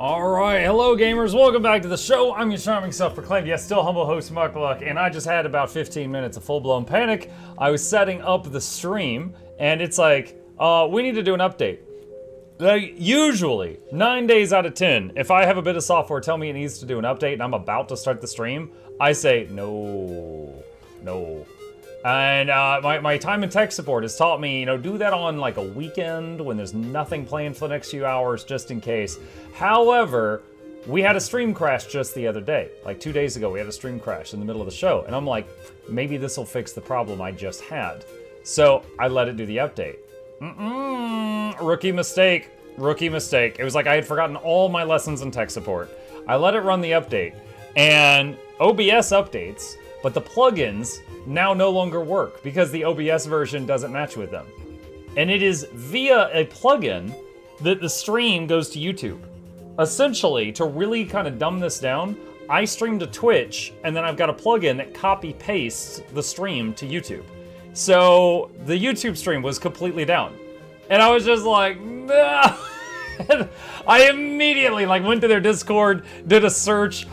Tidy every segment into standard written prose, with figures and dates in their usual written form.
Alright, hello gamers, welcome back to the show. I'm your charming self-proclaimed, yes, still humble host Mukluk, and I just had about 15 minutes of full-blown panic. I was setting up the stream, and it's like, we need to do an update. Like, usually, 9 days out of 10, if I have a bit of software tell me it needs to do an update and I'm about to start the stream, I say, no. And my time in tech support has taught me, do that on like a weekend when there's nothing planned for the next few hours, just in case. However, we had a stream crash just the other day. Like 2 days ago, we had a stream crash in the middle of the show. And I'm like, maybe this will fix the problem I just had. So I let it do the update. Rookie mistake. It was like I had forgotten all my lessons in tech support. I let it run the update. And OBS updates, but the plugins now no longer work because the OBS version doesn't match with them. And it is via a plugin that the stream goes to YouTube. Essentially, to really kind of dumb this down, I stream to Twitch, and then I've got a plugin that copy-pastes the stream to YouTube. So the YouTube stream was completely down. And I was just like, no. I immediately went to their Discord, did a search,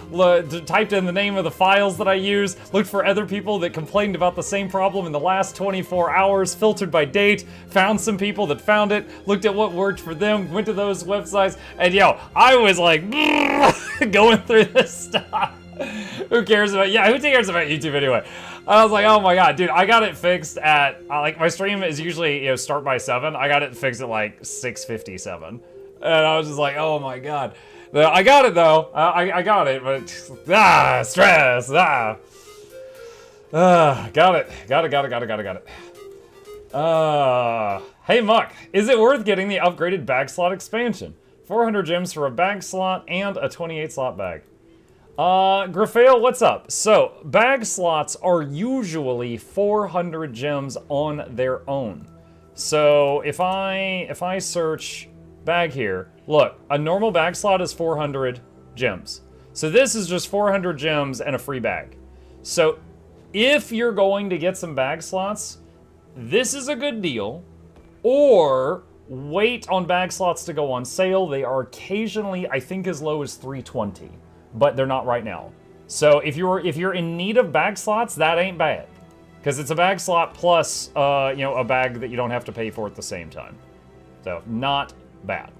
typed in the name of the files that I use, looked for other people that complained about the same problem in the last 24 hours, filtered by date, found some people that found it, looked at what worked for them, went to those websites, and I was like, going through this stuff. Who cares about YouTube anyway? I was like, oh my god, dude, I got it fixed at, my stream is usually, start by 7, I got it fixed at 6:57. And I was just like, oh my god. I got it though. I got it, but stress. Got it. Hey Muck, is it worth getting the upgraded bag slot expansion? 400 gems for a bag slot and a 28 slot bag. Grafale, what's up? So, bag slots are usually 400 gems on their own. So, if I search bag here, look, a normal bag slot is 400 gems. So this is just 400 gems and a free bag. So if you're going to get some bag slots, this is a good deal. Or wait on bag slots to go on sale. They are occasionally, I think, as low as 320, but they're not right now. So if you're in need of bag slots, that ain't bad, because it's a bag slot plus a bag that you don't have to pay for at the same time. So not bad.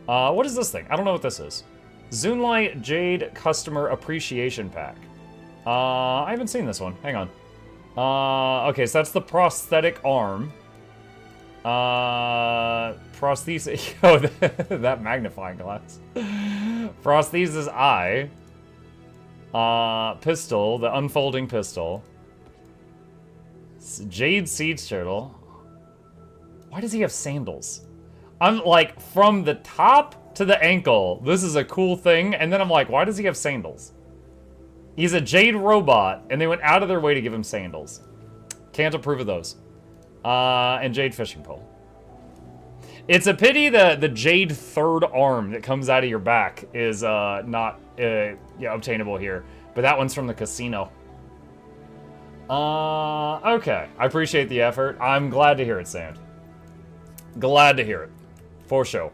What is this thing? I don't know what this is. Zoonlight Jade Customer Appreciation Pack. I haven't seen this one. Hang on. Okay, so that's the prosthetic arm. Prosthesis. Oh, that magnifying glass. Prosthesis eye. Pistol, the unfolding pistol. Jade Siege Turtle. Why does he have sandals? I'm like, from the top to the ankle, this is a cool thing, and then I'm like, why does he have sandals? He's a Jade robot, and they went out of their way to give him sandals. Can't approve of those. And Jade fishing pole. It's a pity the Jade third arm that comes out of your back is not obtainable here, but that one's from the casino. Okay, I appreciate the effort. I'm glad to hear it, Sand. Glad to hear it. For sure.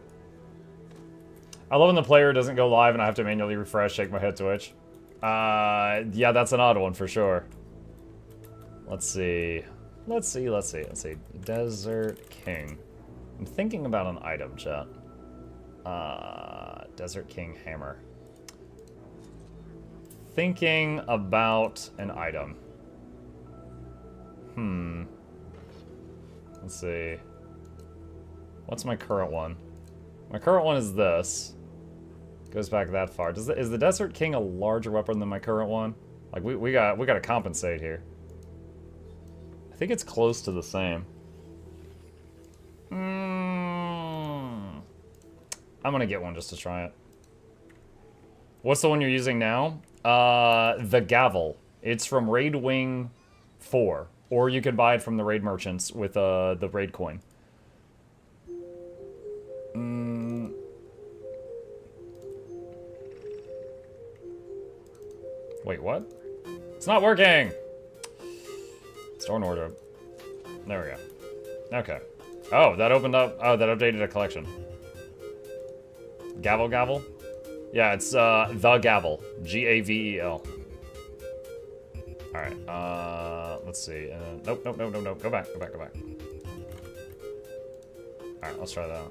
I love when the player doesn't go live and I have to manually refresh, shake my head, twitch. Yeah, that's an odd one for sure. Let's see. Desert King. I'm thinking about an item, chat. Desert King hammer. Thinking about an item. Let's see. What's my current one? My current one is this. Goes back that far. Is the Desert King a larger weapon than my current one? Like we got to compensate here. I think it's close to the same. I'm gonna get one just to try it. What's the one you're using now? The Gavel. It's from Raid Wing 4, or you could buy it from the raid merchants with the raid coin. Wait, what? It's not working! Store an order. There we go. Okay. Oh, that opened up. Oh, that updated a collection. Gavel gavel? Yeah, it's The Gavel. G-A-V-E-L. Alright, let's see. Nope. Go back. Alright, let's try that.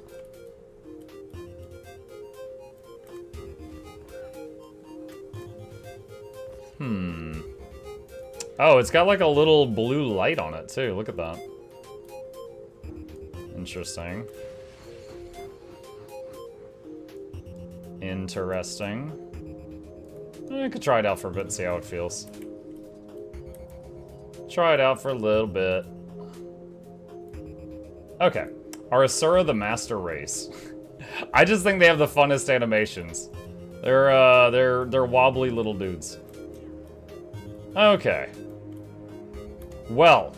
Oh, it's got like a little blue light on it too. Look at that. Interesting. I could try it out for a bit and see how it feels. Try it out for a little bit. Okay. Are Asura the master race? I just think they have the funnest animations. They're wobbly little dudes. Okay. Well.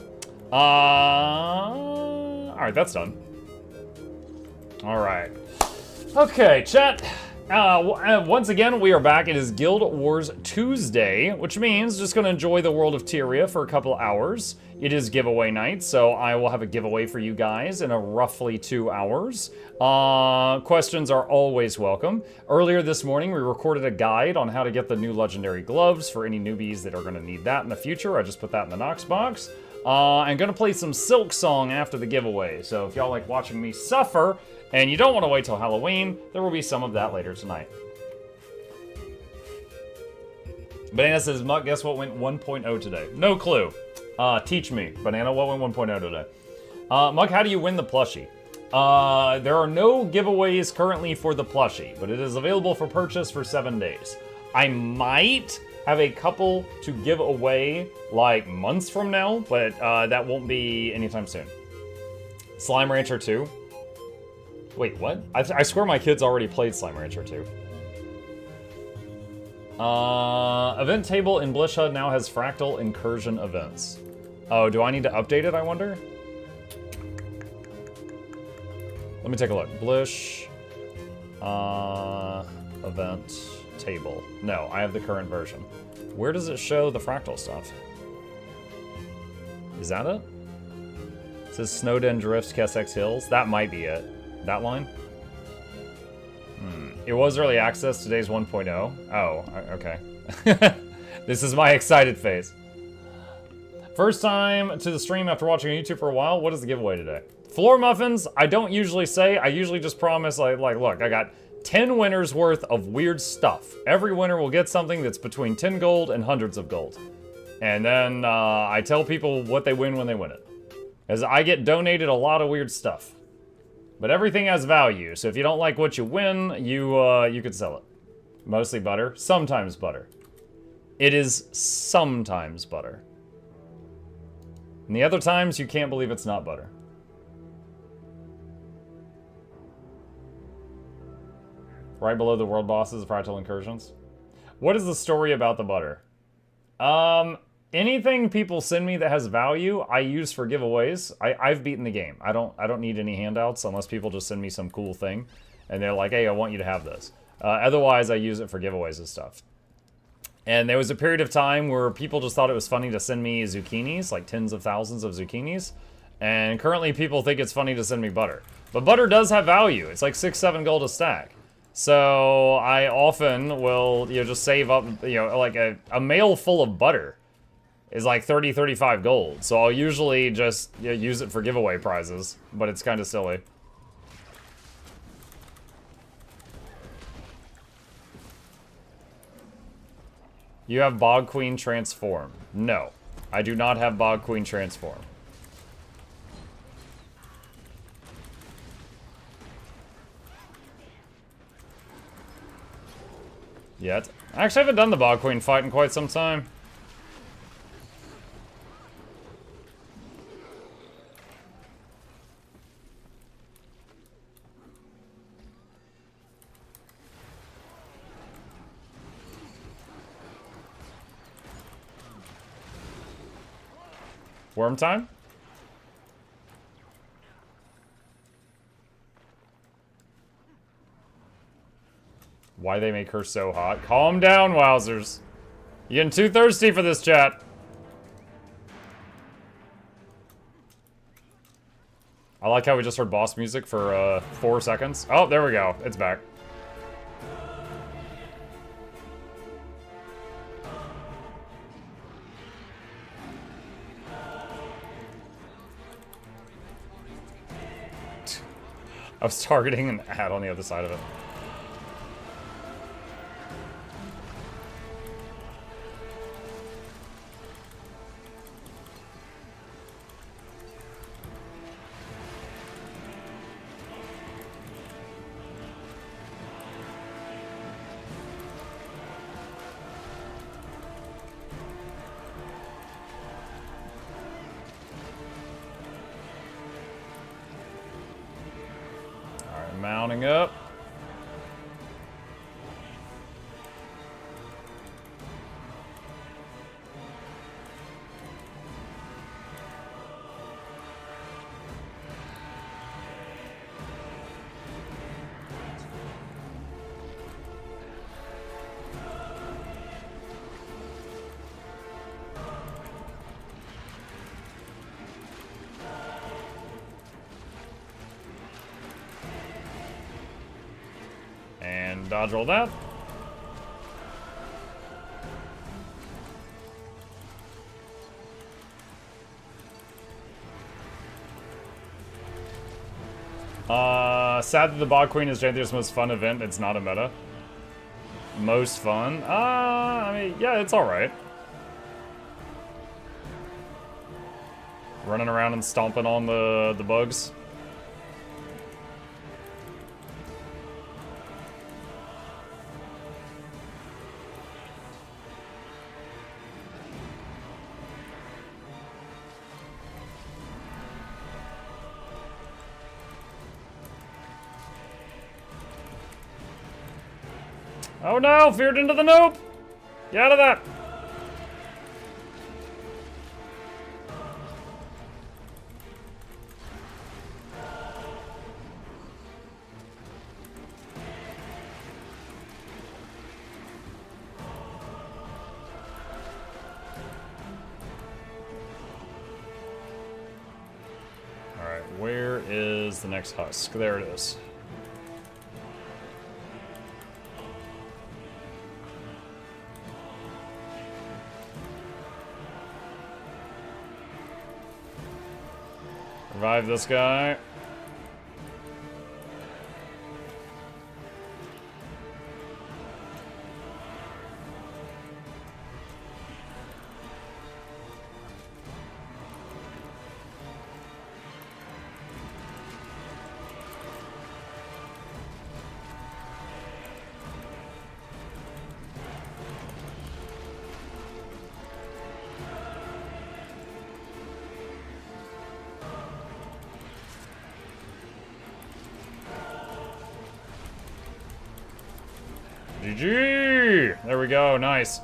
Alright, that's done. Alright. Okay, chat. Once again, we are back. It is Guild Wars Tuesday, which means just gonna enjoy the world of Tyria for a couple hours. It is giveaway night, so I will have a giveaway for you guys in a roughly 2 hours. Questions are always welcome. Earlier this morning, we recorded a guide on how to get the new legendary gloves for any newbies that are gonna need that in the future. I just put that in the Nox box. I'm gonna play some Silksong after the giveaway, so if y'all like watching me suffer, and you don't want to wait till Halloween, there will be some of that later tonight. Banana says, Muck, guess what went 1.0 today? No clue. Teach me. Banana, what went 1.0 today? Muck, how do you win the plushie? There are no giveaways currently for the plushie, but it is available for purchase for 7 days. I might have a couple to give away like months from now, but that won't be anytime soon. Slime Rancher 2. Wait, what? I swear my kids already played Slime Rancher 2. Event table in Blish HUD now has fractal incursion events. Oh, do I need to update it, I wonder? Let me take a look. Blish, event table. No, I have the current version. Where does it show the fractal stuff? Is that it? It says Snowden Drifts, Kessex Hills. That might be it. That line? It was early access. Today's 1.0. Oh, okay. This is my excited face. First time to the stream after watching YouTube for a while. What is the giveaway today? Floor muffins, I don't usually say. I usually just promise, like, look, I got 10 winners worth of weird stuff. Every winner will get something that's between 10 gold and hundreds of gold. And then I tell people what they win when they win it. As I get donated a lot of weird stuff. But everything has value, so if you don't like what you win, you could sell it. Mostly butter, sometimes butter. It is sometimes butter. And the other times, you can't believe it's not butter. Right below the world bosses, fractal incursions. What is the story about the butter? Anything people send me that has value, I use for giveaways. I've beaten the game. I don't need any handouts unless people just send me some cool thing, and they're like, "Hey, I want you to have this." Otherwise, I use it for giveaways and stuff. And there was a period of time where people just thought it was funny to send me zucchinis, like tens of thousands of zucchinis. And currently, people think it's funny to send me butter. But butter does have value. It's like 6-7 gold a stack. So I often will, just save up, like a mail full of butter is like 30-35 gold. So I'll usually just use it for giveaway prizes, but it's kind of silly. You have Bog Queen Transform. No, I do not have Bog Queen Transform. Yet. I actually haven't done the Bog Queen fight in quite some time. Worm time? Why they make her so hot? Calm down, wowzers. You're getting too thirsty for this, chat. I like how we just heard boss music for 4 seconds. Oh, there we go. It's back. I was targeting an ad on the other side of it. Mounting up. And dodge roll that. Sad that the Bog Queen is Janthia's most fun event. It's not a meta. Most fun? I mean, yeah, it's alright. Running around and stomping on the bugs. Oh no, veered into the nope! Get out of that! Alright, where is the next husk? There it is. Revive this guy. GG! There we go, nice.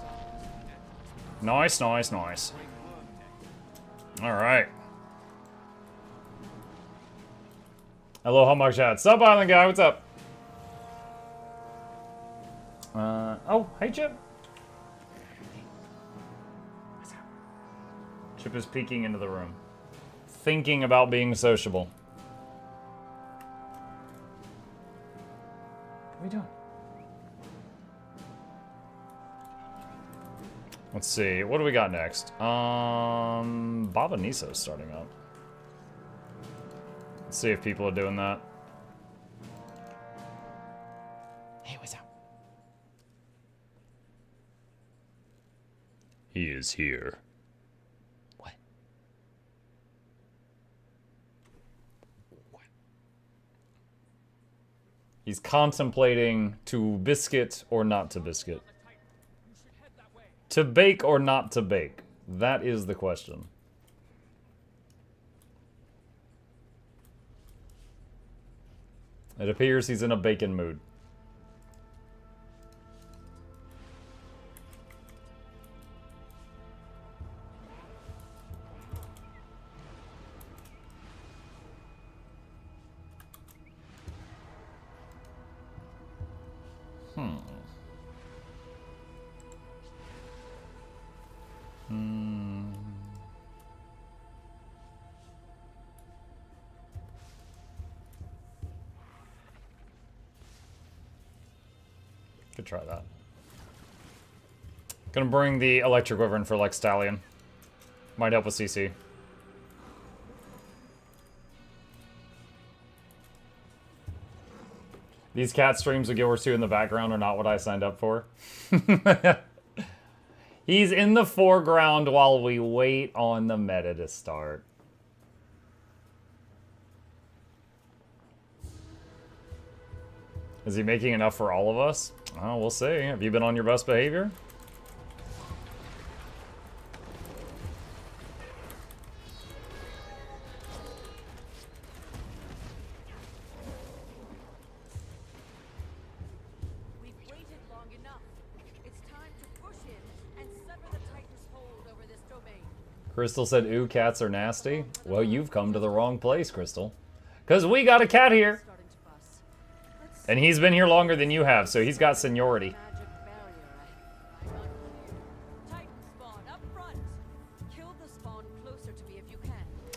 Nice, nice, nice. Alright. Aloha Mug Chat. Sup, Island Guy, what's up? Oh, hey Chip. Chip is peeking into the room. Thinking about being sociable. What are we doing? Let's see, what do we got next? Baba Niso's starting up. Let's see if people are doing that. Hey, what's up? He is here. What? What? He's contemplating to biscuit or not to biscuit. To bake or not to bake? That is the question. It appears he's in a bacon mood. Could try that. Gonna bring the electric wyvern for like Stallion. Might help with CC. These cat streams with GW2 in the background are not what I signed up for. He's in the foreground while we wait on the meta to start. Is he making enough for all of us? Oh, we'll see. Have you been on your best behavior? We've waited long enough. It's time to push in and sever the Titan's hold over this domain. Crystal said, ooh, cats are nasty. Well, you've come to the wrong place, Crystal. Because we got a cat here. And he's been here longer than you have, so he's got seniority.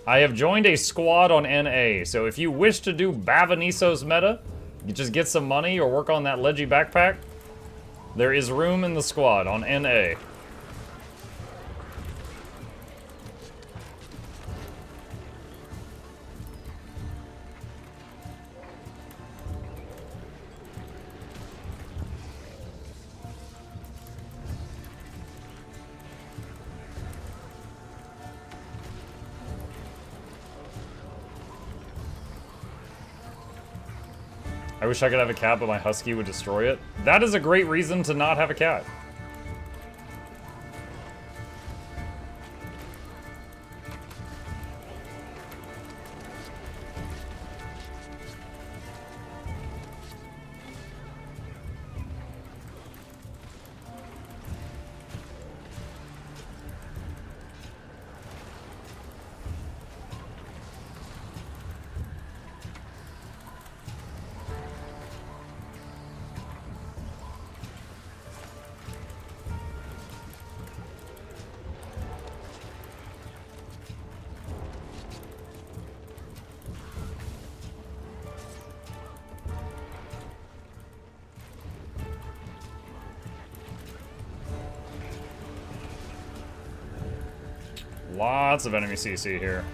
I have joined a squad on NA, so if you wish to do Bavaniso's meta, you just get some money or work on that Leggy backpack, there is room in the squad on NA. I wish I could have a cat, but my husky would destroy it. That is a great reason to not have a cat. Lots of enemy CC here.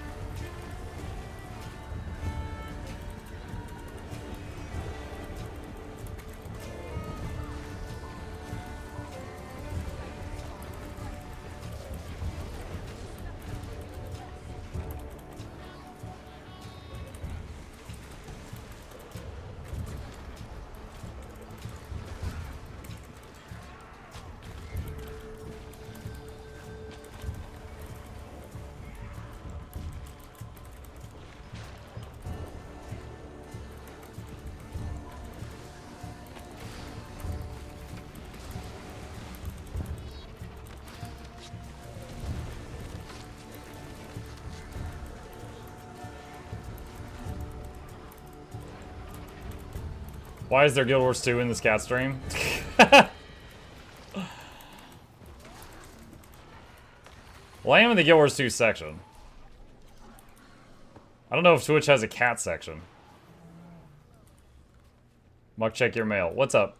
Why is there Guild Wars 2 in this cat stream? Well, I am in the Guild Wars 2 section. I don't know if Twitch has a cat section. Muck, check your mail. What's up?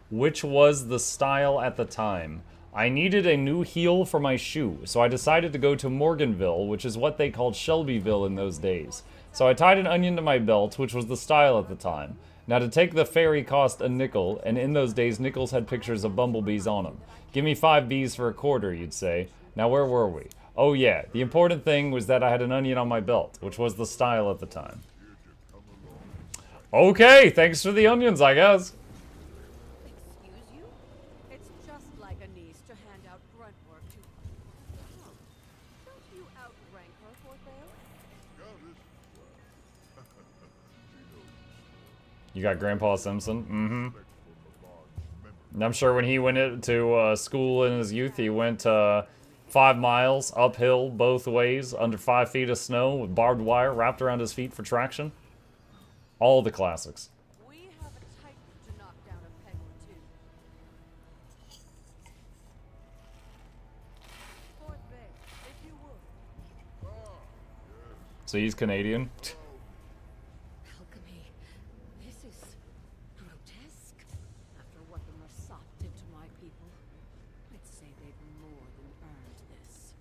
Which was the style at the time? I needed a new heel for my shoe, so I decided to go to Morganville, which is what they called Shelbyville in those days. So I tied an onion to my belt, which was the style at the time. Now to take the ferry cost a nickel, and in those days nickels had pictures of bumblebees on them. Give me 5 bees for a quarter, you'd say. Now where were we? Oh yeah, the important thing was that I had an onion on my belt, which was the style at the time. Okay, thanks for the onions, I guess. Excuse you? It's just like a niece to hand out grunt work to... Oh, don't you outrank her, Fort Vale? You got Grandpa Simpson? Mm-hmm. And I'm sure when he went to school in his youth, he went 5 miles uphill both ways under 5 feet of snow with barbed wire wrapped around his feet for traction. All the classics. We have a Titan to knock down a peg or two. Fort Vale, if you would. So he's Canadian. Alchemy. This is grotesque. After what the Marsat did to my people, I'd say they've more than earned this.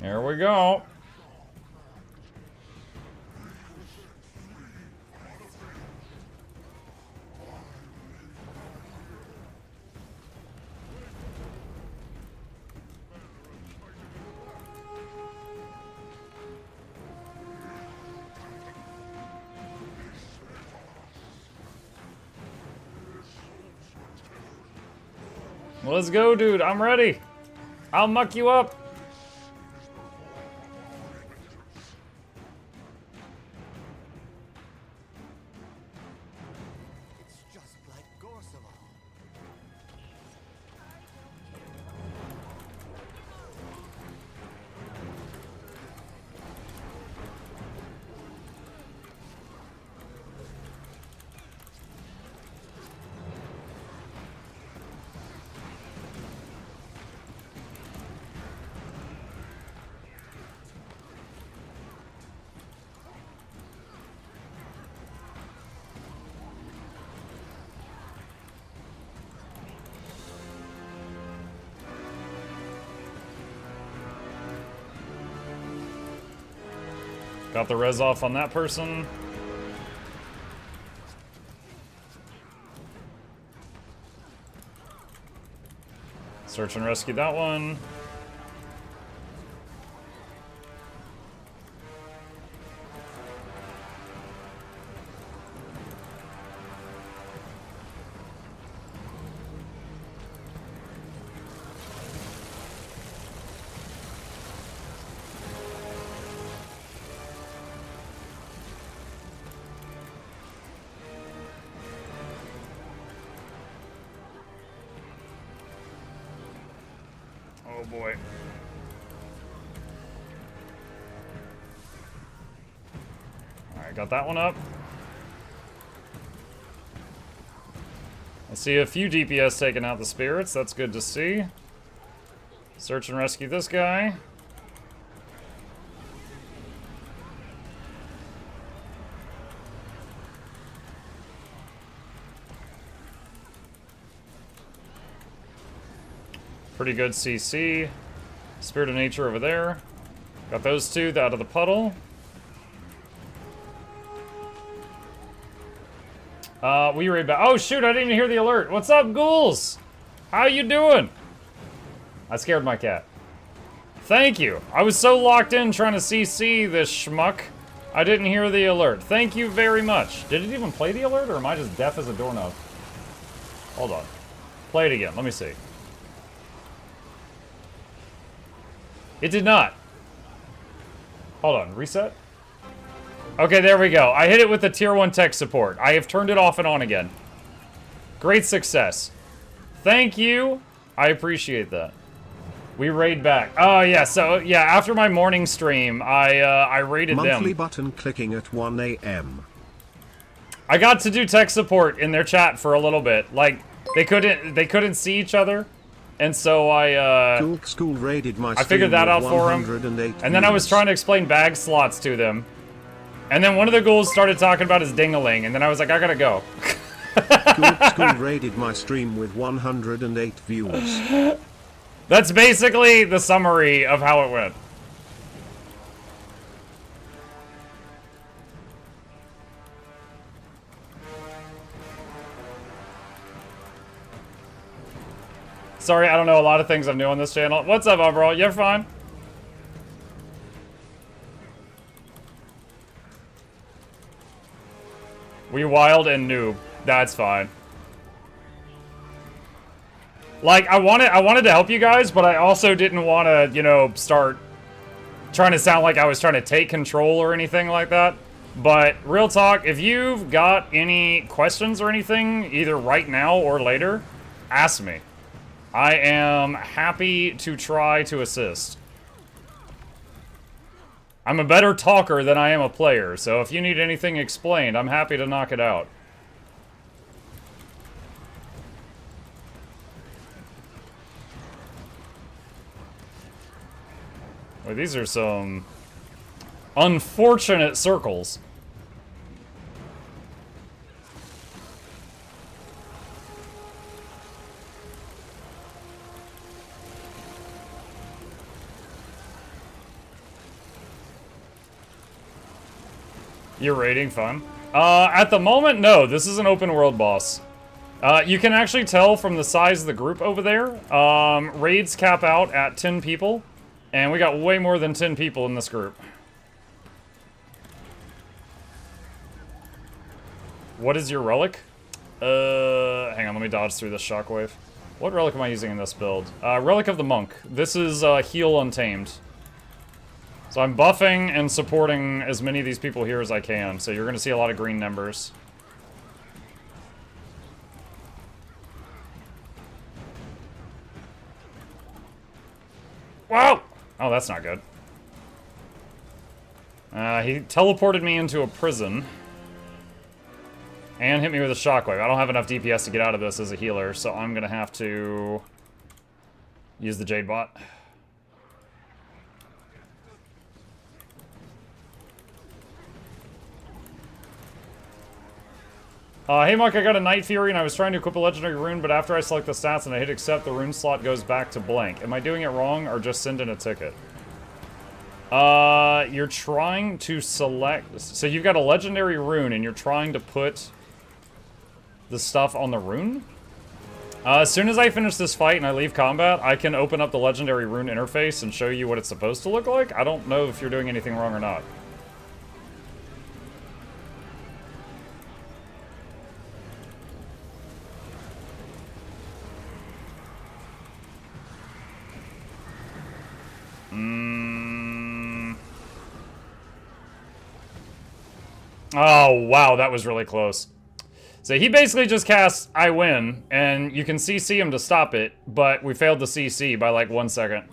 Here we go. Let's go, dude. I'm ready. I'll muck you up. It's just like Gorsalon. Got the res off on that person. Search and rescue that one. Oh boy. Alright, got that one up. I see a few DPS taking out the spirits. That's good to see. Search and rescue this guy. Pretty good CC. Spirit of Nature over there. Got those two out of the puddle. We raid back. Oh shoot, I didn't even hear the alert. What's up, ghouls? How you doing? I scared my cat. Thank you. I was so locked in trying to CC this schmuck, I didn't hear the alert. Thank you very much. Did it even play the alert, or am I just deaf as a doorknob? Hold on. Play it again. Let me see. It did not. Hold on, reset? Okay, there we go. I hit it with the tier 1 tech support. I have turned it off and on again. Great success. Thank you. I appreciate that. We raid back. Oh yeah, so yeah, after my morning stream, I raided them. Monthly button clicking at 1 a.m. I got to do tech support in their chat for a little bit. Like they couldn't see each other. And so School raided my I figured that out for him. And then I was trying to explain bag slots to them. And then one of the ghouls started talking about his ding-a-ling, and then I was like, I gotta go. School raided my stream with 108 viewers. That's basically the summary of how it went. Sorry, I don't know a lot of things I'm new on this channel. What's up, Umbral? You're fine. We wild and noob. That's fine. Like, I wanted to help you guys, but I also didn't want to, you know, start trying to sound like I was trying to take control or anything like that. But real talk, if you've got any questions or anything, either right now or later, ask me. I am happy to try to assist. I'm a better talker than I am a player, so if you need anything explained, I'm happy to knock it out. Well, these are some unfortunate circles. You're raiding fun? At the moment, no. This is an open world boss. You can actually tell from the size of the group over there. Raids cap out at 10 people. And we got way more than 10 people in this group. What is your relic? Hang on, let me dodge through this shockwave. What relic am I using in this build? Relic of the Monk. This is heal untamed. So I'm buffing and supporting as many of these people here as I can. So you're going to see a lot of green numbers. Whoa! Oh, that's not good. He teleported me into a prison. And hit me with a shockwave. I don't have enough DPS to get out of this as a healer, so I'm going to have to use the Jade Bot. Hey Mark, I got a Night Fury and I was trying to equip a legendary rune, but after I select the stats and I hit accept, the rune slot goes back to blank. Am I doing it wrong or just send in a ticket? You're trying to select... So you've got a legendary rune and you're trying to put the stuff on the rune? As soon as I finish this fight and I leave combat, I can open up the legendary rune interface and show you what it's supposed to look like. I don't know if you're doing anything wrong or not. Oh, wow, that was really close. So he basically just casts I win, and you can CC him to stop it, but we failed the CC by like 1 second.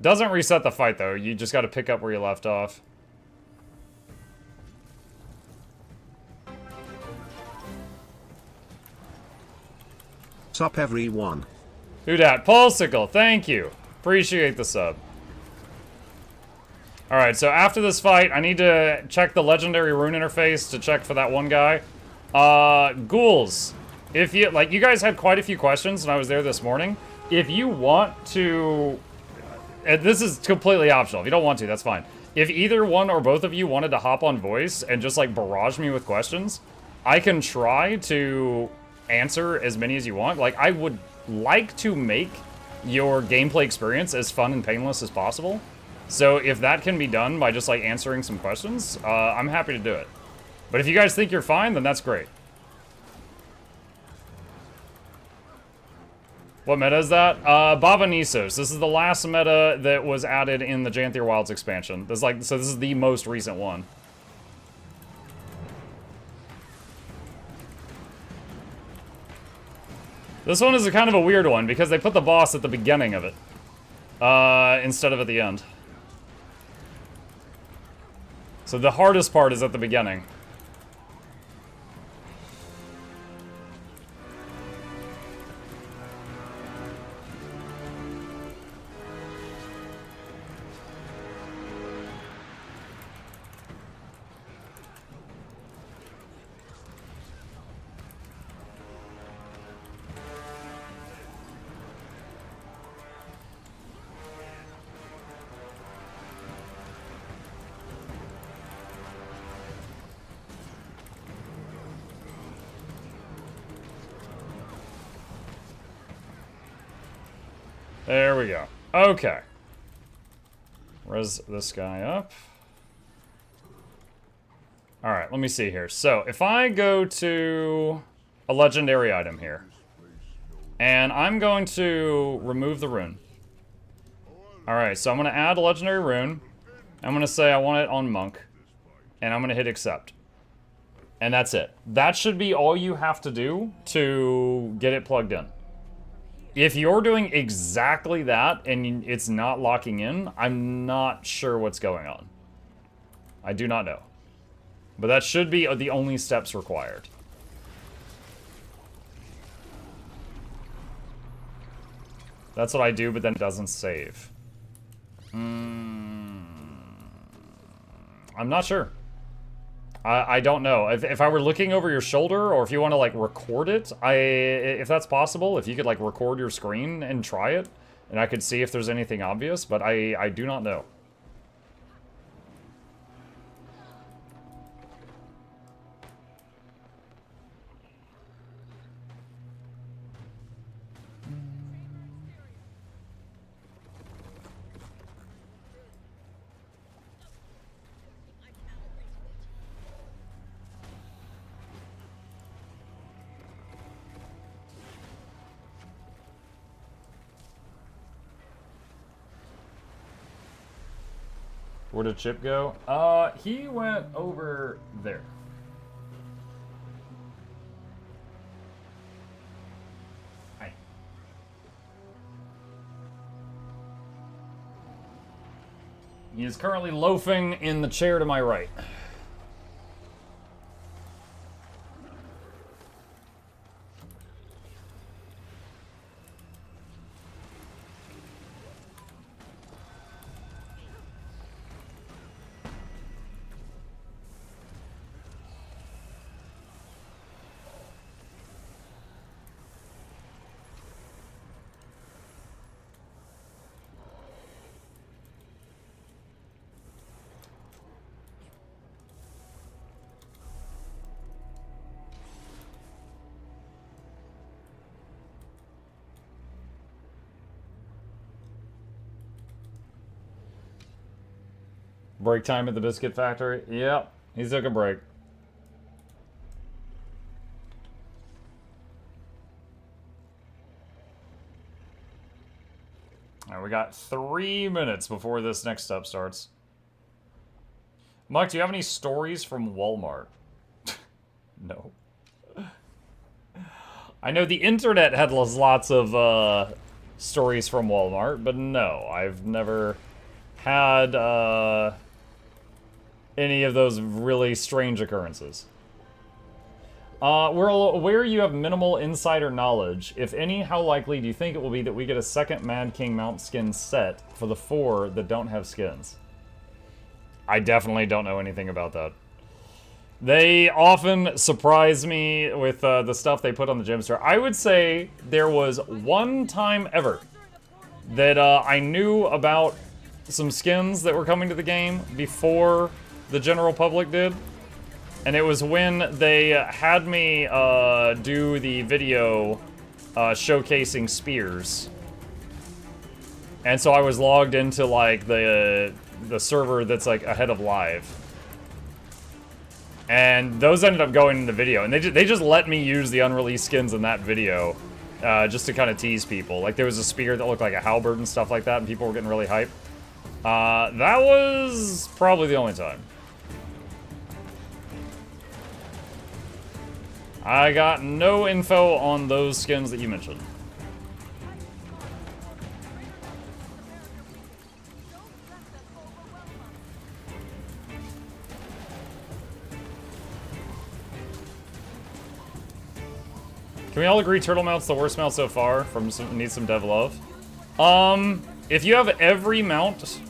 Doesn't reset the fight, though. You just got to pick up where you left off. Sup everyone. Who dat? Pulsicle, thank you. Appreciate the sub. Alright, so after this fight, I need to check the legendary rune interface to check for that one guy. Ghouls. If you, like, you guys had quite a few questions, and I was there this morning. If you want to... This is completely optional. If you don't want to, that's fine. If either one or both of you wanted to hop on voice and just, like, barrage me with questions, I can try to answer as many as you want. Like, I would like to make your gameplay experience as fun and painless as possible. So if that can be done by just, like, answering some questions, I'm happy to do it. But if you guys think you're fine, then that's great. What meta is that? Baba Nisos. This is the last meta that was added in the Janthier Wilds expansion. This is like, so this is the most recent one. This one is a kind of a weird one because they put the boss at the beginning of it instead of at the end. So the hardest part is at the beginning. There we go. Okay. Res this guy up. Alright, let me see here. So, if I go to a legendary item here, and I'm going to remove the rune. Alright, so I'm going to add a legendary rune. I'm going to say I want it on Monk. And I'm going to hit accept. And that's it. That should be all you have to do to get it plugged in. If you're doing exactly that and it's not locking in, I'm not sure what's going on. I do not know. But that should be the only steps required. That's what I do, but then it doesn't save. I'm not sure. I don't know. If I were looking over your shoulder, or if you want to, like, record it, if that's possible, if you could, like, record your screen and try it, and I could see if there's anything obvious, but I do not know. Where did Chip go? He went over there. Hi. He is currently loafing in the chair to my right. Break time at the biscuit factory. Yep, he took a break. All right, we got 3 minutes before this next step starts. Mike, do you have any stories from Walmart? No. I know the internet had lots of stories from Walmart, but no, I've never had any of those really strange occurrences. We're aware you have minimal insider knowledge. If any, how likely do you think it will be that we get a second Mad King mount skin set for the 4 that don't have skins? I definitely don't know anything about that. They often surprise me with the stuff they put on the gem store. I would say there was one time ever that I knew about some skins that were coming to the game before the general public did. And it was when they had me do the video showcasing spears. And so I was logged into like the server that's like ahead of live. And those ended up going in the video. And they just let me use the unreleased skins in that video just to kind of tease people. Like there was a spear that looked like a halberd and stuff like that, and people were getting really hyped. That was probably the only time. I got no info on those skins that you mentioned. Can we all agree Turtle Mount's the worst mount so far? Needs some dev love. If you have every mount,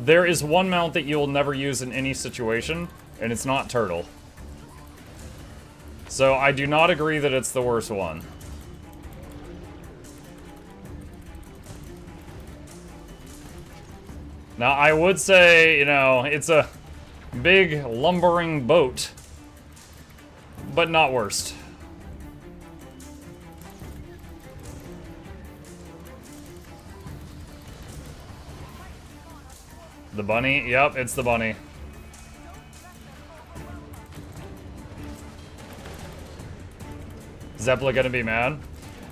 there is one mount that you'll never use in any situation, and it's not Turtle. So I do not agree that it's the worst one. Now I would say, you know, it's a big lumbering boat, but not worst. The bunny? Yep, it's the bunny. Zeppla gonna be mad?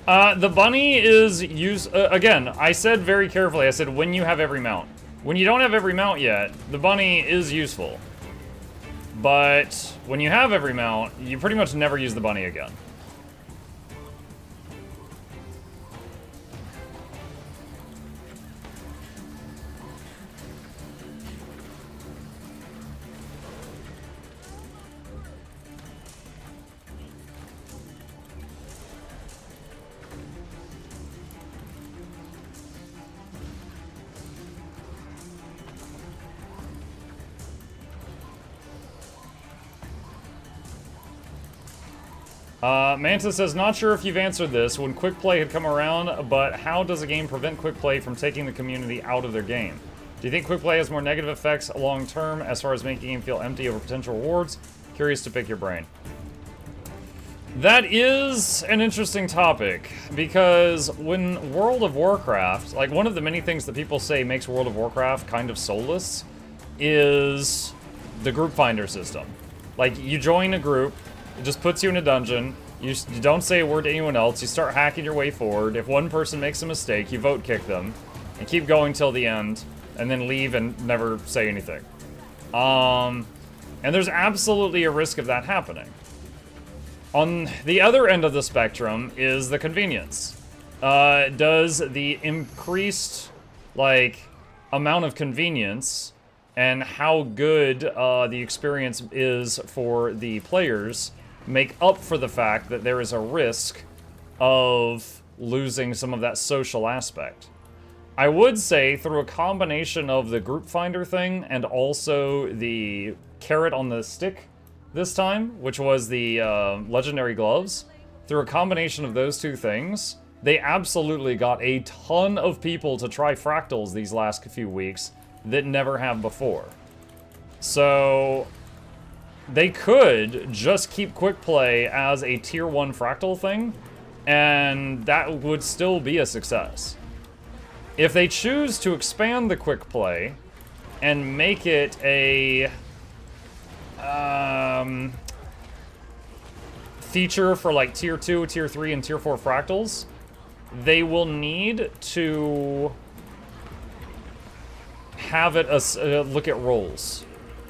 The bunny is again, I said very carefully, I said when you have every mount. When you don't have every mount yet, the bunny is useful. But when you have every mount, you pretty much never use the bunny again. Mantis says, not sure if you've answered this when quick play had come around, but how does a game prevent quick play from taking the community out of their game? Do you think quick play has more negative effects long term as far as making the game feel empty over potential rewards? Curious to pick your brain. That is an interesting topic, because when World of Warcraft, like one of the many things that people say makes World of Warcraft kind of soulless is the group finder system. Like, you join a group, it just puts you in a dungeon, you don't say a word to anyone else, you start hacking your way forward. If one person makes a mistake, you vote kick them, and keep going till the end. and then leave and never say anything. And there's absolutely a risk of that happening. On the other end of the spectrum is the convenience. Does the increased, like, amount of convenience and how good the experience is for the players make up for the fact that there is a risk of losing some of that social aspect? I would say through a combination of the group finder thing and also the carrot on the stick this time, which was the legendary gloves, through a combination of those two things, they absolutely got a ton of people to try fractals these last few weeks that never have before. So they could just keep quick play as a tier 1 fractal thing, and that would still be a success. If they choose to expand the quick play and make it a feature for like tier 2, tier 3, and tier 4 fractals, they will need to have it look at rolls.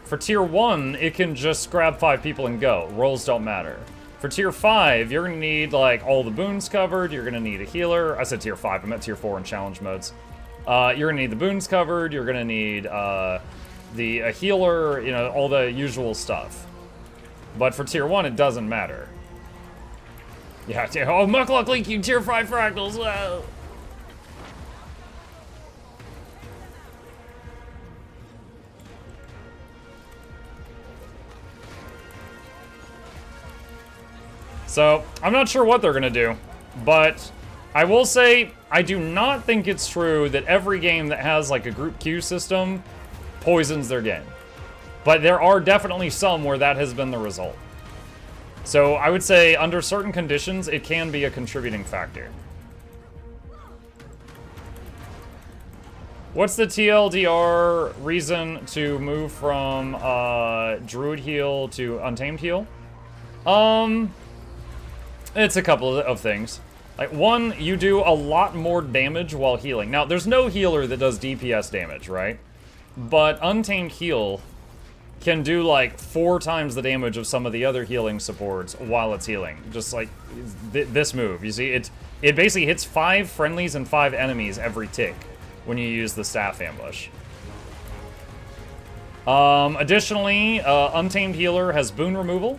For tier 1, it can just grab 5 people and go. Rolls don't matter. For tier 5, you're gonna need like all the boons covered, you're gonna need a healer. I said tier 5, I meant tier 4 in challenge modes. You're gonna need the boons covered, you're gonna need a healer, you know, all the usual stuff. But for tier 1, it doesn't matter. Yeah, oh, Mukluk leaking tier 5 fractals, wow. So, I'm not sure what they're gonna do, but I will say, I do not think it's true that every game that has like a group queue system poisons their game. But there are definitely some where that has been the result. So I would say under certain conditions, it can be a contributing factor. What's the TLDR reason to move from Druid heal to Untamed heal? It's a couple of things. Like, one, you do a lot more damage while healing. Now, there's no healer that does DPS damage, right? But Untamed heal can do like 4 times the damage of some of the other healing supports while it's healing. Just like this move. You see, it basically hits 5 friendlies and 5 enemies every tick when you use the staff ambush. Additionally, Untamed healer has boon removal.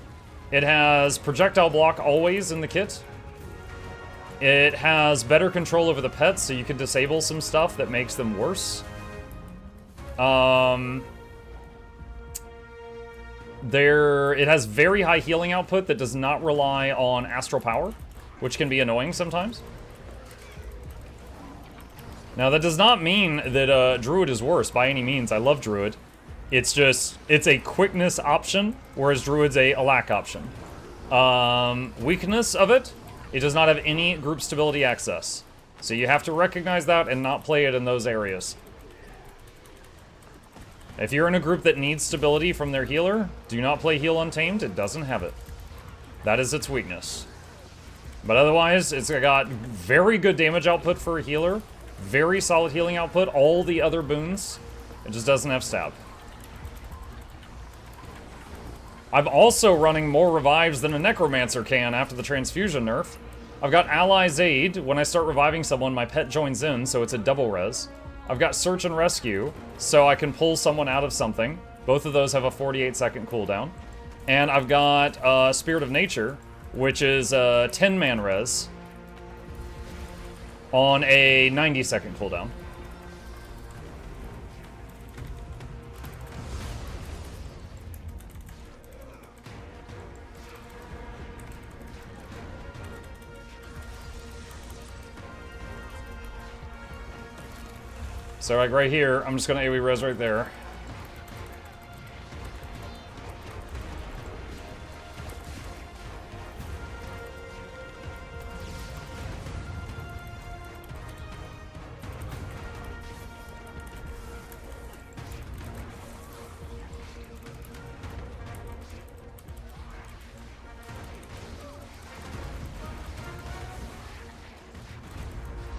It has projectile block always in the kit. It has better control over the pets, so you can disable some stuff that makes them worse. It has very high healing output that does not rely on astral power, which can be annoying sometimes. Now, that does not mean that Druid is worse by any means. I love Druid. It's just, it's a quickness option, whereas Druid's a lack option. Weakness of it, it does not have any group stability access. So you have to recognize that and not play it in those areas. If you're in a group that needs stability from their healer, do not play Heal Untamed. It doesn't have it. That is its weakness. But otherwise, it's got very good damage output for a healer, very solid healing output, all the other boons. It just doesn't have stab. I'm also running more revives than a necromancer can after the transfusion nerf. I've got Ally's Aid. When I start reviving someone, my pet joins in, so it's a double res. I've got Search and Rescue, so I can pull someone out of something. Both of those have a 48-second cooldown. And I've got Spirit of Nature, which is a 10-man res on a 90-second cooldown. So like right here, I'm just gonna AoE res right there.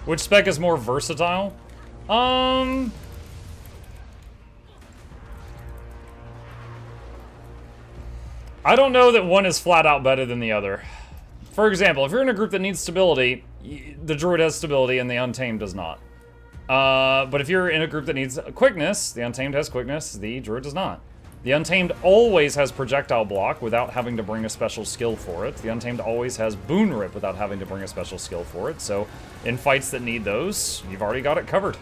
Which spec is more versatile? I don't know that one is flat out better than the other. For example, if you're in a group that needs stability, the Druid has stability and the Untamed does not. But if you're in a group that needs quickness, the Untamed has quickness, the Druid does not. The Untamed always has projectile block without having to bring a special skill for it. The Untamed always has boon rip without having to bring a special skill for it. So in fights that need those, you've already got it covered.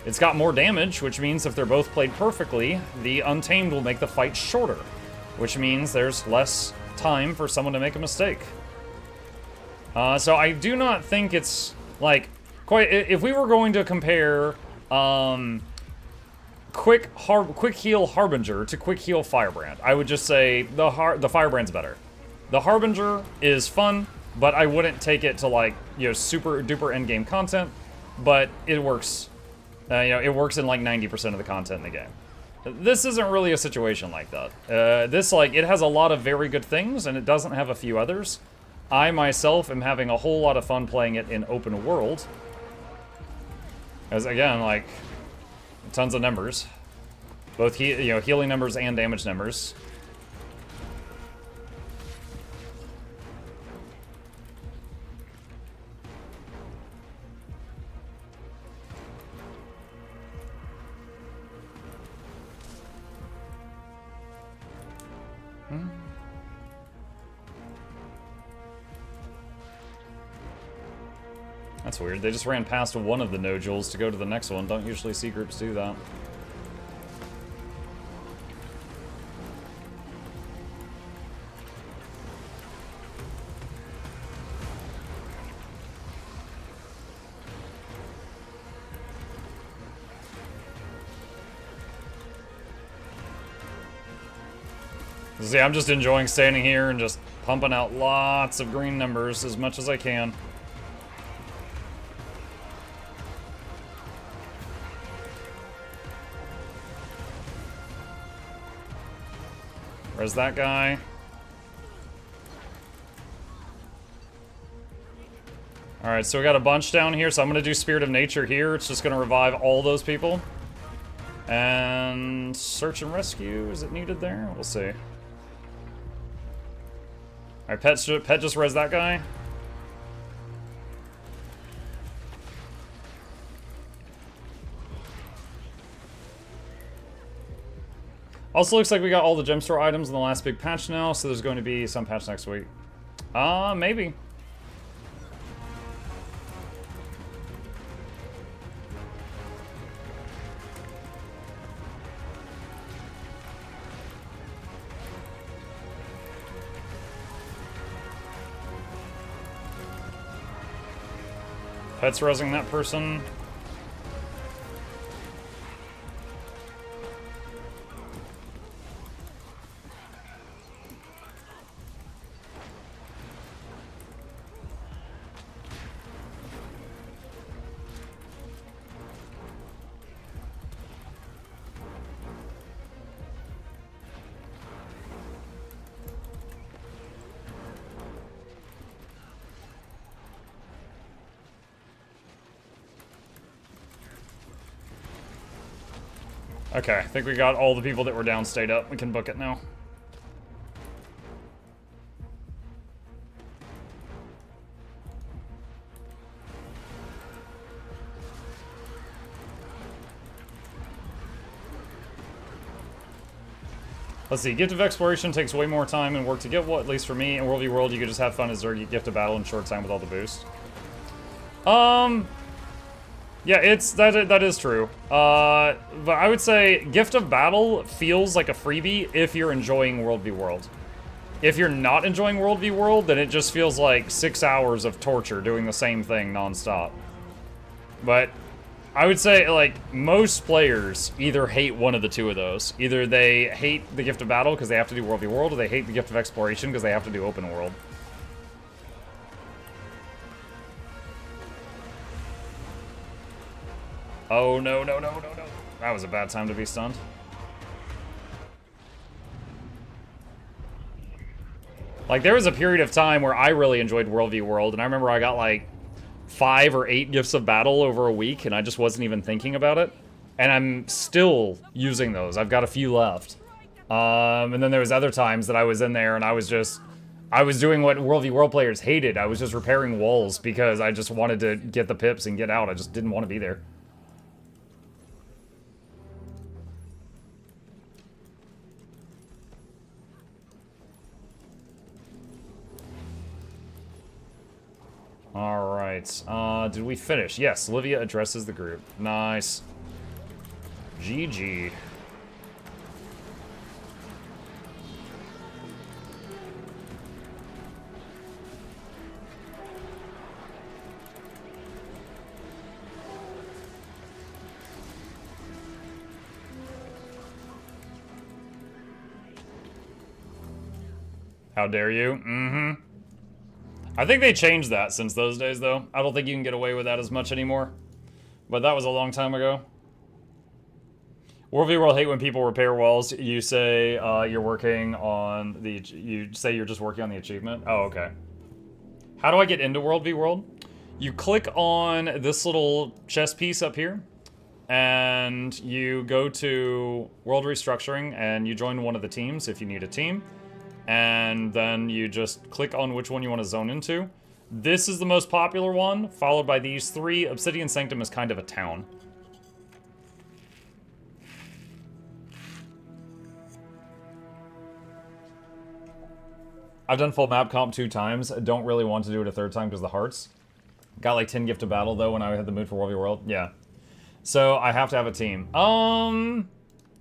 It's got more damage, which means if they're both played perfectly, the Untamed will make the fight shorter, which means there's less time for someone to make a mistake. So I do not think it's, like, quite... If we were going to compare, Quick Heal Harbinger to Quick Heal Firebrand, I would just say the Firebrand's better. The Harbinger is fun, but I wouldn't take it to, like, you know, super duper endgame content, but it works. You know, it works in like 90% of the content in the game. This isn't really a situation like that. This, like, it has a lot of very good things, and it doesn't have a few others. I myself am having a whole lot of fun playing it in open world. As again, like, tons of numbers. Both healing numbers and damage numbers. That's weird. They just ran past one of the nodules to go to the next one. Don't usually see groups do that. See, I'm just enjoying standing here and just pumping out lots of green numbers as much as I can. Where's that guy? Alright, so we got a bunch down here, so I'm gonna do Spirit of Nature here. It's just gonna revive all those people. And search and rescue, is it needed there? We'll see. Alright, Pet just res that guy. Also looks like we got all the gem store items in the last big patch now, so there's going to be some patch next week. Maybe. Pet's resing that person. Okay, I think we got all the people that were down stayed up. We can book it now. Let's see, Gift of Exploration takes way more time and work to get, at least for me. In World v World, you could just have fun as Zerg, Gift of Battle in short time with all the boosts. Yeah, that is true. But I would say Gift of Battle feels like a freebie if you're enjoying World v World. If you're not enjoying World v World, then it just feels like 6 hours of torture doing the same thing nonstop. But I would say, like, most players either hate one of the two of those. Either they hate the Gift of Battle because they have to do World v World, or they hate the Gift of Exploration because they have to do Open World. Oh, no, no, no, no, no. That was a bad time to be stunned. Like, there was a period of time where I really enjoyed World v World, and I remember I got, like, 5 or 8 Gifts of Battle over a week, and I just wasn't even thinking about it. And I'm still using those. I've got a few left. And then there was other times that I was in there and I was doing what World v World players hated. I was just repairing walls because I just wanted to get the pips and get out. I just didn't want to be there. Alright, did we finish? Yes, Olivia addresses the group. Nice. GG. How dare you? Mm-hmm. I think they changed that since those days, though. I don't think you can get away with that as much anymore. But that was a long time ago. World v World hate when people repair walls. You say you're working on the... You say you're just working on the achievement? Oh, okay. How do I get into World v World? You click on this little chess piece up here. And you go to World Restructuring and you join one of the teams if you need a team. And then you just click on which one you want to zone into. This is the most popular one, followed by these three. Obsidian Sanctum is kind of a town. I've done full map comp 2 times. I don't really want to do it a third time because of the hearts. Got like 10 gift of battle though when I had the mood for World v World. Yeah. So I have to have a team.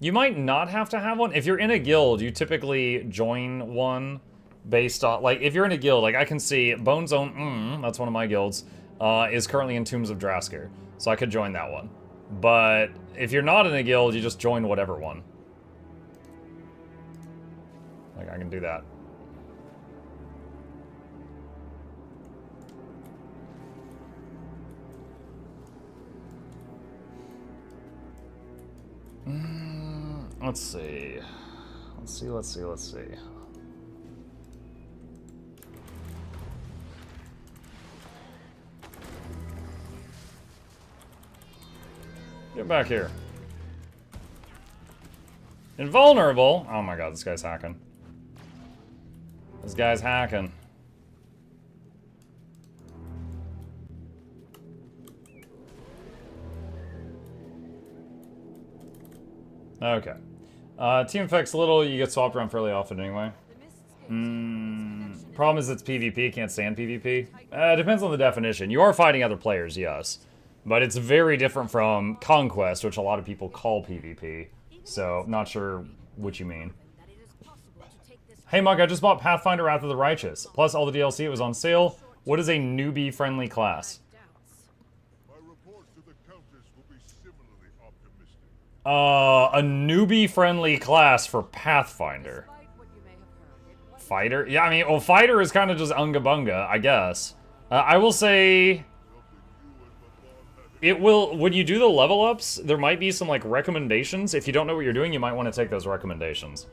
You might not have to have one. If you're in a guild, you typically join one based on, like, if you're in a guild, like I can see Bone Zone, that's one of my guilds, is currently in Tombs of Draskar. So I could join that one. But if you're not in a guild, you just join whatever one. Like, I can do that. Let's see. Let's see. Get back here. Invulnerable? Oh my god, this guy's hacking. This guy's hacking. Okay. Team effects little, you get swapped around fairly often anyway. Problem is it's PvP, can't stand PvP. Depends on the definition. You are fighting other players, yes. But it's very different from Conquest, which a lot of people call PvP. So, not sure what you mean. Hey Mug, I just bought Pathfinder Wrath of the Righteous. Plus all the DLC, it was on sale. What is a newbie-friendly class? A newbie-friendly class for Pathfinder. Fighter? Yeah, I mean, well, Fighter is kind of just unga bunga, I guess. I will say... It will... When you do the level ups, there might be some, like, recommendations. If you don't know what you're doing, you might want to take those recommendations.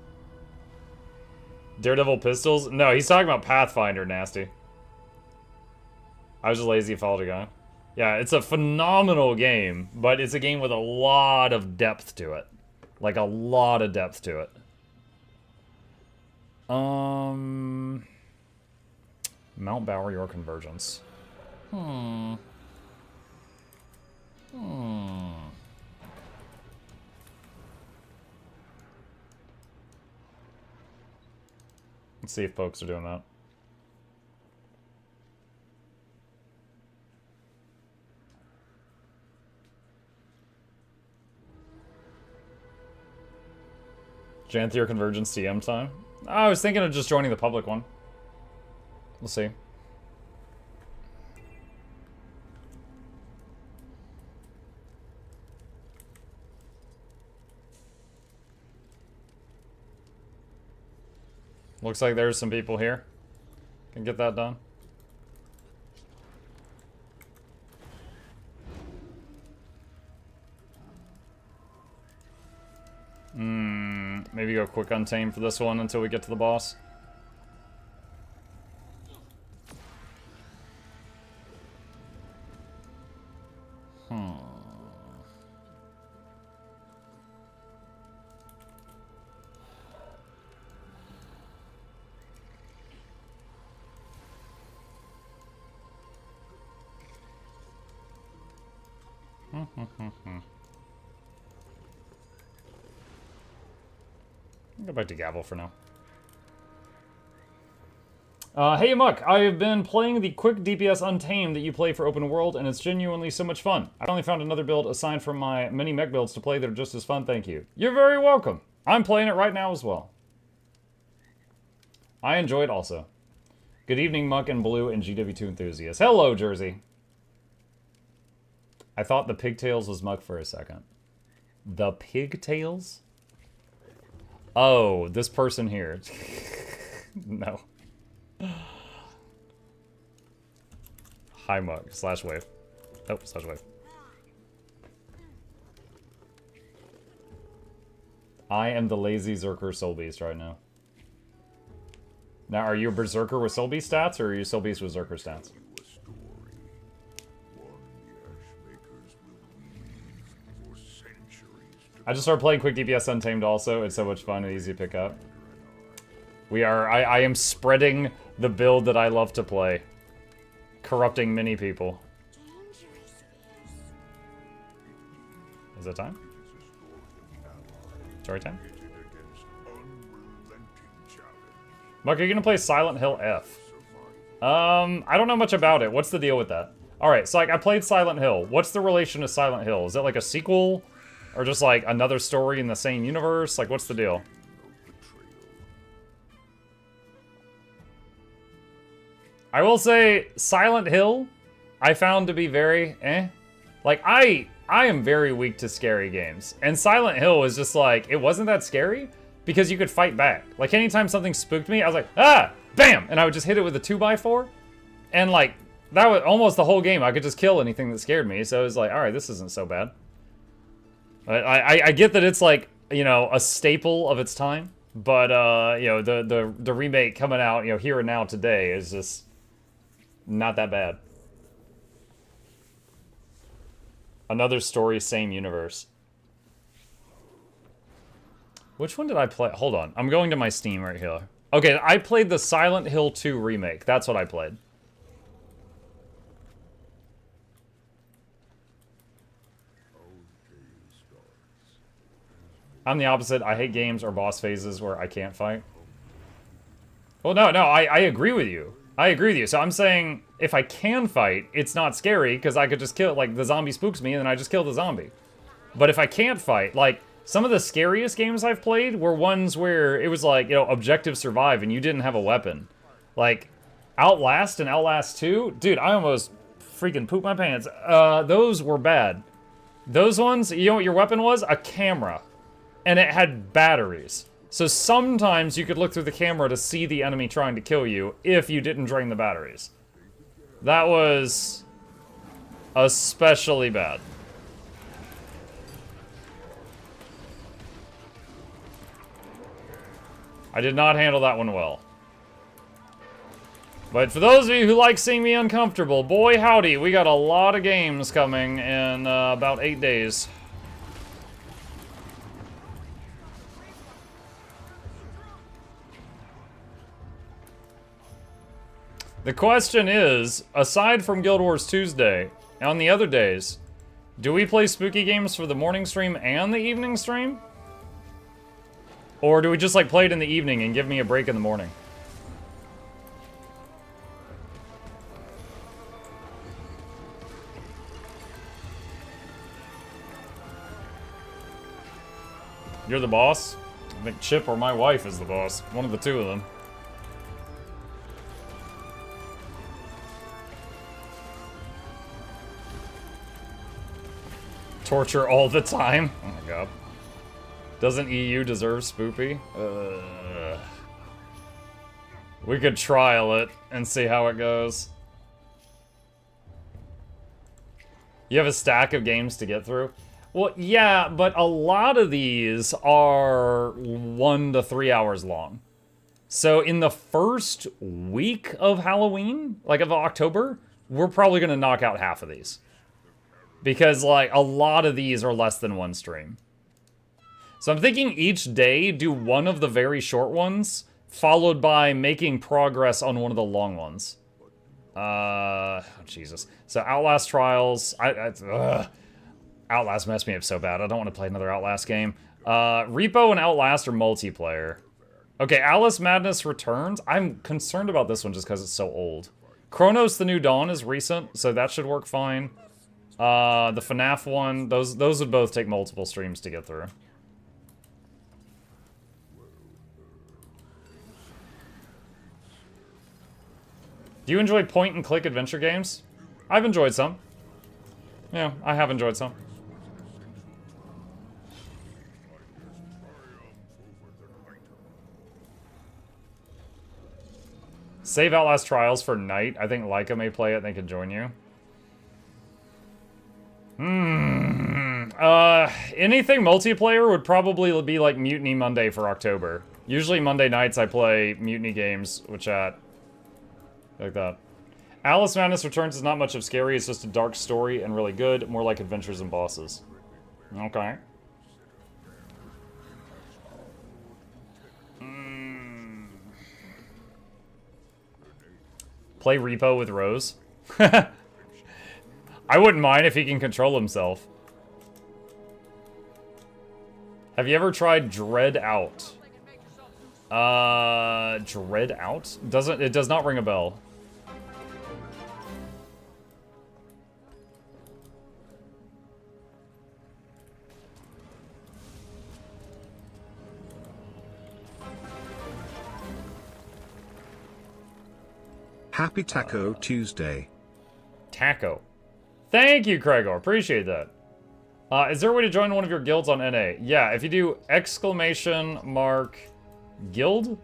Daredevil pistols? No, he's talking about Pathfinder, nasty. I was just lazy and followed a guy. Yeah, it's a phenomenal game, but it's a game with a lot of depth to it. Like, a lot of depth to it. Mount Bower, your Convergence. Let's see if folks are doing that. Janthier Convergence TM time? I was thinking of just joining the public one. We'll see. Looks like there's some people here. Can get that done. Maybe go quick untamed for this one until we get to the boss. Go back to Gavel for now. Hey Muck, I have been playing the quick DPS Untamed that you play for open world, and it's genuinely so much fun. I only found another build aside from my many mech builds to play that are just as fun, thank you. You're very welcome. I'm playing it right now as well. I enjoy it also. Good evening, Muck and Blue and GW2 enthusiasts. Hello, Jersey. I thought the pigtails was Muck for a second. The pigtails? Oh, this person here. No. Hi, Muck. Slash wave. Oh, slash wave. I am the lazy Zerker Soul Beast right now. Now, are you a Berserker with Soul Beast stats, or are you Soul Beast with Zerker stats? I just started playing Quick DPS Untamed also. It's so much fun and easy to pick up. I am spreading the build that I love to play. Corrupting many people. Is it time? Story time? Muck, are you gonna play Silent Hill F? I don't know much about it. What's the deal with that? Alright, so like, I played Silent Hill. What's the relation to Silent Hill? Is it like a sequel? Or just like another story in the same universe? Like, what's the deal? I will say, Silent Hill, I found to be very eh. Like, I am very weak to scary games. And Silent Hill is just like, it wasn't that scary because you could fight back. Like, anytime something spooked me, I was like, ah, bam! And I would just hit it with a 2x4. And like, that was almost the whole game. I could just kill anything that scared me. So it was like, all right, this isn't so bad. I get that it's like, you know, a staple of its time. But, you know, the remake coming out, you know, here and now today is just not that bad. Another story, same universe. Which one did I play? Hold on. I'm going to my Steam right here. Okay, I played the Silent Hill 2 remake. That's what I played. I'm the opposite. I hate games or boss phases where I can't fight. Well, no, I agree with you. I agree with you. So I'm saying if I can fight, it's not scary because I could just kill, like, the zombie spooks me and then I just kill the zombie. But if I can't fight, like, some of the scariest games I've played were ones where it was like, you know, objective survive and you didn't have a weapon. Like, Outlast and Outlast 2, dude, I almost freaking pooped my pants. Those were bad. Those ones, you know what your weapon was? A camera. And it had batteries. So sometimes you could look through the camera to see the enemy trying to kill you if you didn't drain the batteries. That was especially bad. I did not handle that one well. But for those of you who like seeing me uncomfortable, boy howdy, we got a lot of games coming in about 8 days. The question is, aside from Guild Wars Tuesday, on the other days, do we play spooky games for the morning stream and the evening stream? Or do we just like play it in the evening and give me a break in the morning? You're the boss? I think Chip or my wife is the boss. One of the two of them. Torture all the time. Oh my god. Doesn't EU deserve spoopy? We could trial it and see how it goes. You have a stack of games to get through? Well, yeah, but a lot of these are 1 to 3 hours long. So in the first week of Halloween, like of October, we're probably gonna knock out half of these. Because, like, a lot of these are less than one stream. So I'm thinking each day, do one of the very short ones, followed by making progress on one of the long ones. Jesus. So Outlast Trials, Outlast messed me up so bad. I don't want to play another Outlast game. Repo and Outlast are multiplayer. Okay, Alice Madness Returns. I'm concerned about this one just because it's so old. Chronos: The New Dawn is recent, so that should work fine. The FNAF one, those would both take multiple streams to get through. Do you enjoy point-and-click adventure games? I've enjoyed some. Yeah, I have enjoyed some. Save Outlast Trials for night. I think Leica may play it and they can join you. Anything multiplayer would probably be like Mutiny Monday for October. Usually Monday nights I play Mutiny games with chat. Like that. Alice Madness Returns is not much of scary, it's just a dark story and really good. More like adventures and bosses. Okay. Play Repo with Rose. I wouldn't mind if he can control himself. Have you ever tried Dread Out? Dread Out? It does not ring a bell. Happy Taco Tuesday. Taco. Thank you, Craigor. Appreciate that. Is there a way to join one of your guilds on NA? Yeah, if you do !guild,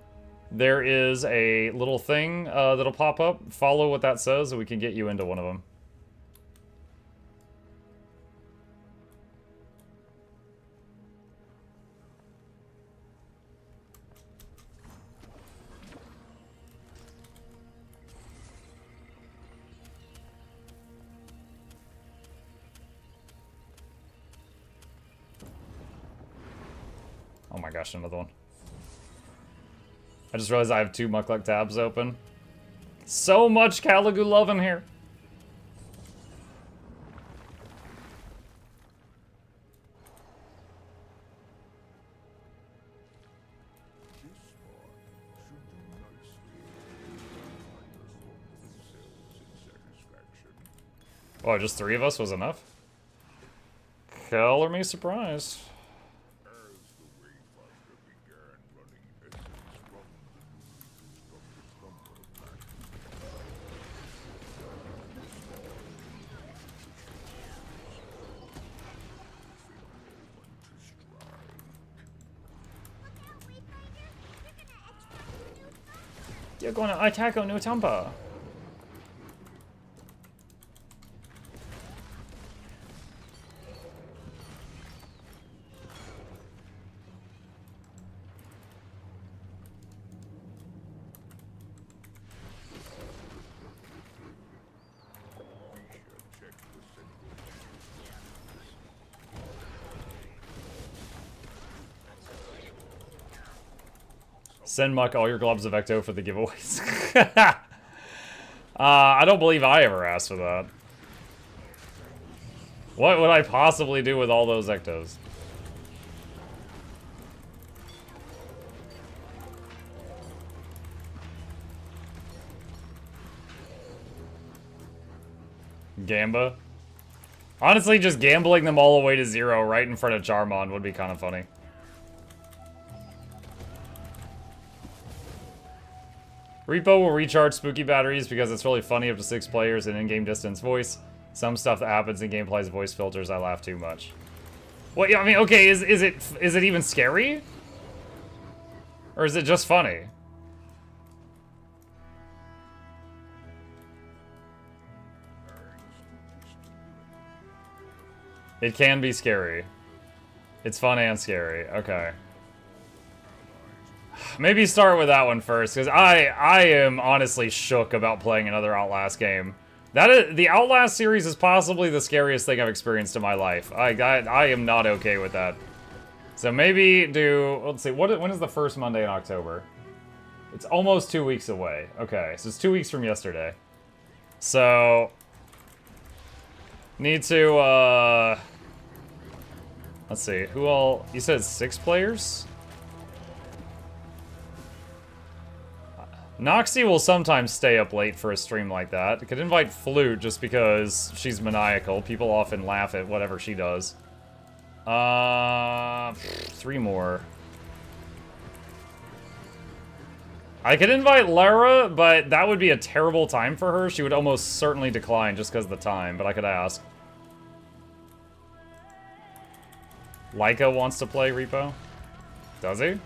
there is a little thing that'll pop up. Follow what that says and we can get you into one of them. Oh my gosh, another one. I just realized I have 2 Mukluk tabs open. So much Caligu love in here. Oh, just 3 of us was enough? Color me surprised. You're gonna attack on New Tampa. Send Muck all your globs of Ecto for the giveaways. I don't believe I ever asked for that. What would I possibly do with all those Ectos? Gamba? Honestly, just gambling them all the way to 0 right in front of Charmon would be kind of funny. Repo will recharge spooky batteries because it's really funny up to 6 players in in-game distance voice. Some stuff that happens in gameplay's voice filters, I laugh too much. Well, yeah, I mean, okay, is it even scary? Or is it just funny? It can be scary. It's fun and scary. Okay. Maybe start with that one first, because I am honestly shook about playing another Outlast game. The Outlast series is possibly the scariest thing I've experienced in my life. I am not okay with that. So maybe let's see, when is the first Monday in October? It's almost 2 weeks away. Okay, so it's 2 weeks from yesterday. So, need to, Let's see. Who all... You said 6 players? Noxxi will sometimes stay up late for a stream like that. I could invite Flute just because she's maniacal. People often laugh at whatever she does. 3 more. I could invite Lara, but that would be a terrible time for her. She would almost certainly decline just because of the time, but I could ask. Laika wants to play Repo? Does he?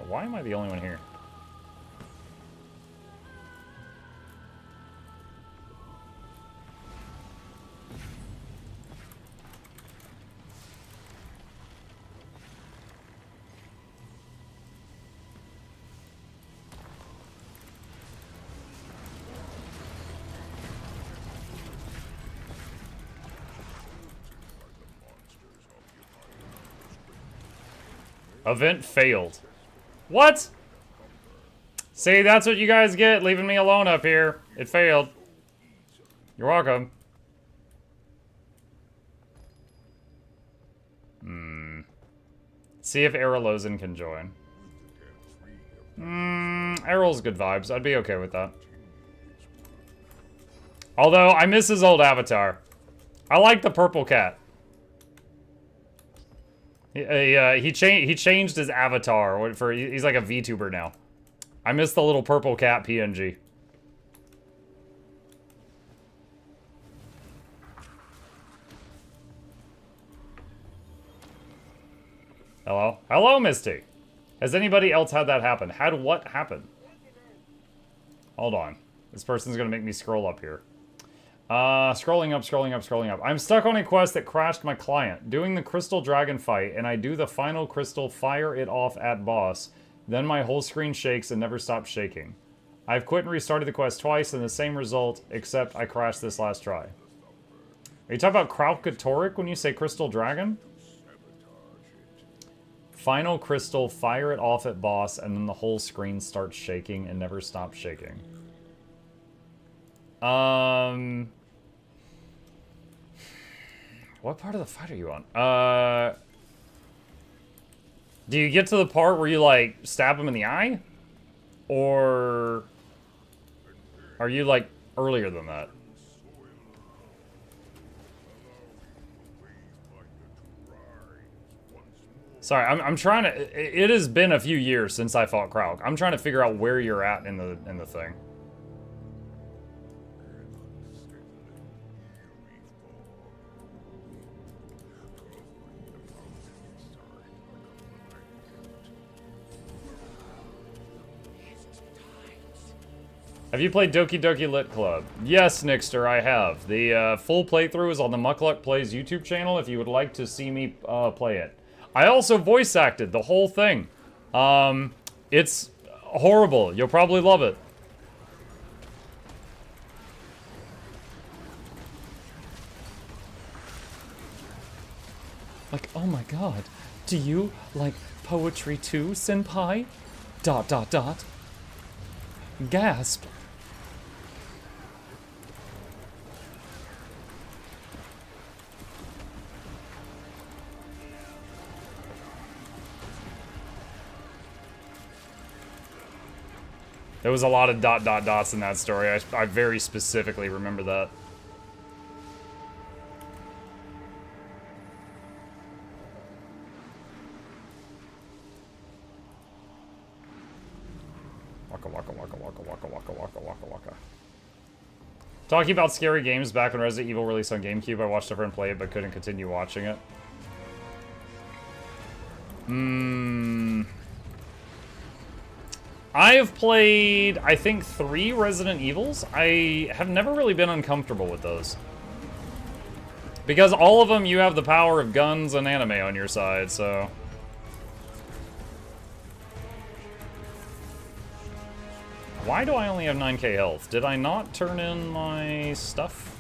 Why am I the only one here? Event failed. What? See, that's what you guys get, leaving me alone up here. It failed. You're welcome. See if Errolozin can join. Errol's good vibes. I'd be okay with that. Although, I miss his old avatar. I like the purple cat. He changed his avatar for he's like a VTuber now. I miss the little purple cat PNG. Hello? Hello, Misty! Has anybody else had that happen? Had what happen? Hold on. This person's gonna make me scroll up here. Scrolling up, scrolling up, scrolling up. I'm stuck on a quest that crashed my client. Doing the crystal dragon fight, and I do the final crystal, fire it off at boss. Then my whole screen shakes and never stops shaking. I've quit and restarted the quest twice, and the same result, except I crashed this last try. Are you talking about Kralkatoric when you say crystal dragon? Final crystal, fire it off at boss, and then the whole screen starts shaking and never stops shaking. What part of the fight are you on? Do you get to the part where you, like, stab him in the eye? Or are you, like, earlier than that? Sorry, I'm trying to... It has been a few years since I fought Krauk. I'm trying to figure out where you're at in the thing. Have you played Doki Doki Lit Club? Yes, Nixter, I have. The full playthrough is on the Mukluk Plays YouTube channel if you would like to see me play it. I also voice acted the whole thing. It's horrible. You'll probably love it. Like, oh my god. Do you like poetry too, senpai? ... Gasp. There was a lot of ... dots in that story. I very specifically remember that. Waka waka waka waka waka waka waka waka waka. Talking about scary games, back when Resident Evil released on GameCube, I watched everyone play it but couldn't continue watching it. I have played, I think, 3 Resident Evils. I have never really been uncomfortable with those. Because all of them, you have the power of guns and anime on your side, so... Why do I only have 9k health? Did I not turn in my stuff?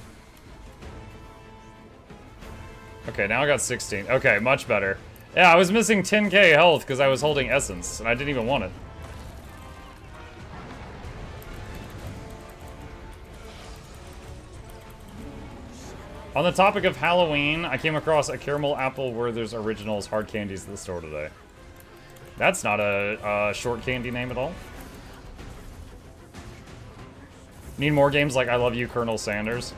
Okay, now I got 16. Okay, much better. Yeah, I was missing 10k health because I was holding Essence, and I didn't even want it. On the topic of Halloween, I came across a caramel apple Werther's Originals hard candies at the store today. That's not a short candy name at all. Need more games like I Love You, Colonel Sanders.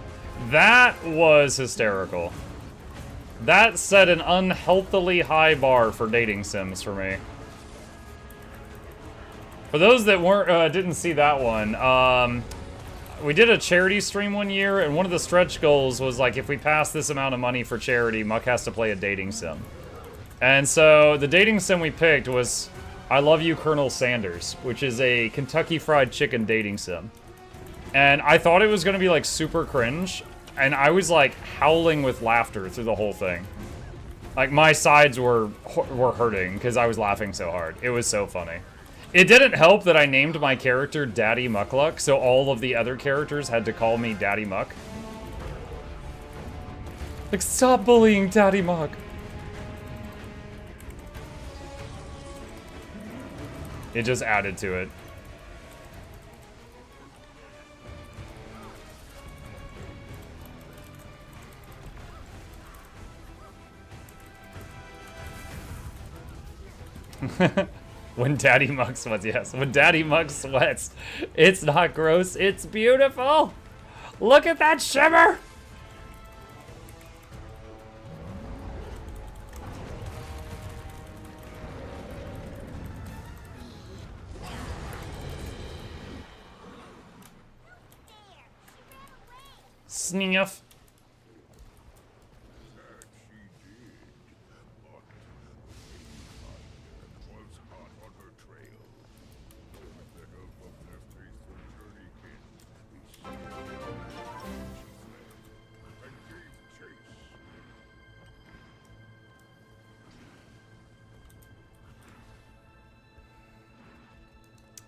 That was hysterical. That set an unhealthily high bar for dating sims for me. For those that didn't see that one, we did a charity stream one year, and one of the stretch goals was like, if we pass this amount of money for charity, Muck has to play a dating sim. And so the dating sim we picked was I Love You, Colonel Sanders, which is a Kentucky Fried Chicken dating sim. And I thought it was gonna be like super cringe, and I was like howling with laughter through the whole thing. Like my sides were hurting because I was laughing so hard. It was so funny. It didn't help that I named my character Daddy Mukluk, so all of the other characters had to call me Daddy Muck. Like, stop bullying Daddy Muck. It just added to it. When Daddy Muck sweats, yes. When Daddy Muck sweats, it's not gross, it's beautiful. Look at that shimmer. Sniff.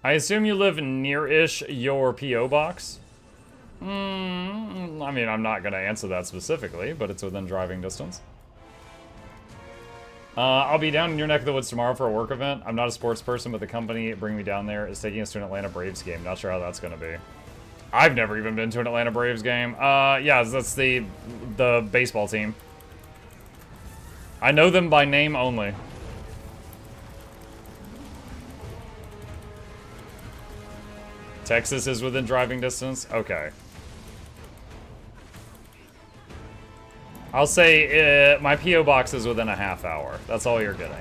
I assume you live near-ish your P.O. box? I mean, I'm not going to answer that specifically, but it's within driving distance. I'll be down in your neck of the woods tomorrow for a work event. I'm not a sports person, but the company bringing me down there is taking us to an Atlanta Braves game. Not sure how that's going to be. I've never even been to an Atlanta Braves game. Yeah, that's the baseball team. I know them by name only. Texas is within driving distance? Okay. I'll say my P.O. box is within a half hour. That's all you're getting.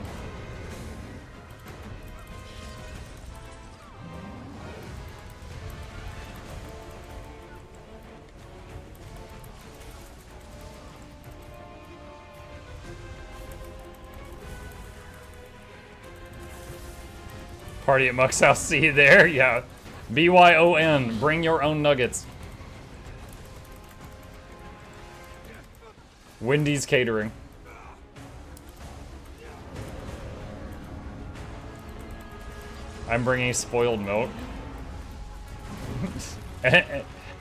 Party at Muck's house, see you there? Yeah. BYON, bring your own nuggets. Wendy's Catering. I'm bringing spoiled milk.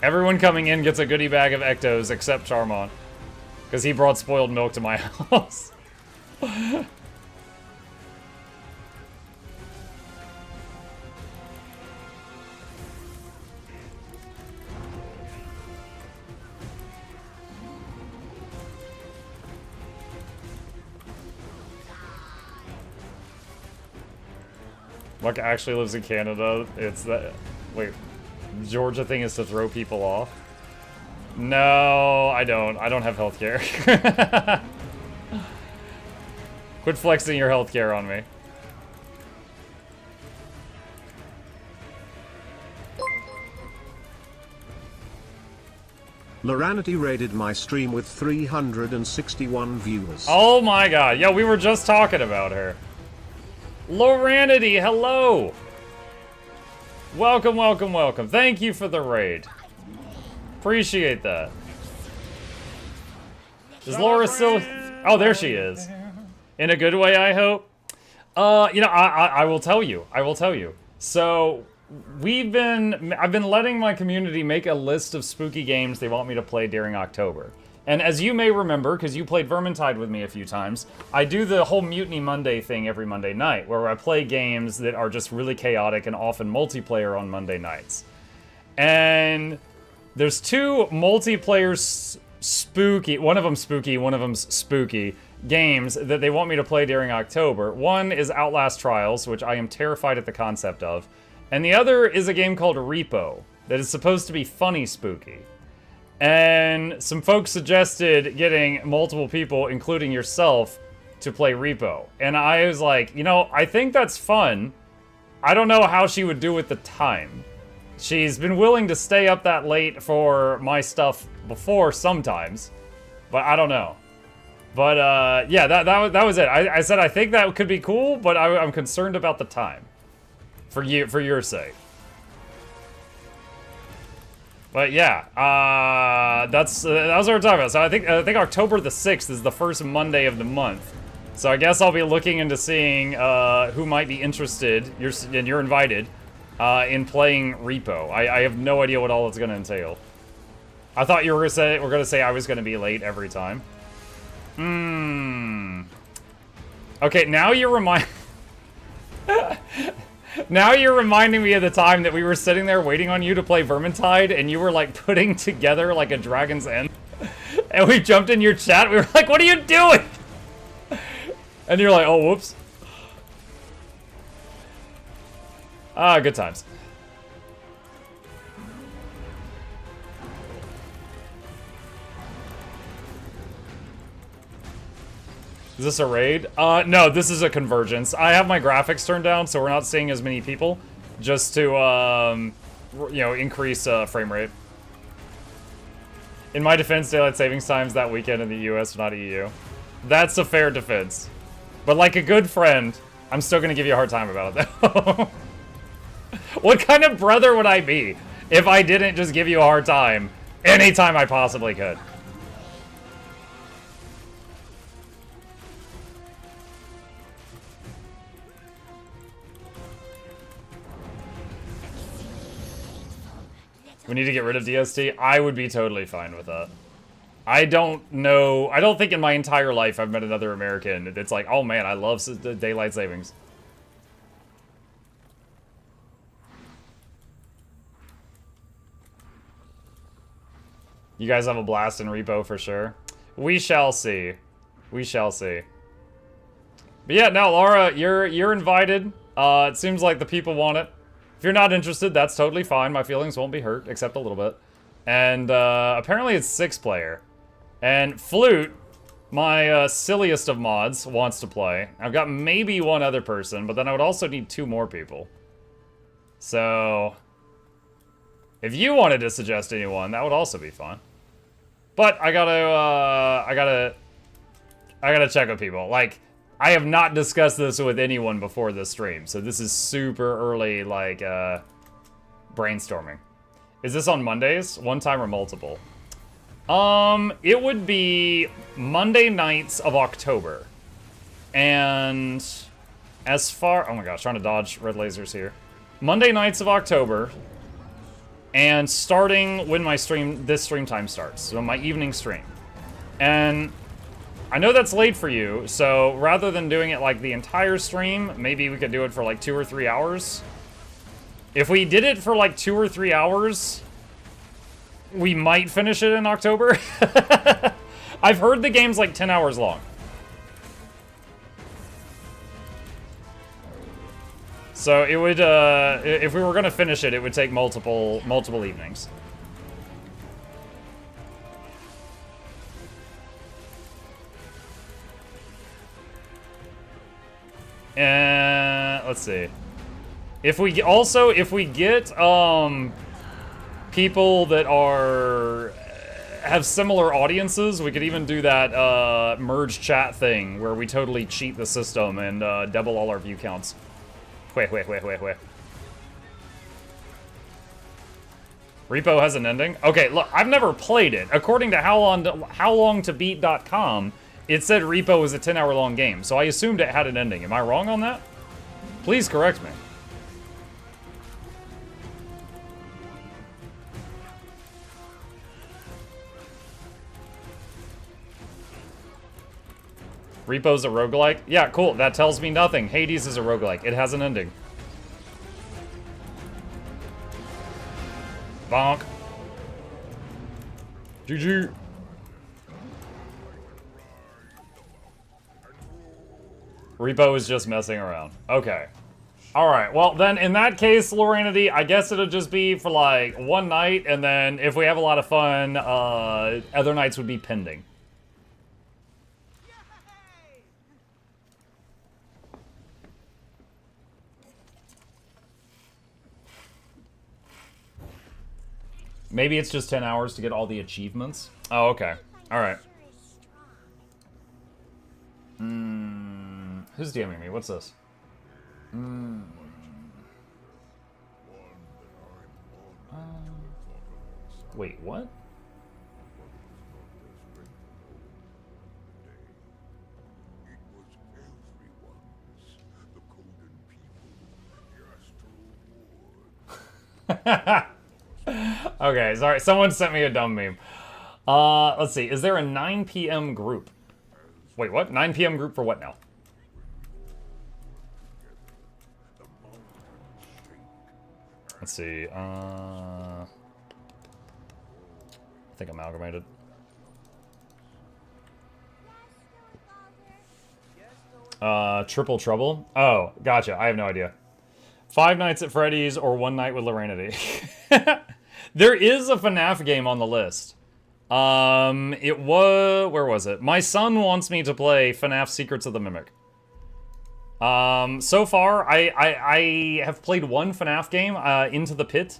Everyone coming in gets a goodie bag of Ectos except Charmant, because he brought spoiled milk to my house. Muck actually lives in Canada. It's that. Wait, Georgia thing is to throw people off? No, I don't. I don't have healthcare. Quit flexing your healthcare on me. Loranity raided my stream with 361 viewers. Oh my god. Yeah, we were just talking about her. Loranity, hello! Welcome, welcome, welcome. Thank you for the raid. Appreciate that. Is Laura still... Oh, there she is. In a good way, I hope. You know, I will tell you. I will tell you. So, I've been letting my community make a list of spooky games they want me to play during October. And as you may remember, because you played Vermintide with me a few times, I do the whole Mutiny Monday thing every Monday night, where I play games that are just really chaotic and often multiplayer on Monday nights. And there's two multiplayer spooky, one of them's spooky games that they want me to play during October. One is Outlast Trials, which I am terrified at the concept of. And the other is a game called Repo that is supposed to be funny spooky. And some folks suggested getting multiple people, including yourself, to play Repo. And I was like, you know, I think that's fun. I don't know how she would do with the time. She's been willing to stay up that late for my stuff before sometimes, but I don't know. But yeah, that was it. I said I think that could be cool, but I'm concerned about the time. For your sake. But yeah, that was what we're talking about. So I think October the 6th is the first Monday of the month. So I guess I'll be looking into seeing who might be interested. You're invited in playing Repo. I have no idea what all it's going to entail. I thought you were gonna say I was gonna be late every time. Okay, now you're now you're reminding me of the time that we were sitting there waiting on you to play Vermintide, and you were like putting together like a Dragon's End, and we jumped in your chat. We were like, "What are you doing?" And you're like, "Oh, whoops." Ah, good times. Is this a raid? No, this is a convergence. I have my graphics turned down, so we're not seeing as many people, just to, you know, increase frame rate. In my defense, daylight savings times that weekend in the US, not EU. That's a fair defense. But like a good friend, I'm still gonna give you a hard time about it, though. What kind of brother would I be if I didn't just give you a hard time anytime I possibly could? We need to get rid of DST. I would be totally fine with that. I don't know. I don't think in my entire life I've met another American that's like, oh man, I love daylight savings. You guys have a blast in Repo for sure. We shall see. We shall see. But yeah, no, Laura, you're invited. It seems like the people want it. If you're not interested, that's totally fine. My feelings won't be hurt, except a little bit. And apparently it's 6-player. And Flute, my silliest of mods, wants to play. I've got maybe one other person, but then I would also need 2 more people. So if you wanted to suggest anyone, that would also be fun. But I gotta check with people. Like, I have not discussed this with anyone before this stream, so this is super early, like, brainstorming. Is this on Mondays? One time or multiple? It would be Monday nights of October. And as far... Oh my gosh, trying to dodge red lasers here. Monday nights of October, and starting when my this stream time starts, so my evening stream. And I know that's late for you, so rather than doing it like the entire stream, maybe we could do it for like 2 or 3 hours. If we did it for like 2 or 3 hours, we might finish it in October. I've heard the game's like 10 hours long. So it would, if we were gonna finish it, it would take multiple evenings. And let's see. If we get people that have similar audiences, we could even do that merge chat thing where we totally cheat the system and double all our view counts. Wait. Repo has an ending? Okay, look, I've never played it. According to howlongtobeat.com, it said Repo was a 10-hour long game, so I assumed it had an ending. Am I wrong on that? Please correct me. Repo's a roguelike? Yeah, cool. That tells me nothing. Hades is a roguelike. It has an ending. Bonk. GG. Repo is just messing around. Okay. Alright, well then in that case, Loranity, I guess it'll just be for like one night, and then if we have a lot of fun, other nights would be pending. Maybe it's just 10 hours to get all the achievements. Oh, okay. Alright. Who's DMing me? What's this? Wait, what? Okay, sorry. Someone sent me a dumb meme. Let's see. Is there a 9 p.m. group? Wait, what? 9 p.m. group for what now? Let's see. I think amalgamated. Triple Trouble? Oh, gotcha. I have no idea. 5 Nights at Freddy's or 1 Night with Loranity. There is a FNAF game on the list. It was... Where was it? My son wants me to play FNAF Secrets of the Mimic. So far, I have played one FNAF game, Into the Pit.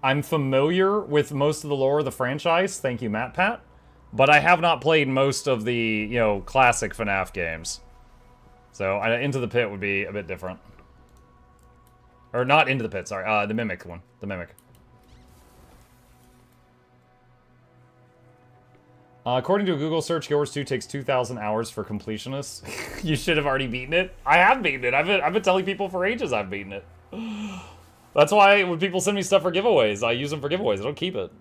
I'm familiar with most of the lore of the franchise. Thank you, Matt Pat. But I have not played most of the, you know, classic FNAF games. So, Into the Pit would be a bit different. Or not Into the Pit, sorry. The Mimic one. The Mimic. According to a Google search, Guild Wars 2 takes 2,000 hours for completionists. You should have already beaten it. I have beaten it. I've been telling people for ages I've beaten it. That's why when people send me stuff for giveaways, I use them for giveaways. I don't keep it.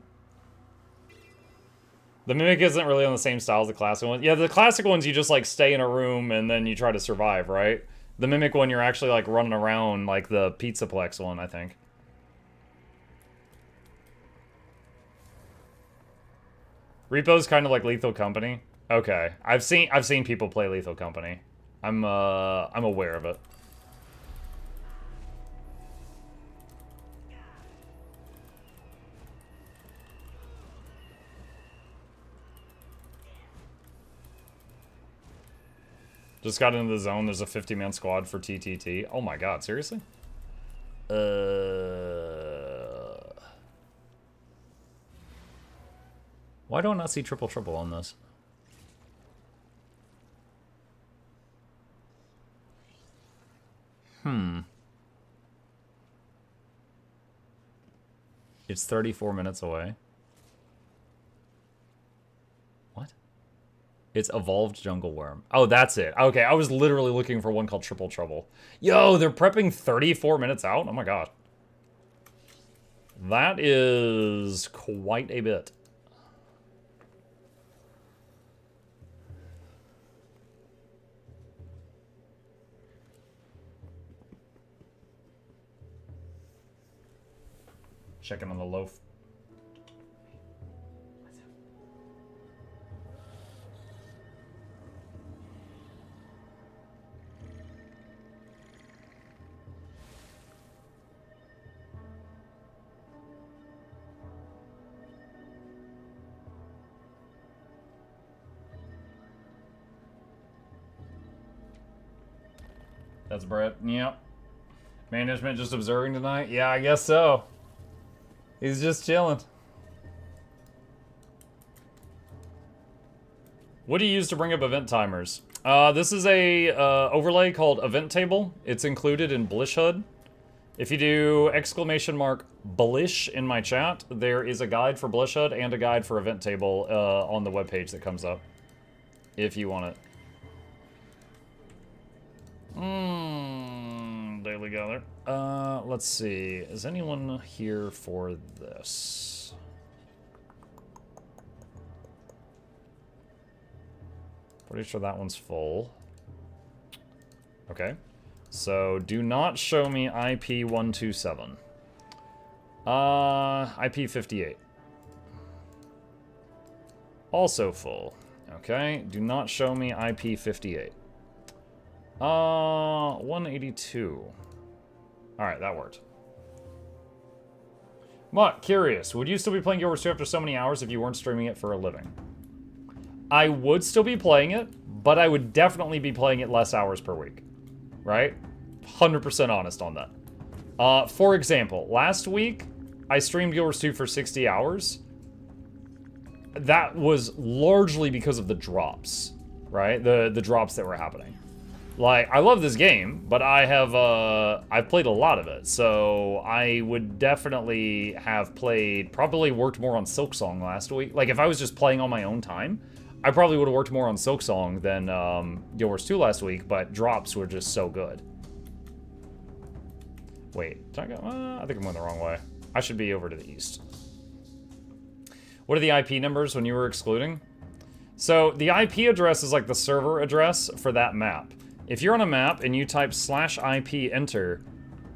The Mimic isn't really on the same style as the classic one. Yeah, the classic ones, you just, like, stay in a room and then you try to survive, right? The Mimic one, you're actually, like, running around like the Pizzaplex one, I think. Repo's kind of like Lethal Company. Okay, I've seen people play Lethal Company. I'm aware of it. Just got into the zone. There's a 50-man squad for TTT. Oh my god, seriously? Why do I not see Triple Trouble on this? It's 34 minutes away. What? It's Evolved Jungle Worm. Oh, that's it. Okay, I was literally looking for one called Triple Trouble. Yo, they're prepping 34 minutes out? Oh my god. That is quite a bit. Checking on the loaf. That's Brett. Yep. Management just observing tonight? Yeah, I guess so. He's just chilling. What do you use to bring up event timers? This is a overlay called Event Table. It's included in Blish HUD. If you do !Blish in my chat, there is a guide for Blish HUD and a guide for Event Table on the webpage that comes up. If you want it. Daily Gather. Let's see. Is anyone here for this? Pretty sure that one's full. Okay. So, do not show me IP127. IP58. Also full. Okay. Do not show me IP58. 182. Alright, that worked. But, curious, would you still be playing Guild Wars 2 after so many hours if you weren't streaming it for a living? I would still be playing it, but I would definitely be playing it less hours per week. Right? 100% honest on that. For example, last week, I streamed Guild Wars 2 for 60 hours. That was largely because of the drops, right? The drops that were happening. Like, I love this game, but I've played a lot of it, so I would definitely have probably worked more on Silksong last week. Like, if I was just playing on my own time, I probably would have worked more on Silksong than Guild Wars 2 last week, but drops were just so good. Wait, did I go? I think I'm going the wrong way. I should be over to the east. What are the IP numbers when you were excluding? So, the IP address is like the server address for that map. If you're on a map and you type /IP enter,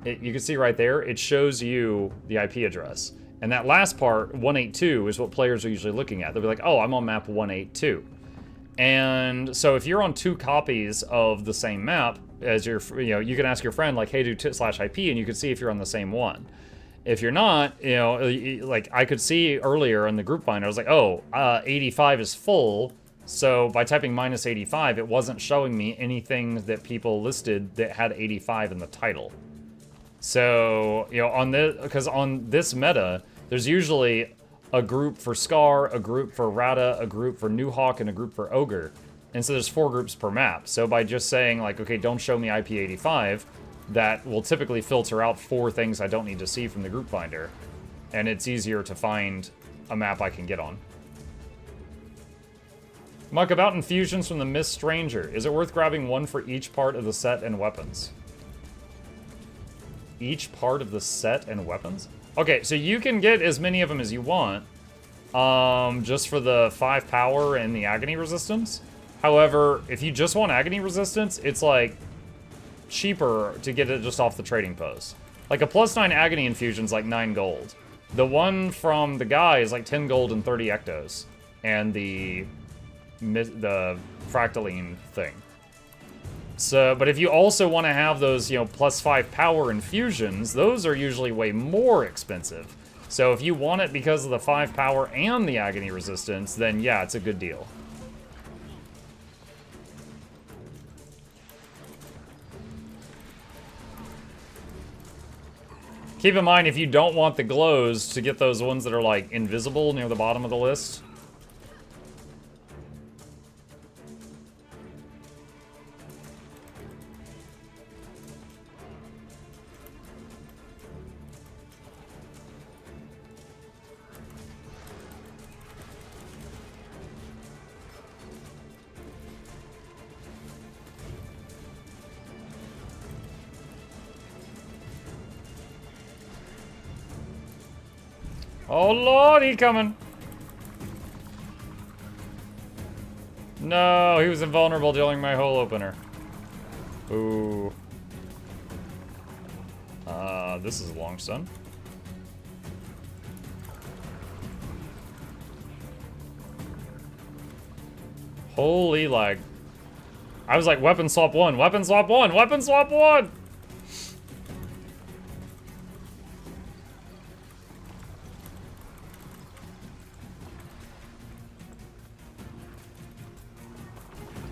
you can see right there, it shows you the IP address. And that last part, 182, is what players are usually looking at. They'll be like, oh, I'm on map 182. And so if you're on 2 copies of the same map, as you can ask your friend, like, hey, do /IP, and you can see if you're on the same one. If you're not, like, I could see earlier in the group finder, I was like, oh, 85 is full. So by typing -85, it wasn't showing me anything that people listed that had 85 in the title. So, because on this meta, there's usually a group for Scar, a group for Rada, a group for New Hawk, and a group for Ogre. And so there's 4 groups per map. So by just saying, like, okay, don't show me IP85, that will typically filter out 4 things I don't need to see from the group finder. And it's easier to find a map I can get on. Muck, about infusions from the Mist Stranger. Is it worth grabbing one for each part of the set and weapons? Each part of the set and weapons? Okay, so you can get as many of them as you want, just for the 5 power and the agony resistance. However, if you just want agony resistance, it's like cheaper to get it just off the trading post. Like a +9 agony infusion's like 9 gold. The one from the guy is like 10 gold and 30 ectos. And the fractaline thing. So, but if you also want to have those, +5 power infusions, those are usually way more expensive. So if you want it because of the 5 power and the agony resistance, then yeah, it's a good deal. Keep in mind, if you don't want the glows, to get those ones that are like invisible near the bottom of the list. Oh lord, he coming. No, he was invulnerable during my hole opener. Ooh. This is a long stun. Holy lag. I was like, weapon swap 1, weapon swap 1, weapon swap 1!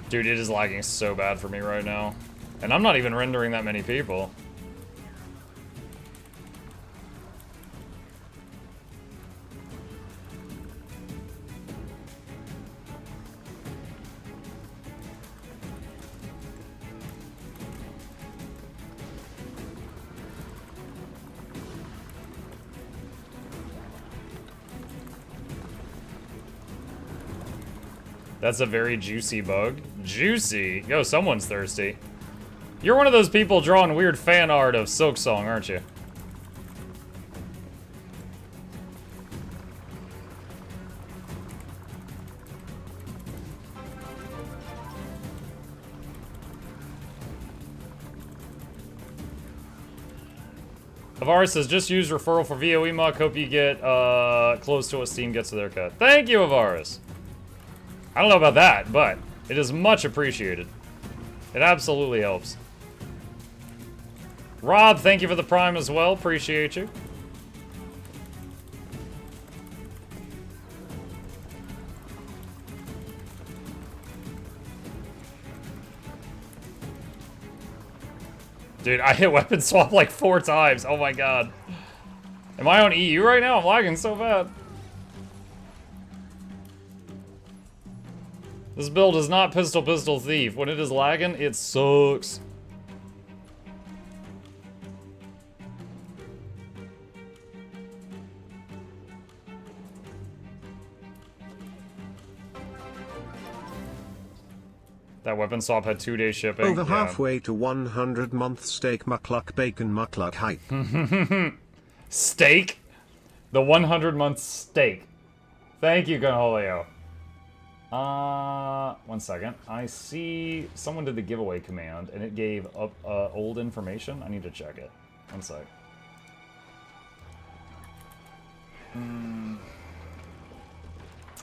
Dude, it is lagging so bad for me right now. And I'm not even rendering that many people. That's a very juicy bug. Juicy? Yo, someone's thirsty. You're one of those people drawing weird fan art of Silksong, aren't you? Avaris says, just use referral for VOE Muck. Hope you get close to what Steam gets to their cut. Thank you, Avaris. I don't know about that, but it is much appreciated. It absolutely helps. Rob, thank you for the Prime as well. Appreciate you. Dude, I hit weapon swap like 4 times. Oh my god. Am I on EU right now? I'm lagging so bad. This build is not pistol thief. When it is lagging, it sucks. That weapon swap had 2-day shipping. Over halfway to 100-month steak mukluk bacon mukluk hype. Steak? The 100-month steak. Thank you, Gunholio. 1 second. I see someone did the giveaway command and it gave up old information. I need to check it. 1 sec.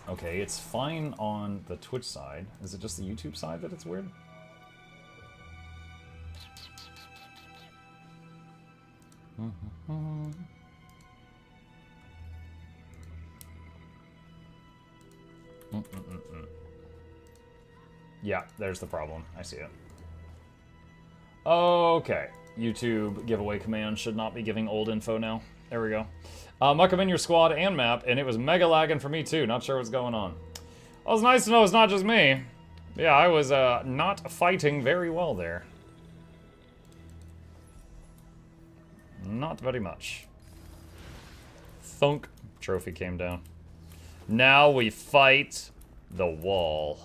Okay, it's fine on the Twitch side. Is it just the YouTube side that it's weird? Yeah, there's the problem. I see it. Okay. YouTube giveaway command should not be giving old info now. There we go. Muck in your squad and map, and it was mega lagging for me too. Not sure what's going on. Well, it's nice to know it's not just me. Yeah, I was not fighting very well there. Not very much. Thunk. Trophy came down. Now we fight the wall.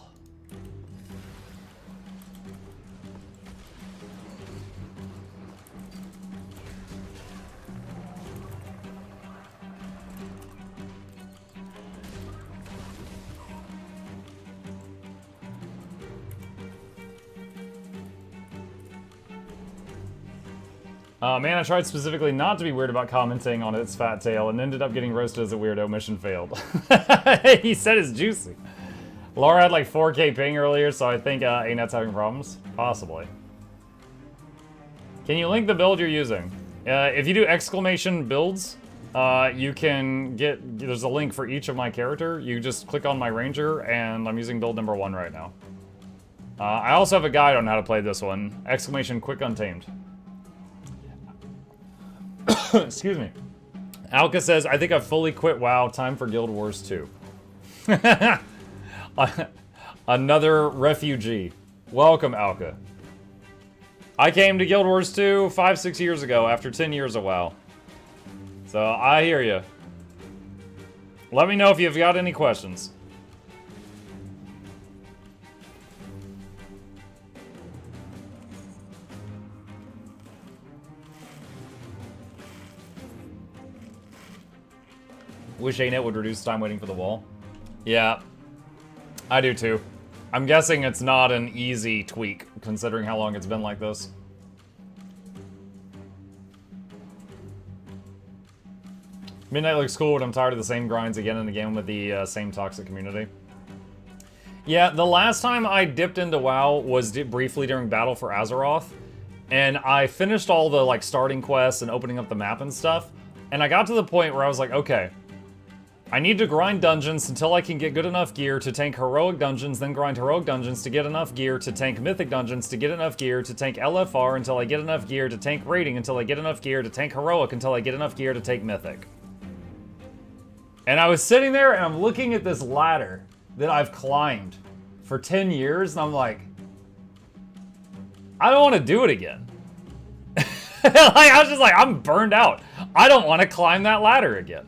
Man, I tried specifically not to be weird about commenting on its fat tail and ended up getting roasted as a weirdo. Mission failed. He said it's juicy. Laura had like 4K ping earlier, so I think ANET's having problems. Possibly. Can you link the build you're using? If you do exclamation builds, you can get, there's a link for each of my character. You just click on my ranger, and I'm using build number 1 right now. I also have a guide on how to play this one. Exclamation quick untamed. Excuse me. Alka says, I think I've fully quit WoW. Time for Guild Wars 2. Another refugee. Welcome, Alka. I came to Guild Wars 2 5-6 years ago after 10 years of WoW. So, I hear you. Let me know if you've got any questions. Wish ANET would reduce time waiting for the wall. Yeah, I do too. I'm guessing it's not an easy tweak, considering how long it's been like this. Midnight looks cool, but I'm tired of the same grinds again and again with the same toxic community. Yeah, the last time I dipped into WoW was briefly during Battle for Azeroth, and I finished all the like starting quests and opening up the map and stuff, and I got to the point where I was like, okay, I need to grind dungeons until I can get good enough gear to tank heroic dungeons, then grind heroic dungeons to get enough gear to tank mythic dungeons, to get enough gear to tank LFR until I get enough gear to tank raiding, until I get enough gear to tank heroic, until I get enough gear to tank mythic. And I was sitting there and I'm looking at this ladder that I've climbed for 10 years and I'm like, I don't want to do it again. Like, I was just like, I'm burned out. I don't want to climb that ladder again.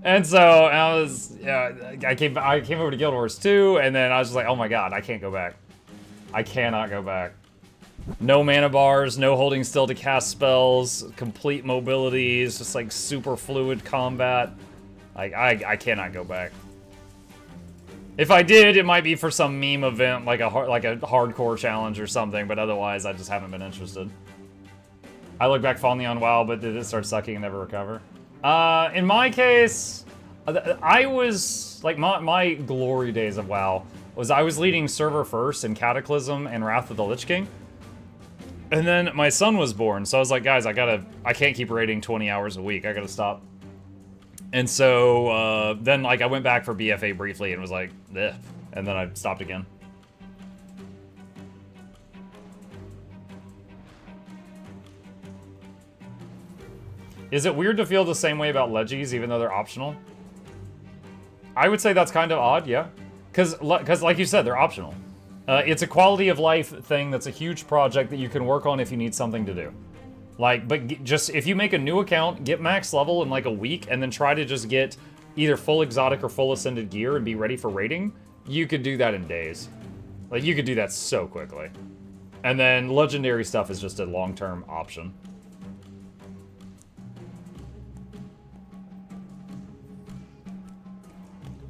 And so I was, I came over to Guild Wars 2, and then I was just like, oh my god, I can't go back. I cannot go back. No mana bars, no holding still to cast spells, complete mobilities, just like super fluid combat. Like I cannot go back. If I did, it might be for some meme event, like a hardcore challenge or something, but otherwise I just haven't been interested. I look back fondly on WoW, but did it start sucking and never recover? In my case, I was, like, my glory days of WoW was I was leading server first in Cataclysm and Wrath of the Lich King. And then my son was born, so I was like, guys, I can't keep raiding 20 hours a week. I gotta stop. And so then like I went back for BFA briefly and was like, ugh. And then I stopped again. Is it weird to feel the same way about Legis even though they're optional? I would say that's kind of odd, yeah. Because like you said, they're optional. It's a quality of life thing that's a huge project that you can work on if you need something to do. Like, but just, if you make a new account, get max level in like a week, and then try to just get either full exotic or full ascended gear and be ready for raiding, you could do that in days. Like, you could do that so quickly. And then legendary stuff is just a long-term option.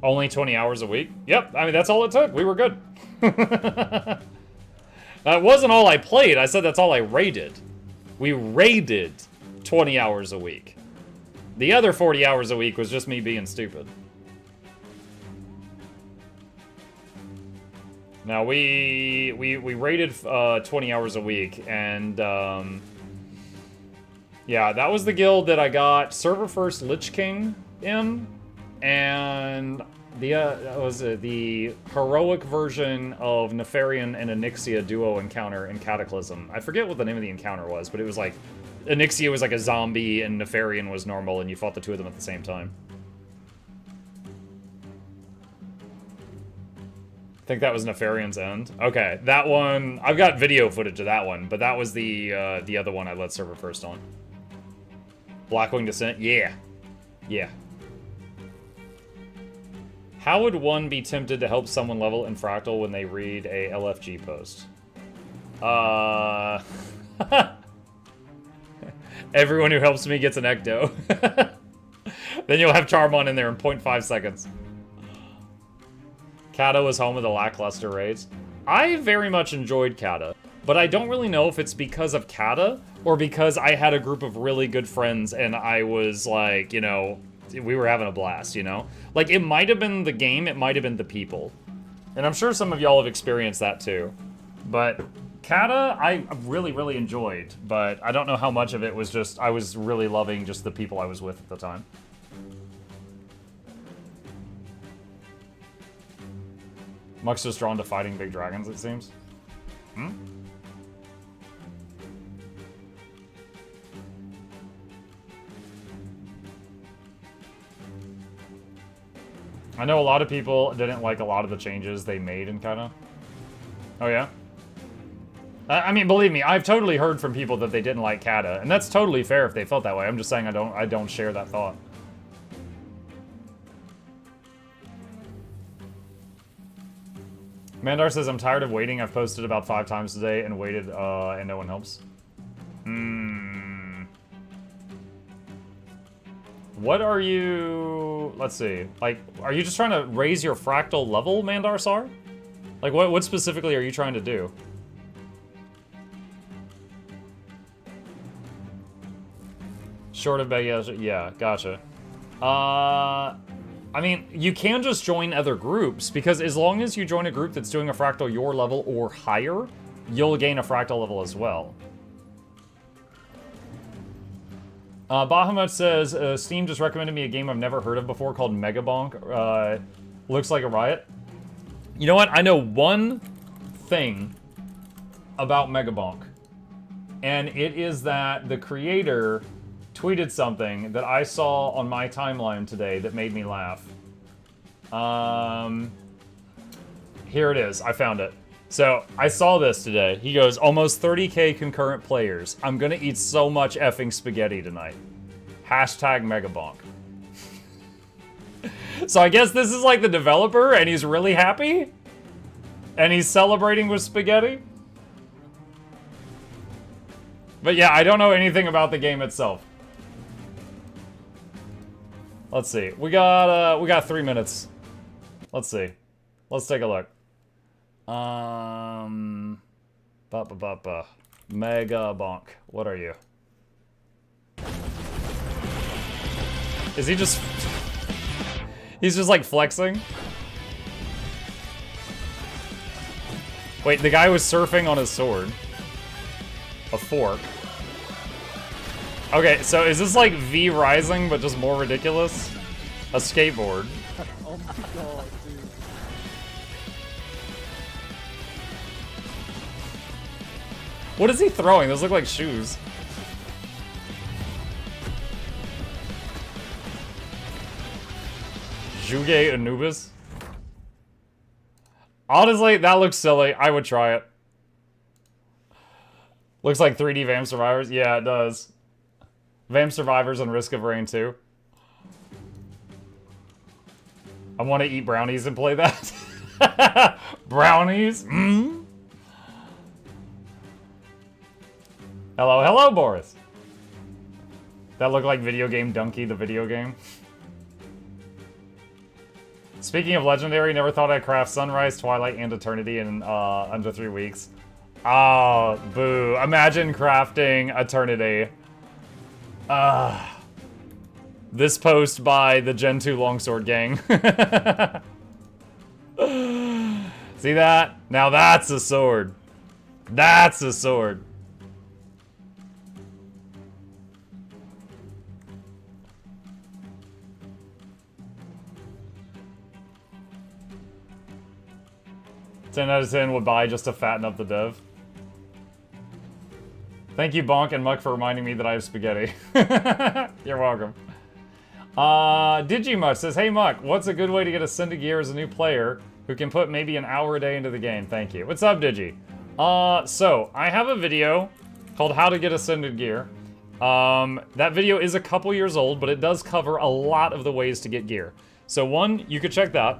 Only 20 hours a week? Yep, I mean, that's all it took. We were good. That wasn't all I played. I said that's all I raided. We raided 20 hours a week. The other 40 hours a week was just me being stupid. Now, we raided 20 hours a week, and, yeah, that was the guild that I got Server First Lich King in, and the heroic version of Nefarian and Onyxia duo encounter in Cataclysm. I forget what the name of the encounter was, but it was like, Onyxia was like a zombie and Nefarian was normal, and you fought the two of them at the same time. I think that was Nefarian's End. Okay, that one, I've got video footage of that one, but that was the other one I led Server First on. Blackwing Descent, yeah. Yeah. How would one be tempted to help someone level in Fractal when they read a LFG post? Everyone who helps me gets an Ecto. Then you'll have Charmon in there in 0.5 seconds. Kata was home with the lackluster raids. I very much enjoyed Kata, but I don't really know if it's because of Kata or because I had a group of really good friends and I was like, you know, we were having a blast, you know? Like, it might have been the game, it might have been the people. And I'm sure some of y'all have experienced that too. But Kata, I really, really enjoyed, but I don't know how much of it was just, I was really loving just the people I was with at the time. Muck's just drawn to fighting big dragons, it seems. Hmm? I know a lot of people didn't like a lot of the changes they made in Kata. Oh yeah? I mean, believe me, I've totally heard from people that they didn't like Kata, and that's totally fair if they felt that way. I'm just saying I don't share that thought. Mandar says, I'm tired of waiting. I've posted about 5 times today and waited, and no one helps. What are you... Let's see. Like, are you just trying to raise your fractal level, Mandar Sar? Like, what specifically are you trying to do? Short of yeah, gotcha. I mean, you can just join other groups, because as long as you join a group that's doing a fractal your level or higher, you'll gain a fractal level as well. Bahamut says, Steam just recommended me a game I've never heard of before called Megabonk. Looks like a riot. You know what? I know one thing about Megabonk, and it is that the creator tweeted something that I saw on my timeline today that made me laugh. Here it is. I found it. So, I saw this today. He goes, almost 30k concurrent players. I'm gonna eat so much effing spaghetti tonight. Hashtag Megabonk. So I guess this is like the developer, and he's really happy? And he's celebrating with spaghetti? But yeah, I don't know anything about the game itself. Let's see. We got 3 minutes. Let's see. Let's take a look. Megabonk. What are you? Is he just... He's just like flexing? Wait, the guy was surfing on his sword. A fork. Okay, so is this like V Rising, but just more ridiculous? A skateboard. Oh my god, dude. What is he throwing? Those look like shoes. Juge Anubis? Honestly, that looks silly. I would try it. Looks like 3D Vamp Survivors. Yeah, it does. Vamp Survivors and Risk of Rain 2. I want to eat brownies and play that. Brownies? Mm? Hello, hello, Boris. That looked like Video Game Donkey, the video game. Speaking of Legendary, never thought I'd craft Sunrise, Twilight, and Eternity in under 3 weeks. Oh, boo. Imagine crafting Eternity. This post by the Gen 2 Longsword Gang. See that? Now that's a sword. That's a sword. Ten out of 10 would buy just to fatten up the dev. Thank you, Bonk and Muck, for reminding me that I have spaghetti. You're welcome. Digimuck says, hey Muck, what's a good way to get Ascended Gear as a new player who can put maybe an hour a day into the game? Thank you. What's up, Digi? So, I have a video called How to Get Ascended Gear. That video is a couple years old, but it does cover a lot of the ways to get gear. So one, you could check that.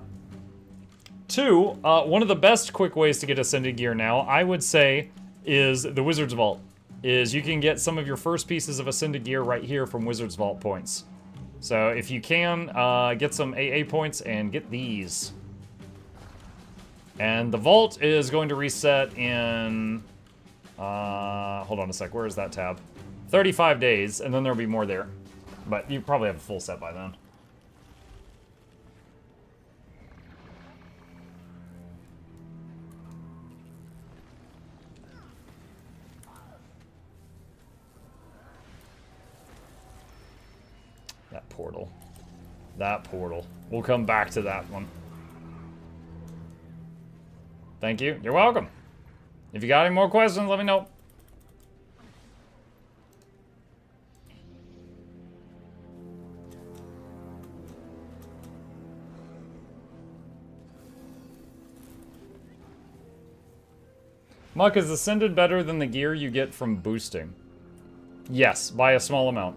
Two, one of the best quick ways to get Ascended Gear now, I would say, is the Wizard's Vault. Is you can get some of your first pieces of Ascended Gear right here from Wizard's Vault points. So if you can, get some AA points and get these. And the vault is going to reset in, hold on a sec, where is that tab? 35 days, and then there'll be more there. But you probably have a full set by then. That portal. That portal. We'll come back to that one. Thank you. You're welcome. If you got any more questions, let me know. Muck, is Ascended better than the gear you get from boosting? Yes, by a small amount.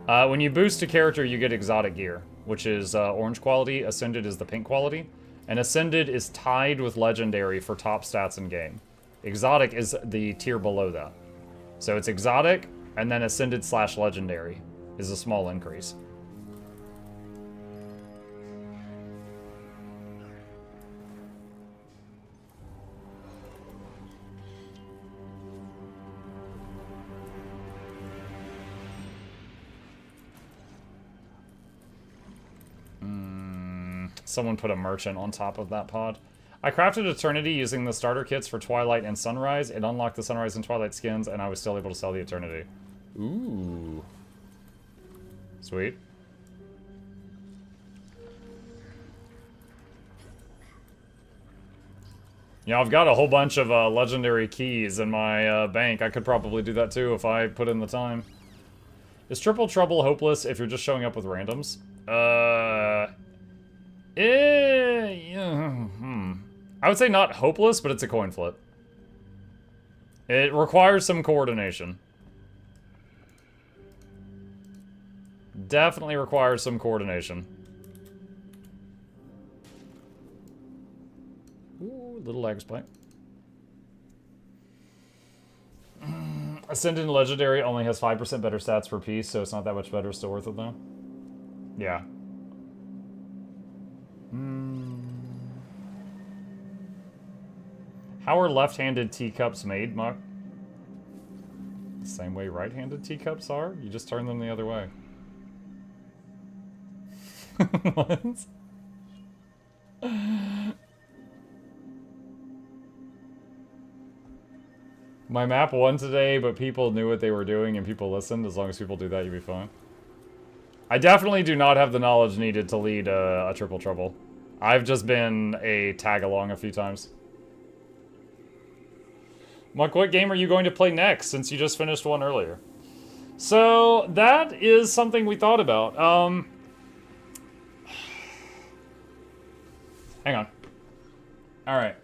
When you boost a character, you get exotic gear, which is orange quality. Ascended is the pink quality. And Ascended is tied with Legendary for top stats in game. Exotic is the tier below that. So it's exotic, and then Ascended / Legendary is a small increase. Someone put a merchant on top of that pod. I crafted Eternity using the starter kits for Twilight and Sunrise. It unlocked the Sunrise and Twilight skins, and I was still able to sell the Eternity. Ooh. Sweet. Yeah, I've got a whole bunch of legendary keys in my bank. I could probably do that too if I put in the time. Is Triple Trouble hopeless if you're just showing up with randoms? I would say not hopeless, but it's a coin flip. It requires some coordination. Definitely requires some coordination. Ooh, little lag spike. Ascended and Legendary only has 5% better stats per piece, so it's not that much better. Still worth it though. Yeah. How are left-handed teacups made, Muck? The same way right-handed teacups are? You just turn them the other way. What? My map won today, but people knew what they were doing and people listened. As long as people do that, you'll be fine. I definitely do not have the knowledge needed to lead a triple trouble. I've just been a tag-along a few times. Muck, what game are you going to play next, since you just finished one earlier? So, that is something we thought about. Hang on. Alright.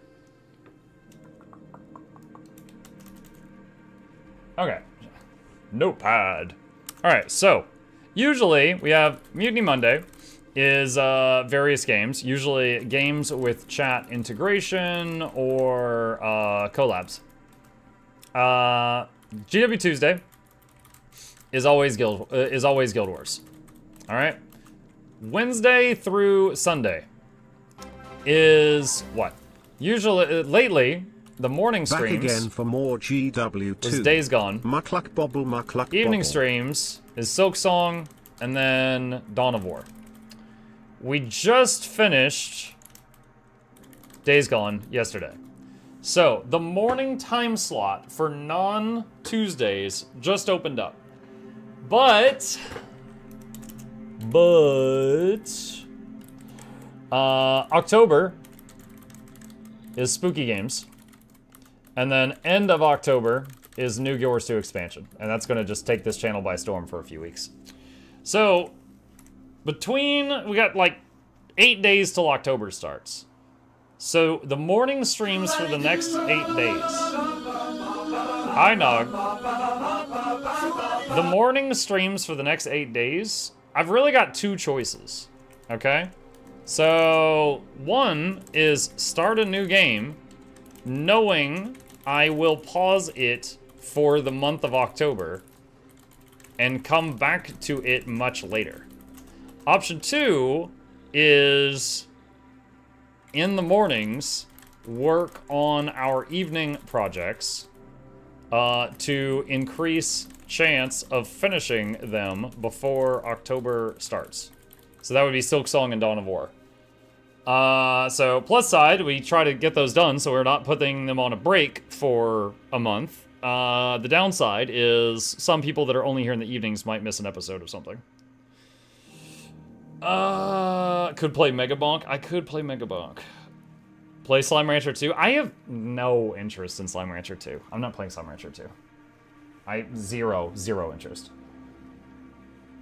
Okay. Notepad. Alright, so, usually we have Mutiny Monday is various games, usually games with chat integration or collabs. GW2uesday is always Guild Wars. All right. Wednesday through Sunday is what? Usually, lately, the morning streams. Back again for more GW2. Was Days Gone. Mukluk bobble, mukluk Evening bobble. streams is Silksong, and then Dawn of War. We just finished Days Gone yesterday. So, the morning time slot for non-Tuesdays just opened up. But October is Spooky Games. And then end of October is New Guild Wars 2 expansion. And that's going to just take this channel by storm for a few weeks. So, we got like 8 days till October starts. So, the morning streams for the next 8 days. Hi, Nog. The morning streams for the next 8 days, I've really got 2 choices, okay? So, one is start a new game, knowing I will pause it for the month of October, and come back to it much later. Option 2 is, in the mornings, work on our evening projects to increase chance of finishing them before October starts. So that would be Silksong and Dawn of War. So plus side, we try to get those done so we're not putting them on a break for a month. The downside is some people that are only here in the evenings might miss an episode of something. Could play Mega Bonk. I could play Mega Bonk. Play Slime Rancher 2. I have no interest in Slime Rancher 2. I'm not playing Slime Rancher 2. Zero interest.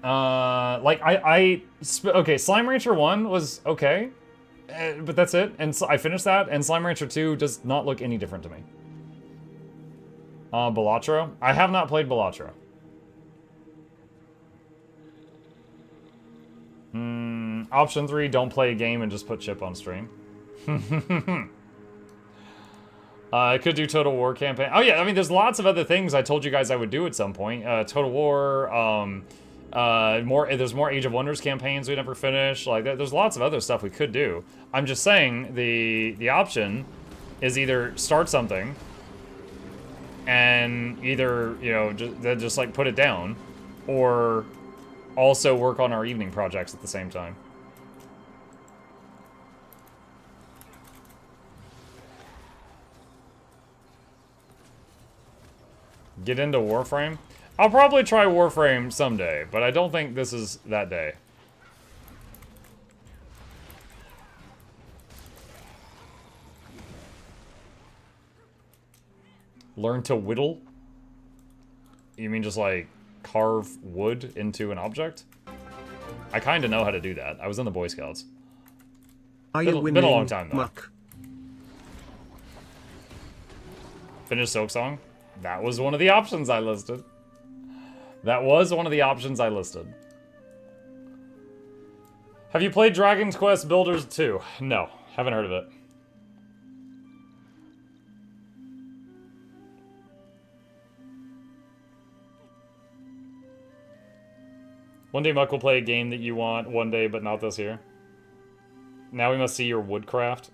Okay, Slime Rancher 1 was okay, but that's it. And so I finished that, and Slime Rancher 2 does not look any different to me. Balatro. I have not played Balatro. Option 3, don't play a game and just put Chip on stream. I could do Total War campaign. Oh yeah, I mean, there's lots of other things I told you guys I would do at some point. Total War, there's more Age of Wonders campaigns we never finished. Like, there's lots of other stuff we could do. I'm just saying the option is either start something and either, you know, just like put it down, or also work on our evening projects at the same time. Get into Warframe? I'll probably try Warframe someday, but I don't think this is that day. Learn to whittle? You mean just like carve wood into an object? I kind of know how to do that. I was in the Boy Scouts. Been a long time though. Muck. Finish Silksong? That was one of the options I listed. That was one of the options I listed. Have you played Dragon's Quest Builders 2? No, haven't heard of it. One day Muck will play a game that you want one day, but not this year. Now we must see your woodcraft.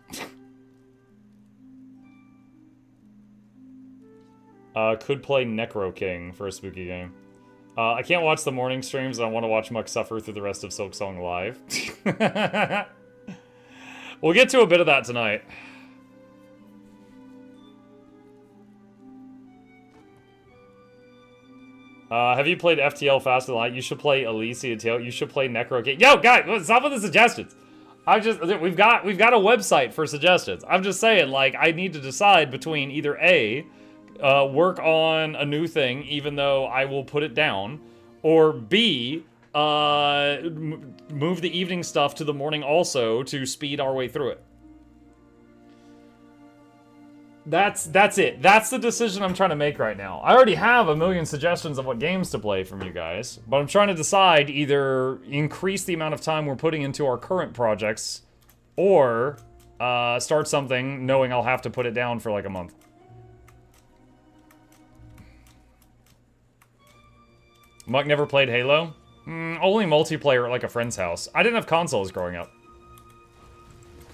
Could play Necro King for a spooky game. I can't watch the morning streams, and I want to watch Muck suffer through the rest of Silksong live. We'll get to a bit of that tonight. Have you played FTL Fast and Light? You should play Elysia Tail. You should play Necro Game. Yo, guys, stop with the suggestions. We've got a website for suggestions. I'm just saying, like, I need to decide between either A, work on a new thing, even though I will put it down, or B, move the evening stuff to the morning also to speed our way through it. That's it. That's the decision I'm trying to make right now. I already have a million suggestions of what games to play from you guys, but I'm trying to decide either increase the amount of time we're putting into our current projects or start something knowing I'll have to put it down for like a month. Muck never played Halo? Only multiplayer at like a friend's house. I didn't have consoles growing up.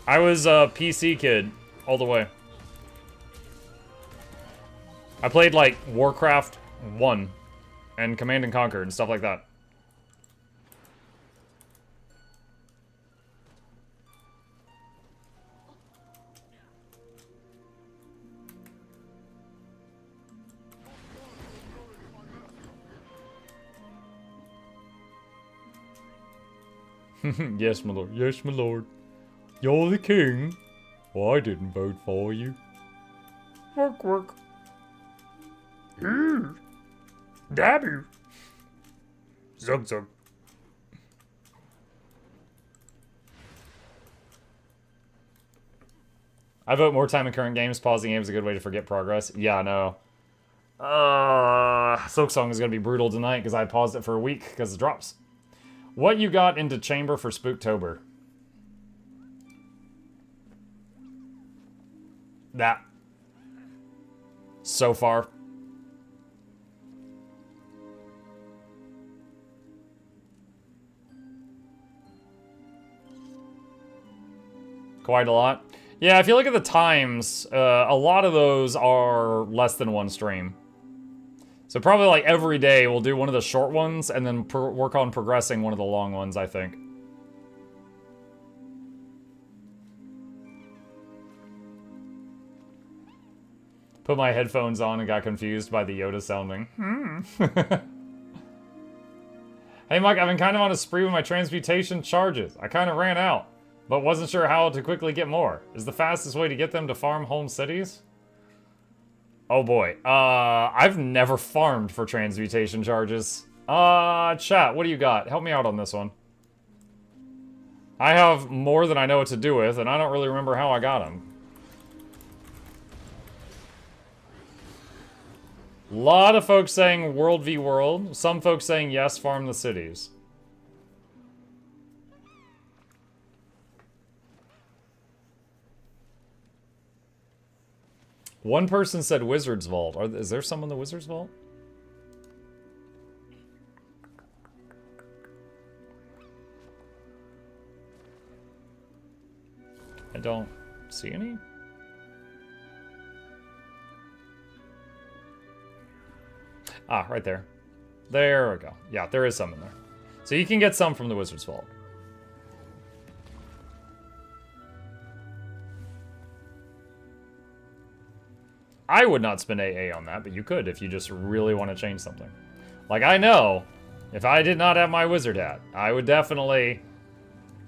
I was a PC kid all the way. I played, like, Warcraft 1 and Command and Conquer and stuff like that. Yes, my lord. Yes, my lord. You're the king. Well, I didn't vote for you. Work, work. Dabby. Zug zug. I vote more time in current games. Pausing games is a good way to forget progress. Yeah, I know. Silksong is going to be brutal tonight because I paused it for a week because it drops. What you got into chamber for Spooktober? That. So far. Quite a lot. Yeah, if you look at the times, a lot of those are less than one stream. So probably like every day we'll do one of the short ones and then work on progressing one of the long ones, I think. Put my headphones on and got confused by the Yoda sounding. Hey Mike, I've been kind of on a spree with my transmutation charges. I kind of ran out, but wasn't sure how to quickly get more. Is the fastest way to get them to farm home cities? Oh boy, I've never farmed for transmutation charges. Chat, what do you got? Help me out on this one. I have more than I know what to do with, and I don't really remember how I got them. Lot of folks saying world v world. Some folks saying yes, farm the cities. One person said Wizard's Vault. Is there some in the Wizard's Vault? I don't see any. Ah, right there. There we go. Yeah, there is some in there. So you can get some from the Wizard's Vault. I would not spend AA on that, but you could if you just really want to change something. Like, I know, if I did not have my wizard hat, I would definitely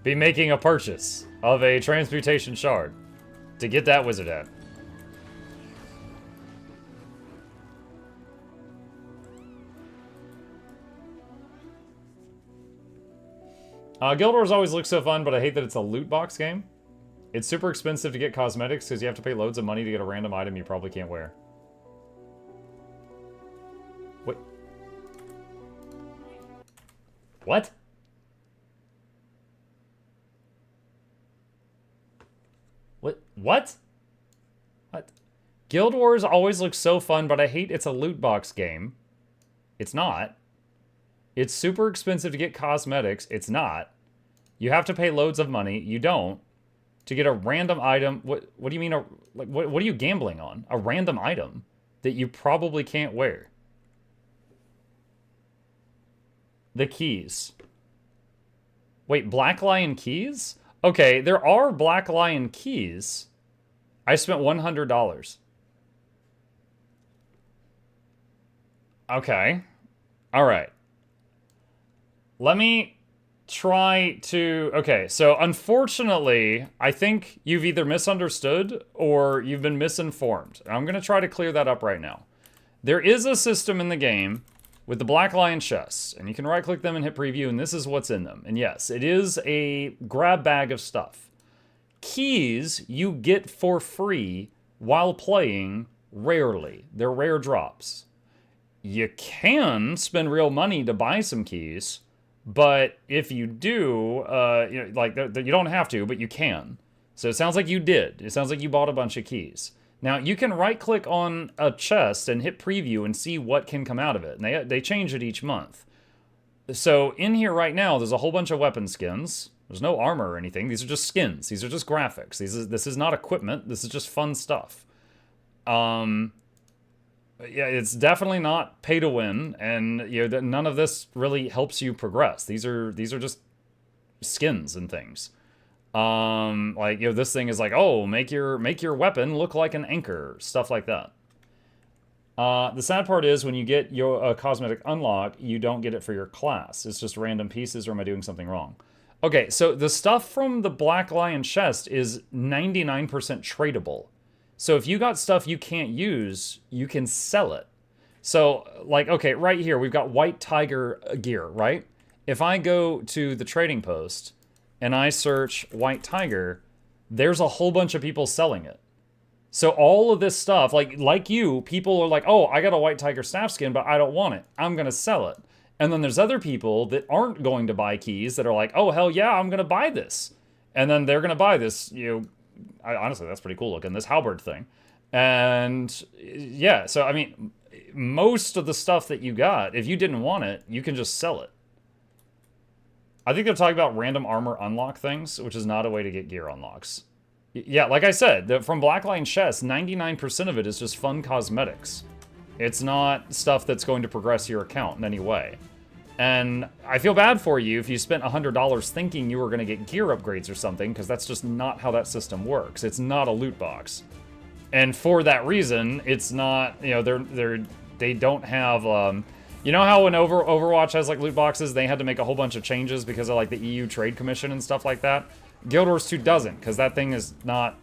be making a purchase of a transmutation shard to get that wizard hat. Guild Wars always looks so fun, but I hate that it's a loot box game. It's super expensive to get cosmetics because you have to pay loads of money to get a random item you probably can't wear. Wait. What? What? What? What? Guild Wars always looks so fun, but I hate it's a loot box game. It's not. It's super expensive to get cosmetics. It's not. You have to pay loads of money. You don't. To get a random item. What do you mean? What are you gambling on? A random item that you probably can't wear. The keys. Wait, Black Lion keys? Okay, there are Black Lion keys. I spent $100. Okay. All right. Let me try to... Okay, so unfortunately, I think you've either misunderstood or you've been misinformed. I'm going to try to clear that up right now. There is a system in the game with the Black Lion chests, and you can right-click them and hit preview, and this is what's in them. And yes, it is a grab bag of stuff. Keys you get for free while playing rarely. They're rare drops. You can spend real money to buy some keys, but if you do, you know, like you don't have to, but you can. So it sounds like you did. It sounds like you bought a bunch of keys. Now you can right-click on a chest and hit preview and see what can come out of it. And they change it each month. So in here right now, there's a whole bunch of weapon skins. There's no armor or anything. These are just skins. These are just graphics. This is not equipment. This is just fun stuff. Yeah, it's definitely not pay to win, and you know none of this really helps you progress. These are just skins and things. Like, you know, this thing is like, oh, make your weapon look like an anchor, stuff like that. The sad part is when you get your cosmetic unlock, you don't get it for your class. It's just random pieces, or am I doing something wrong? Okay, so the stuff from the Black Lion chest is 99% tradable. So if you got stuff you can't use, you can sell it. So, like, okay, right here, we've got White Tiger gear, right? If I go to the trading post and I search White Tiger, there's a whole bunch of people selling it. So all of this stuff, like you, people are like, oh, I got a White Tiger staff skin, but I don't want it. I'm going to sell it. And then there's other people that aren't going to buy keys that are like, oh, hell yeah, I'm going to buy this. And then they're going to buy this, you know, honestly, that's pretty cool looking, this halberd thing. And yeah, so I mean, most of the stuff that you got, if you didn't want it, you can just sell it. I think they're talking about random armor unlock things, which is not a way to get gear unlocks. Yeah, like I said, from Black Lion chests, 99% of it is just fun cosmetics. It's not stuff that's going to progress your account in any way. And I feel bad for you if you spent $100 thinking you were going to get gear upgrades or something, because that's just not how that system works. It's not a loot box. And for that reason, it's not, you know, they don't have, you know how when Overwatch has like loot boxes, they had to make a whole bunch of changes because of like the EU Trade Commission and stuff like that? Guild Wars 2 doesn't, because that thing is not,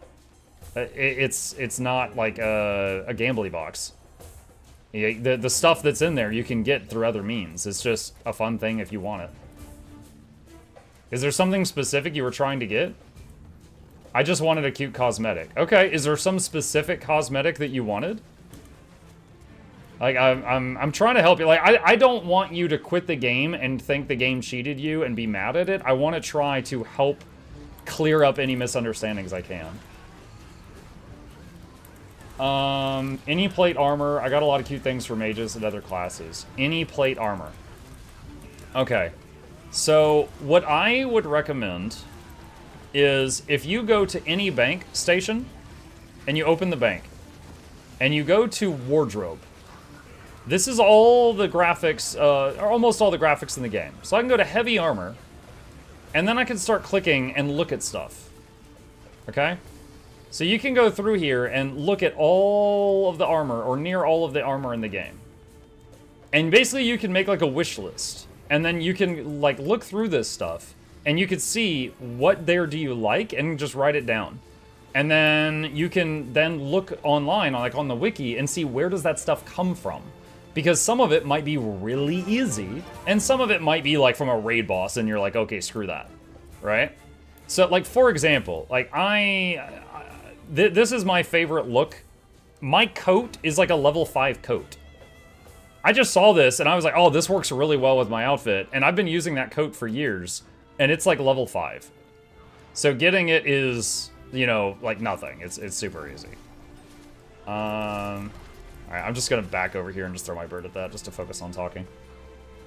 it's not like a gambly box. The stuff that's in there you can get through other means. It's just a fun thing if you want it. Is there something specific you were trying to get? I just wanted a cute cosmetic. Okay, is there some specific cosmetic that you wanted? Like, I'm trying to help you. Like, I don't want you to quit the game and think the game cheated you and be mad at it. I want to try to help clear up any misunderstandings I can. Any plate armor. I got a lot of cute things for mages and other classes. Any plate armor. Okay. So, what I would recommend is if you go to any bank station and you open the bank and you go to wardrobe. This is all the graphics, or almost all the graphics in the game. So I can go to heavy armor and then I can start clicking and look at stuff. Okay? So you can go through here and look at all of the armor, or near all of the armor in the game. And basically you can make like a wish list. And then you can like look through this stuff, and you can see what there do you like, and just write it down. And then you can then look online, like on the wiki, and see where does that stuff come from. Because some of it might be really easy, and some of it might be like from a raid boss, and you're like, okay, screw that, right? So like, for example, like this is my favorite look. My coat is like a level 5 coat. I just saw this and I was like, oh, this works really well with my outfit. And I've been using that coat for years and it's like level 5. So getting it is, you know, like nothing. It's super easy. All right, I'm just gonna back over here and just throw my bird at that just to focus on talking.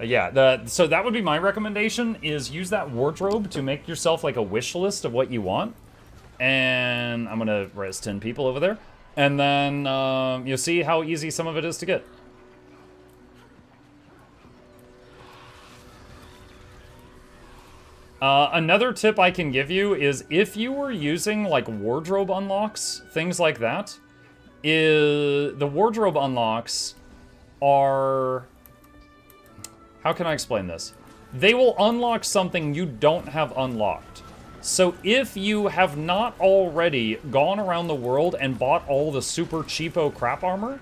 Yeah, so that would be my recommendation, is use that wardrobe to make yourself like a wish list of what you want. And I'm gonna res 10 people over there. And then you'll see how easy some of it is to get. Another tip I can give you is if you were using like wardrobe unlocks, things like that, the wardrobe unlocks are... how can I explain this? They will unlock something you don't have unlocked. So if you have not already gone around the world and bought all the super cheapo crap armor,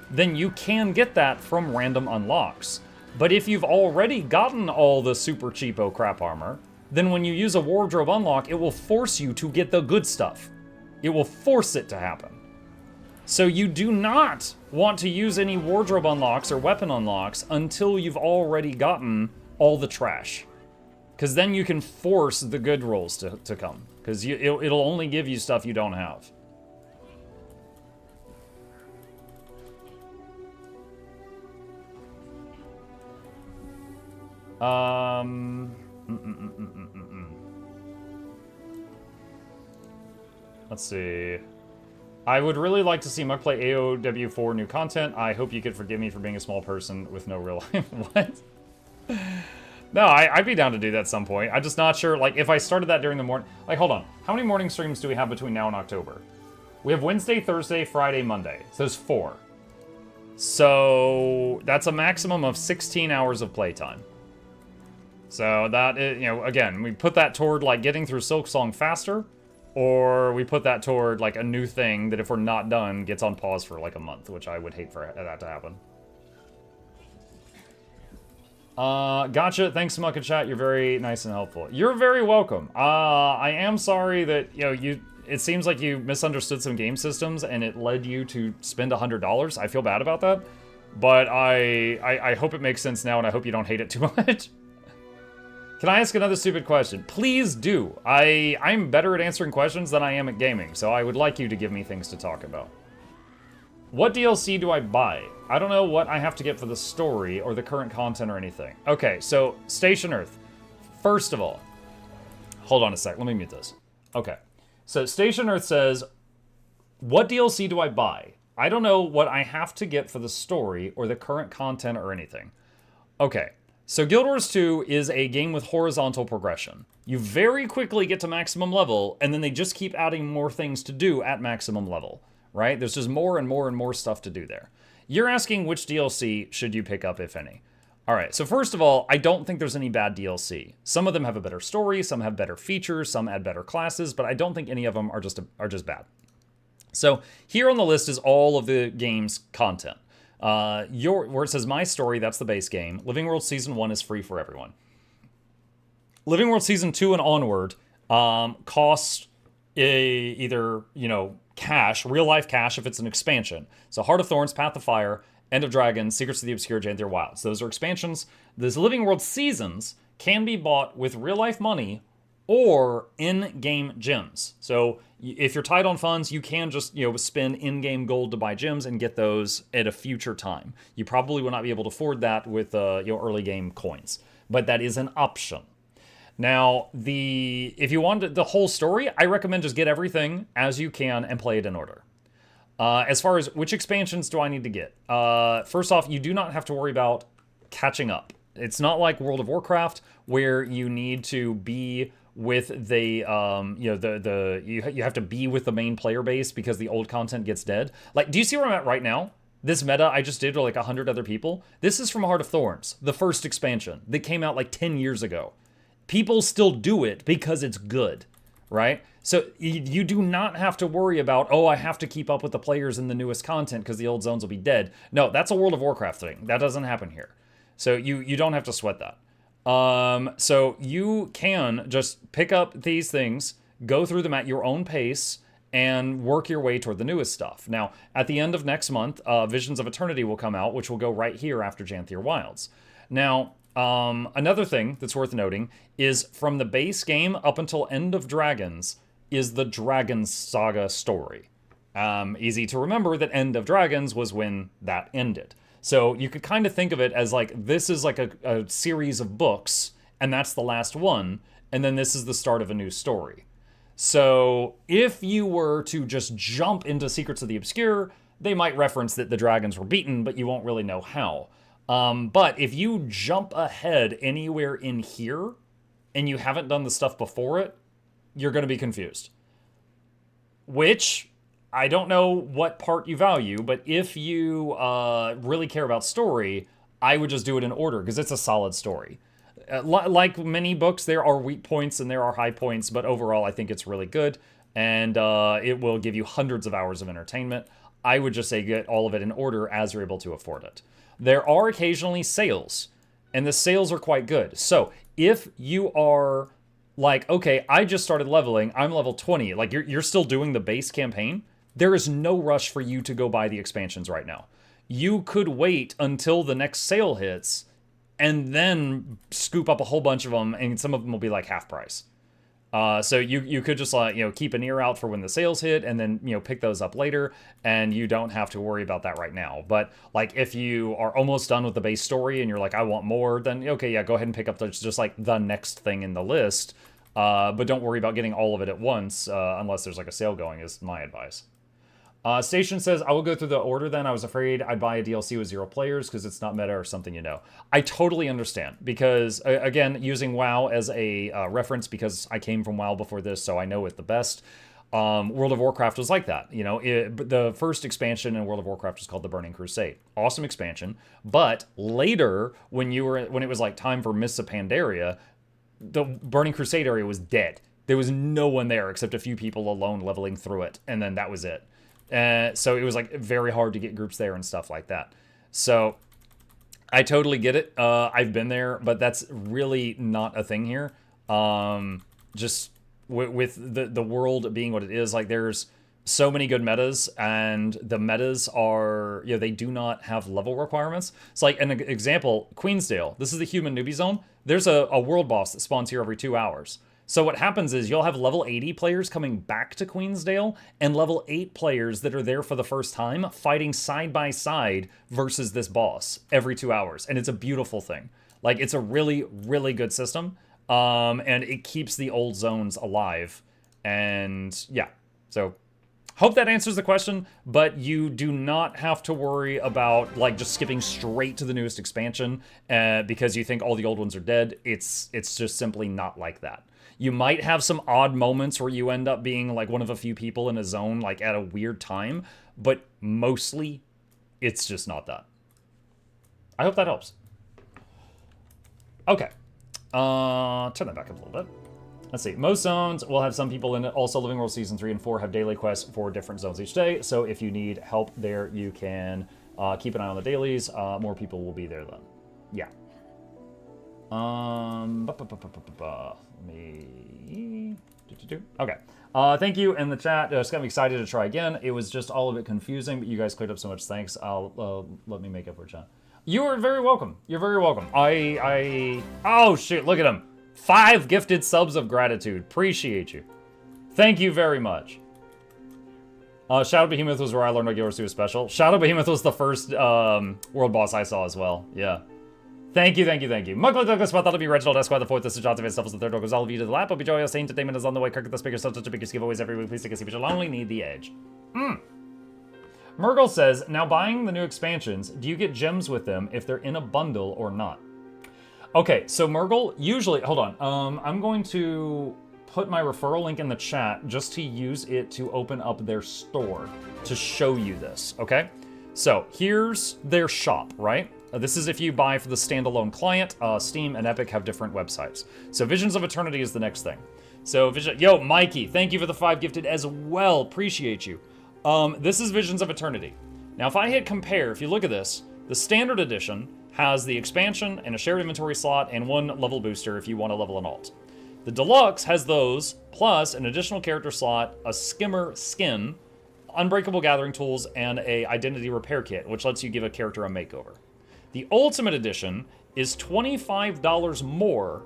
then you can get that from random unlocks. But if you've already gotten all the super cheapo crap armor, then when you use a wardrobe unlock, it will force you to get the good stuff. It will force it to happen. So you do not want to use any wardrobe unlocks or weapon unlocks until you've already gotten all the trash. Because then you can force the good rolls to come. Because it'll only give you stuff you don't have. Let's see. I would really like to see Muck play AOW4 new content. I hope you could forgive me for being a small person with no real life. What? No, I'd be down to do that at some point. I'm just not sure, like, if I started that during the morning... Like, hold on. How many morning streams do we have between now and October? We have Wednesday, Thursday, Friday, Monday. So there's 4. So that's a maximum of 16 hours of playtime. So that is, you know, again, we put that toward, like, getting through Silksong faster, or we put that toward, like, a new thing that if we're not done, gets on pause for, like, a month, which I would hate for that to happen. Gotcha. Thanks, Muck and Chat. You're very nice and helpful. You're very welcome. I am sorry that, you know, it seems like you misunderstood some game systems and it led you to spend $100. I feel bad about that, but I hope it makes sense now and I hope you don't hate it too much. Can I ask another stupid question? Please do. I'm better at answering questions than I am at gaming, so I would like you to give me things to talk about. What DLC do I buy? I don't know what I have to get for the story or the current content or anything. Okay, so Station Earth. First of all, hold on a sec. Let me mute this. Okay, so Station Earth says, what DLC do I buy? I don't know what I have to get for the story or the current content or anything. Okay, so Guild Wars 2 is a game with horizontal progression. You very quickly get to maximum level, and then they just keep adding more things to do at maximum level. Right? There's just more and more and more stuff to do there. You're asking which DLC should you pick up, if any. All right, so first of all, I don't think there's any bad DLC. Some of them have a better story, some have better features, some add better classes, but I don't think any of them are just bad. So here on the list is all of the game's content. Where it says My Story, that's the base game. Living World Season 1 is free for everyone. Living World Season 2 and onward costs either, you know, cash, real life cash if it's an expansion. So Heart of Thorns, Path of Fire, End of Dragons, Secrets of the Obscure, Janthier Wilds. Those are expansions. These Living World Seasons can be bought with real life money or in-game gems. So if you're tight on funds, you can just, you know, spend in-game gold to buy gems and get those at a future time. You probably will not be able to afford that with your early game coins, but that is an option. Now, if you want the whole story, I recommend just get everything as you can and play it in order. As far as which expansions do I need to get? First off, you do not have to worry about catching up. It's not like World of Warcraft where you need to be with you have to be with the main player base because the old content gets dead. Like, do you see where I'm at right now? This meta I just did with like 100 other people. This is from Heart of Thorns, the first expansion that came out like 10 years ago. People still do it because it's good, right? So you do not have to worry about, oh, I have to keep up with the players in the newest content because the old zones will be dead. No, that's a World of Warcraft thing. That doesn't happen here. So you don't have to sweat that. So you can just pick up these things, go through them at your own pace, and work your way toward the newest stuff. Now, at the end of next month, Visions of Eternity will come out, which will go right here after Janthier Wilds. Now, another thing that's worth noting is from the base game up until End of Dragons is the Dragon Saga story. Easy to remember that End of Dragons was when that ended. So you could kind of think of it as like, this is like a series of books, and that's the last one, and then this is the start of a new story. So if you were to just jump into Secrets of the Obscure, they might reference that the dragons were beaten, but you won't really know how. But if you jump ahead anywhere in here and you haven't done the stuff before it, you're going to be confused. Which, I don't know what part you value, but if you really care about story, I would just do it in order because it's a solid story. Like many books, there are weak points and there are high points, but overall I think it's really good, and it will give you hundreds of hours of entertainment. I would just say get all of it in order as you're able to afford it. There are occasionally sales, and the sales are quite good. So if you are like, okay, I just started leveling, I'm level 20, like you're still doing the base campaign, there is no rush for you to go buy the expansions right now. You could wait until the next sale hits and then scoop up a whole bunch of them, and some of them will be like half price. So you could just keep an ear out for when the sales hit, and then pick those up later, and you don't have to worry about that right now. But like if you are almost done with the base story and you're like, I want more, then okay, yeah, go ahead and pick up just like the next thing in the list. But don't worry about getting all of it at once unless there's like a sale going, is my advice. Station says, I will go through the order then. I was afraid I'd buy a DLC with 0 players because it's not meta or something, I totally understand because, again, using WoW as a reference because I came from WoW before this, so I know it the best. World of Warcraft was like that. The first expansion in World of Warcraft was called the Burning Crusade. Awesome expansion. But later, when it was like time for Mists of Pandaria, the Burning Crusade area was dead. There was no one there except a few people alone leveling through it, and then that was it. So it was like very hard to get groups there and stuff like that. So I totally get it. I've been there, but that's really not a thing here. Just with the world being what it is, like there's so many good metas, and the metas are, they do not have level requirements. It's like an example, Queensdale. This is the human newbie zone. There's a world boss that spawns here every 2 hours. So what happens is you'll have level 80 players coming back to Queensdale and level 8 players that are there for the first time fighting side by side versus this boss every 2 hours. And it's a beautiful thing. Like, it's a really, really good system. And it keeps the old zones alive. And yeah, so hope that answers the question, but you do not have to worry about like just skipping straight to the newest expansion because you think all the old ones are dead. It's just simply not like that. You might have some odd moments where you end up being like one of a few people in a zone like at a weird time, but mostly it's just not that. I hope that helps. Okay. Turn that back up a little bit. Let's see. Most zones will have some people in it. Also, Living World Season 3 and 4 have daily quests for different zones each day. So if you need help there, you can keep an eye on the dailies. More people will be there then. Yeah. Okay. Thank you in the chat. Just got me excited to try again. It was just all a bit confusing, but you guys cleared up so much. Thanks. Let me make up for chat. You are very welcome. You're very welcome. Oh shit! Look at him. 5 gifted subs of gratitude. Appreciate you. Thank you very much. Shadow Behemoth was where I learned what GW2 was special. Shadow Behemoth was the first world boss I saw as well. Yeah. Thank you, thank you, thank you. MuklukYoutube, that'll be Reginald Esquire the 4th. This is Jonathan Stuff the 3rd dog. Goes all of you to the lap. I'll be joyous. Entertainment is on the way. Cricket the speaker. Such a biggest giveaways every week. Please take a seat, but you'll only need the edge. Murgle says, now buying the new expansions, do you get gems with them if they're in a bundle or not? Okay, so Murgle, usually, hold on. I'm going to put my referral link in the chat just to use it to open up their store to show you this, okay? So here's their shop, right? This is if you buy for the standalone client. Steam and Epic have different websites. So Visions of Eternity is the next thing. So yo, Mikey, thank you for the 5 gifted as well. Appreciate you. This is Visions of Eternity. Now, if I hit compare, if you look at this, the standard edition has the expansion and a shared inventory slot and 1 level booster if you want to level an alt. The deluxe has those, plus an additional character slot, a skimmer skin, unbreakable gathering tools, and a identity repair kit, which lets you give a character a makeover. The Ultimate Edition is $25 more,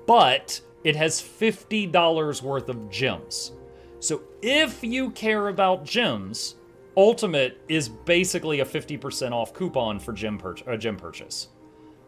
but it has $50 worth of gems. So if you care about gems, Ultimate is basically a 50% off coupon for gem purchase.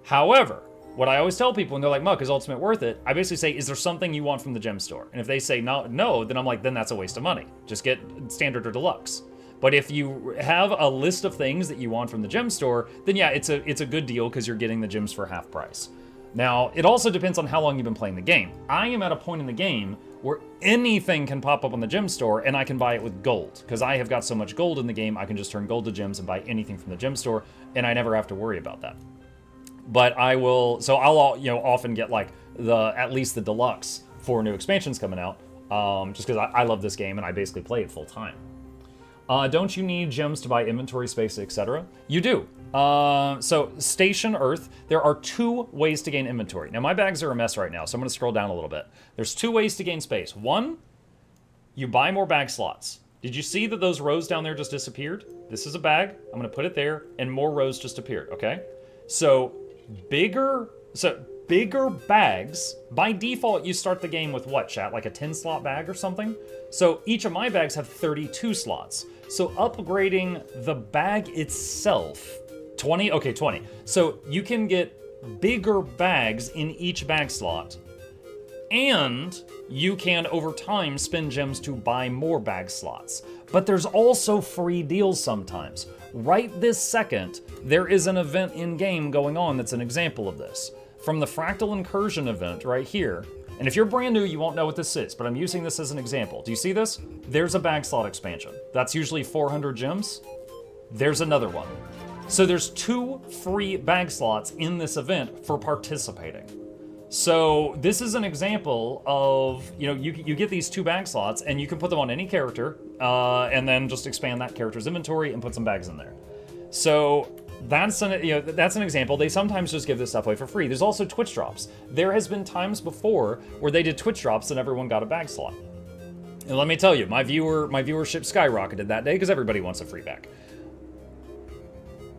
However, what I always tell people when they're like, Muck, is Ultimate worth it? I basically say, is there something you want from the gem store? And if they say no, then I'm like, then that's a waste of money. Just get standard or deluxe. But if you have a list of things that you want from the gem store, then yeah, it's a good deal because you're getting the gems for half price. Now, it also depends on how long you've been playing the game. I am at a point in the game where anything can pop up on the gem store and I can buy it with gold. Because I have got so much gold in the game, I can just turn gold to gems and buy anything from the gem store, and I never have to worry about that. But I will, so I'll, you know, often get like at least the deluxe for new expansions coming out, just because I love this game and I basically play it full time. Don't you need gems to buy inventory space, etc.? You do. So Station Earth, there are 2 ways to gain inventory. Now my bags are a mess right now, so I'm going to scroll down a little bit. There's 2 ways to gain space. One, you buy more bag slots. Did you see that those rows down there just disappeared? This is a bag. I'm going to put it there, and more rows just appeared, okay? So bigger bags, by default, you start the game with what, chat? Like a 10-slot bag or something? So each of my bags have 32 slots. So upgrading the bag itself, 20? Okay, 20. So you can get bigger bags in each bag slot, and you can, over time, spend gems to buy more bag slots. But there's also free deals sometimes. Right this second, there is an event in-game going on that's an example of this. From the Fractal Incursion event right here, and if you're brand new, you won't know what this is, but I'm using this as an example. Do you see this? There's a bag slot expansion. That's usually 400 gems. There's another one. So there's 2 free bag slots in this event for participating. So this is an example of, you know, you get these 2 bag slots and you can put them on any character and then just expand that character's inventory and put some bags in there. So that's an example. They sometimes just give this stuff away for free. There's also Twitch drops. There has been times before where they did Twitch drops and everyone got a bag slot. And let me tell you, my viewership skyrocketed that day because everybody wants a free bag.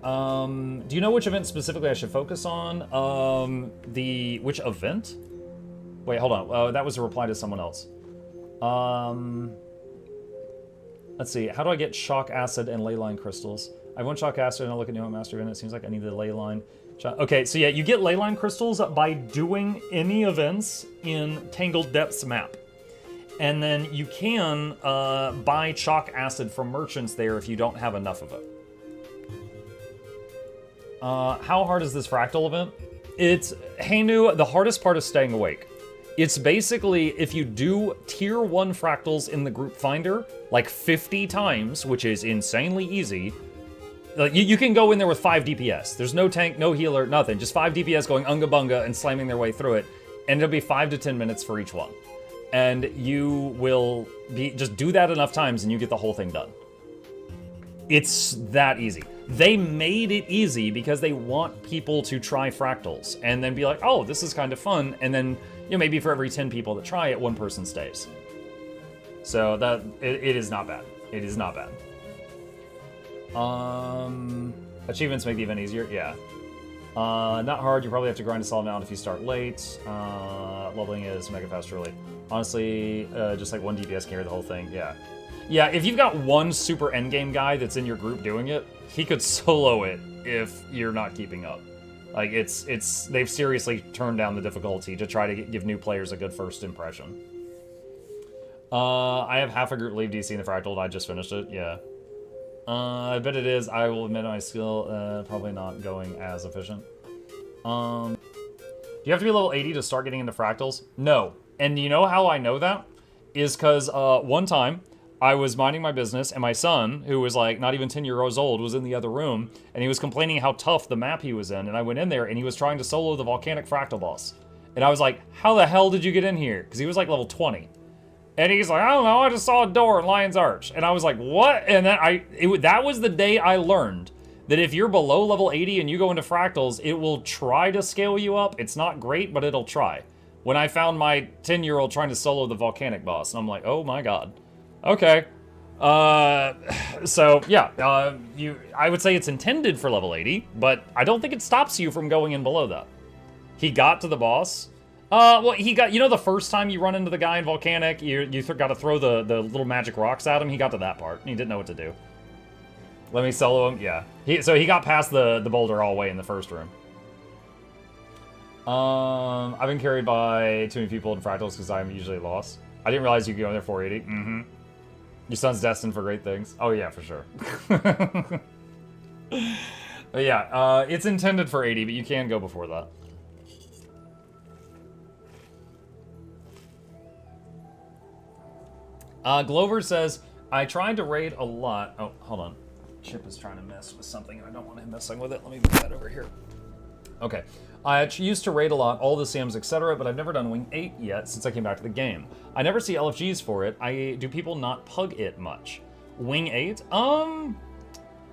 Do you know which event specifically I should focus on? Which event? Wait, hold on. That was a reply to someone else. Let's see. How do I get shock acid and ley line crystals? I want shock acid and I'll look at new master event. It seems like I need the ley line. Okay, so yeah, you get ley line crystals by doing any events in Tangled Depths map. And then you can buy chalk acid from merchants there if you don't have enough of it. How hard is this fractal event? It's, hey Nu, the hardest part is staying awake. It's basically, if you do tier 1 fractals in the group finder, like 50 times, which is insanely easy, like you can go in there with 5 DPS. There's no tank, no healer, nothing. Just 5 DPS going unga bunga and slamming their way through it. And it'll be 5 to 10 minutes for each one. And you will just do that enough times and you get the whole thing done. It's that easy. They made it easy because they want people to try fractals and then be like, oh, this is kind of fun. And then, you know, maybe for every 10 people that try it, 1 person stays. So that it is not bad. It is not bad. Achievements make the event easier. Yeah. Not hard. You probably have to grind to solve now if you start late. Leveling is mega fast early. Honestly, just like 1 DPS can carry the whole thing. Yeah. Yeah, if you've got 1 super endgame guy that's in your group doing it, he could solo it if you're not keeping up. Like, they've seriously turned down the difficulty to try to give new players a good first impression. I have half a group leave DC in the Fractal, and I just finished it, yeah. I bet it is. I will admit my skill, probably not going as efficient. Do you have to be level 80 to start getting into Fractals? No. And you know how I know that? Is because one time, I was minding my business, and my son, who was like not even 10 years old, was in the other room, and he was complaining how tough the map he was in, and I went in there, and he was trying to solo the volcanic fractal boss. And I was like, how the hell did you get in here? Because he was like level 20. And he's like, I don't know, I just saw a door in Lion's Arch. And I was like, what? And then that was the day I learned that if you're below level 80 and you go into fractals, it will try to scale you up. It's not great, but it'll try. When I found my 10-year-old trying to solo the volcanic boss, and I'm like, oh my god. Okay. So yeah, I would say it's intended for level 80, but I don't think it stops you from going in below that. He got to the boss. Well, he got, you know, the first time you run into the guy in Volcanic, you got to throw the little magic rocks at him. He got to that part, and he didn't know what to do. Let me solo him. Yeah. So he got past the boulder all the way in the first room. I've been carried by too many people in Fractals because I'm usually lost. I didn't realize you could go in there 480. Mm-hmm. Your son's destined for great things. Oh yeah, for sure. But yeah, it's intended for 80, but you can go before that. Glover says, I tried to raid a lot. Oh, hold on. Chip is trying to mess with something, and I don't want him messing with it. Let me move that over here. Okay. I used to raid a lot, all the Sims, etc., but I've never done Wing 8 yet since I came back to the game. I never see LFGs for it. Do people not pug it much? Wing 8?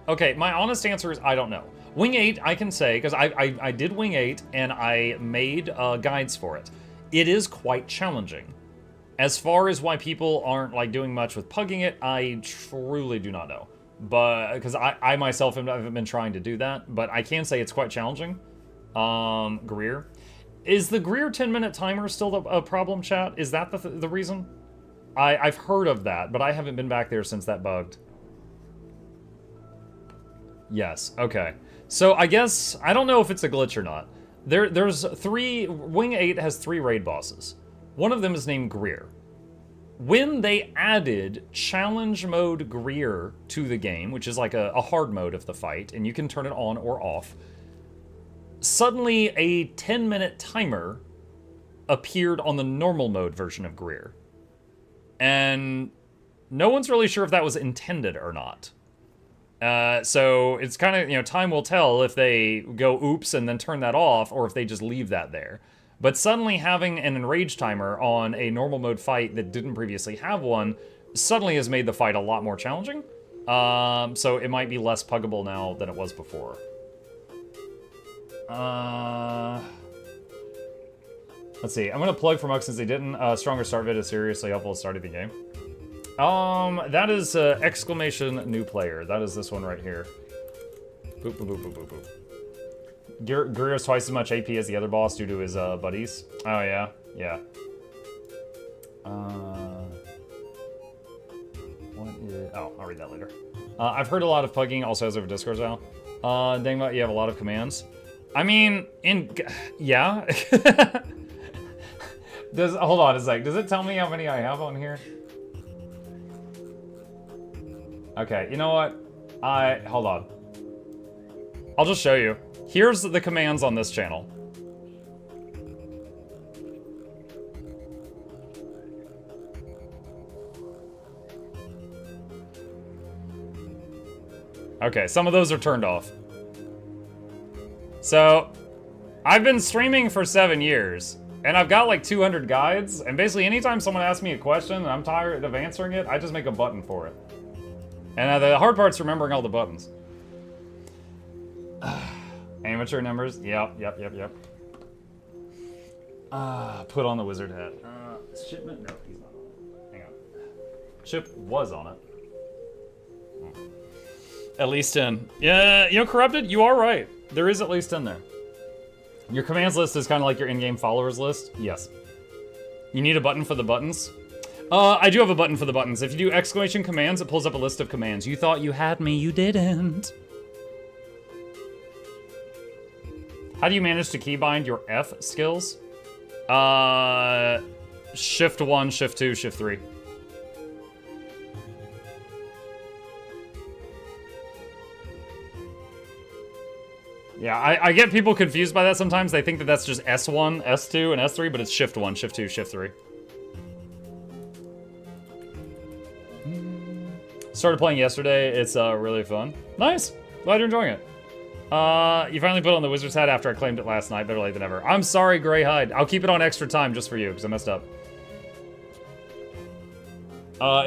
Okay, my honest answer is I don't know. Wing 8, I can say, because I did Wing 8, and I made guides for it. It is quite challenging. As far as why people aren't, like, doing much with pugging it, I truly do not know. But, because I myself haven't been trying to do that, but I can say it's quite challenging. Greer. Is the Greer 10-minute timer still a problem, chat? Is that the reason? I've heard of that, but I haven't been back there since that bugged. Yes, okay. So I guess, I don't know if it's a glitch or not. There's Wing 8 has 3 raid bosses. One of them is named Greer. When they added challenge mode Greer to the game, which is like a hard mode of the fight, and you can turn it on or off, suddenly a 10-minute timer appeared on the normal mode version of Greer. And no one's really sure if that was intended or not. So it's kind of, you know, time will tell if they go oops and then turn that off, or if they just leave that there. But suddenly having an enrage timer on a normal mode fight that didn't previously have one suddenly has made the fight a lot more challenging. So it might be less puggable now than it was before. Let's see. I'm gonna plug for Muk since they didn't. Stronger Start vid is seriously helpful at starting the game. That is exclamation new player. That is this one right here. Boop, boop, boop, boop, boop, boop. Greer's twice as much AP as the other boss due to his buddies. Oh yeah, yeah. Oh, I'll read that later. I've heard a lot of pugging also has over Discord now. Dangma, you have a lot of commands. I mean, yeah. Hold on a sec. Does it tell me how many I have on here? Okay, you know what? Hold on. I'll just show you. Here's the commands on this channel. Okay, some of those are turned off. So, I've been streaming for 7 years, and I've got like 200 guides, and basically anytime someone asks me a question and I'm tired of answering it, I just make a button for it. And the hard part's remembering all the buttons. Amateur numbers, yep. Put on the wizard hat. Shipment, no, he's not on it. Hang on. Chip was on it. At least 10. Yeah, you know, Corrupted, you are right. There is at least 10 there. Your commands list is kind of like your in-game followers list. Yes. You need a button for the buttons? I do have a button for the buttons. If you do exclamation commands, it pulls up a list of commands. You thought you had me, you didn't. How do you manage to keybind your F skills? Shift 1, Shift 2, Shift 3. Yeah, I get people confused by that sometimes. They think that that's just S1, S2, and S3, but it's Shift 1, Shift 2, Shift 3. Started playing yesterday. It's really fun. Nice. Glad you're enjoying it. You finally put on the wizard's hat after I claimed it last night. Better late than ever. I'm sorry, Grey Hide. I'll keep it on extra time just for you, because I messed up.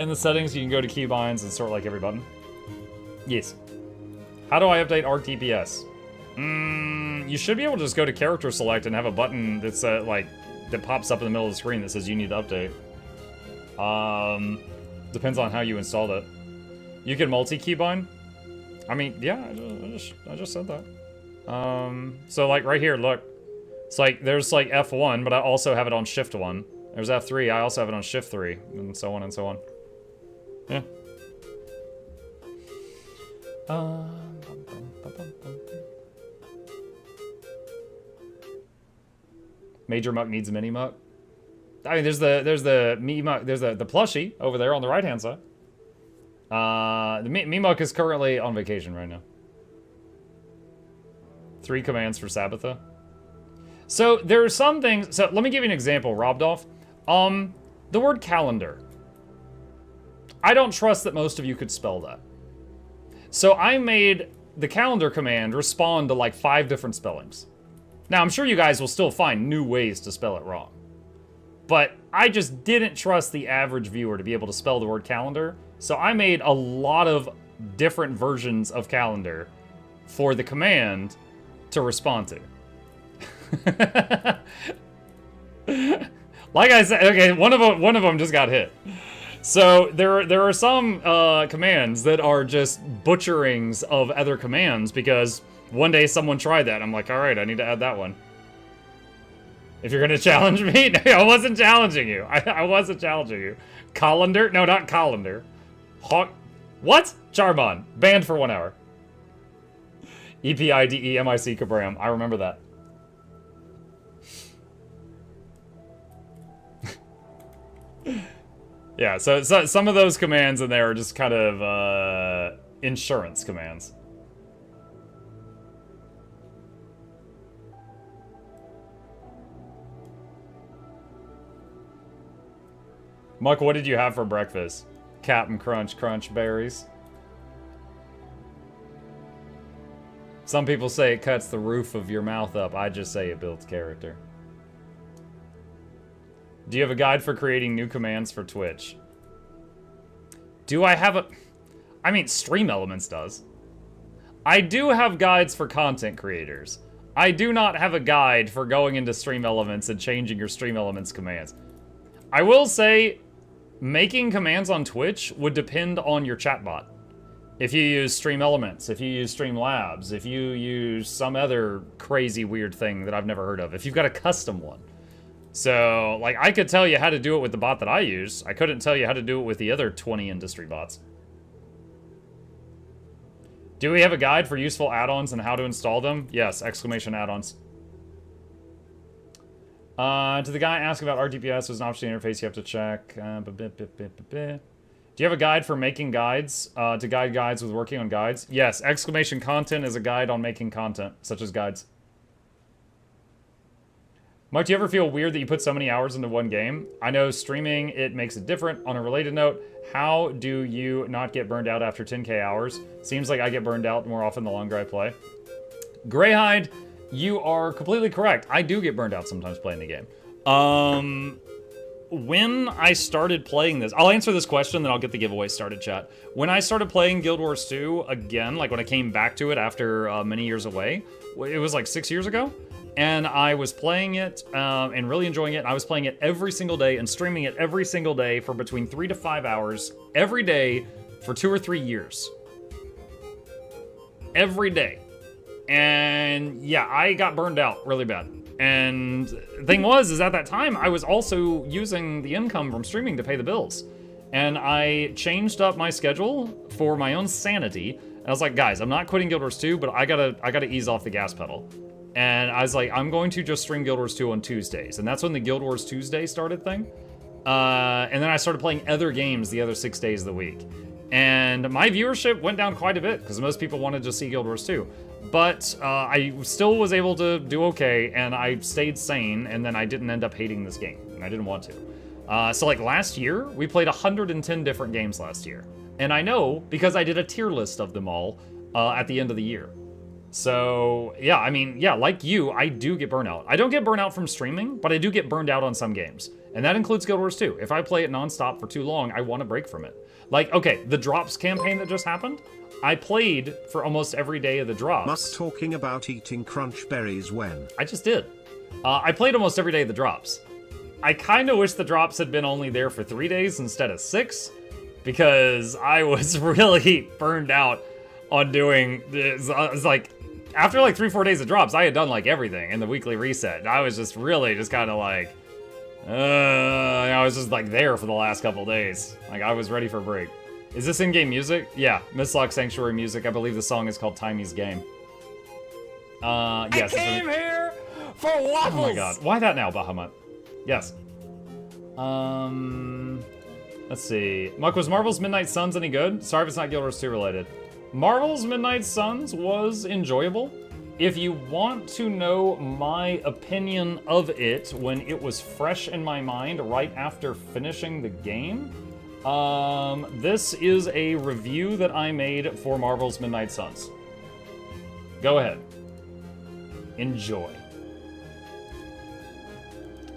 In the settings, you can go to keybinds and sort like every button. Yes. How do I update ArcDPS? You should be able to just go to character select and have a button that's like that pops up in the middle of the screen that says you need to update. Depends on how you installed it. You can multi-keybind. I mean, yeah, I just said that. So like right here, look. It's like there's like F1, but I also have it on Shift 1. There's F3, I also have it on Shift 3, and so on and so on. Yeah. Major Muck needs a mini Muck. I mean, there's the me Muck, there's the Plushie over there on the right-hand side. The me Muck is currently on vacation right now. 3 commands for Sabbatha. So there are some things. So let me give you an example, Robdolf. The word calendar. I don't trust that most of you could spell that. So I made the calendar command respond to like 5 different spellings. Now, I'm sure you guys will still find new ways to spell it wrong. But I just didn't trust the average viewer to be able to spell the word calendar, so I made a lot of different versions of calendar for the command to respond to. Like I said, okay, one of them just got hit. So there are some commands that are just butcherings of other commands because one day someone tried that. I'm like, all right, I need to add that one. If you're gonna challenge me, no, I wasn't challenging you. I wasn't challenging you. Colander? No, not colander. Hawk. What? Charbon. Banned for 1 hour. EPIDEMIC Kabram. I remember that. Yeah, so some of those commands in there are just kind of insurance commands. Muck, what did you have for breakfast? Captain Crunch Crunch berries. Some people say it cuts the roof of your mouth up. I just say it builds character. Do you have a guide for creating new commands for Twitch? Do I have a... I mean, Stream Elements does. I do have guides for content creators. I do not have a guide for going into Stream Elements and changing your Stream Elements commands. I will say, making commands on Twitch would depend on your chatbot. If you use Stream Elements, if you use Streamlabs, if you use some other crazy weird thing that I've never heard of, if you've got a custom one. So, like, I could tell you how to do it with the bot that I use. I couldn't tell you how to do it with the other 20 industry bots. Do we have a guide for useful add-ons and how to install them? Yes, exclamation add-ons. To the guy asking about RTPS, there's an option interface you have to check. Do you have a guide for making guides? To guide guides with working on guides? Yes, exclamation content is a guide on making content, such as guides. Mike, do you ever feel weird that you put so many hours into one game? I know streaming, it makes it different. On a related note, how do you not get burned out after 10k hours? Seems like I get burned out more often the longer I play. Greyhide, you are completely correct. I do get burned out sometimes playing the game. When I started playing this, I'll answer this question, then I'll get the giveaway started, chat. When I started playing Guild Wars 2 again, like when I came back to it after many years away, it was like 6 years ago. And I was playing it and really enjoying it. I was playing it every single day and streaming it every single day for between 3 to 5 hours every day for 2 or 3 years. Every day. And yeah, I got burned out really bad. And the thing was, is at that time, I was also using the income from streaming to pay the bills. And I changed up my schedule for my own sanity. And I was like, guys, I'm not quitting Guild Wars 2, but I gotta ease off the gas pedal. And I was like, I'm going to just stream Guild Wars 2 on Tuesdays. And that's when the Guild Wars Tuesday started thing. And then I started playing other games the other 6 days of the week. And my viewership went down quite a bit because most people wanted to see Guild Wars 2. But I still was able to do okay, and I stayed sane, and then I didn't end up hating this game, and I didn't want to. So like last year, we played 110 different games last year. And I know because I did a tier list of them all at the end of the year. So, yeah, I mean, yeah, like you, I do get burnout. I don't get burnout from streaming, but I do get burned out on some games. And that includes Guild Wars 2. If I play it nonstop for too long, I want to break from it. Like, okay, the Drops campaign that just happened, I played for almost every day of the Drops. Muck talking about eating crunch berries when? I just did. I played almost every day of the Drops. I kind of wish the Drops had been only there for 3 days instead of 6, because I was really burned out on doing this. It's like, after like 3-4 days of Drops, I had done like everything in the weekly reset. And I was just really just kind of like, I was just like there for the last couple days. Like I was ready for a break. Is this in-game music? Yeah, Mistlock Sanctuary music. I believe the song is called Timey's Game. Yes. I came here for waffles! Oh my god. Why that now, Bahamut? Yes. Let's see. Muck, was Marvel's Midnight Suns any good? Sorry if it's not Guild Wars 2 related. Marvel's Midnight Suns was enjoyable. If you want to know my opinion of it when it was fresh in my mind right after finishing the game, this is a review that I made for Marvel's Midnight Suns. Go ahead. Enjoy.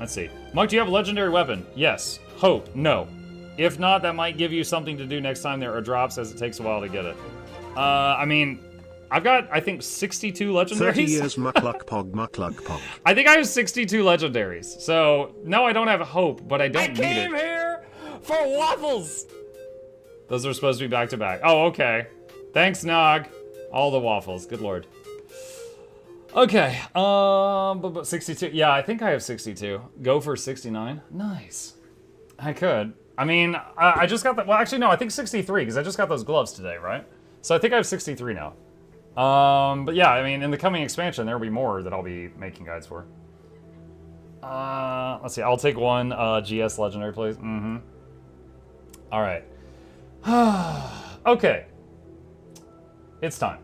Let's see. Mike, do you have a legendary weapon? Yes. Hope, no. If not, that might give you something to do next time there are drops, as it takes a while to get it. I mean, I've got, I think, 62 legendaries. 30 years Mukluk. I think I have 62 legendaries. So, no, I don't have hope, but I don't need it. I came here for waffles! Those are supposed to be back-to-back. Oh, okay. Thanks, Nog. All the waffles, good lord. Okay, but 62. Yeah, I think I have 62. Go for 69. Nice. I could. I mean, I just got that. Well, actually, no, I think 63, because I just got those gloves today, right? So I think I have 63 now. But yeah, I mean, in the coming expansion, there will be more that I'll be making guides for. Let's see, I'll take one GS Legendary, please. Mm-hmm. All right. Okay. It's time.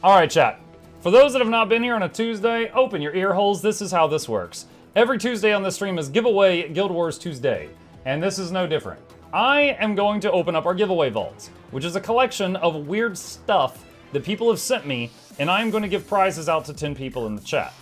All right, chat. For those that have not been here on a Tuesday, open your ear holes. This is how this works. Every Tuesday on this stream is Giveaway Guild Wars Tuesday, and this is no different. I am going to open up our giveaway vaults, which is a collection of weird stuff that people have sent me, and I'm going to give prizes out to 10 people in the chat.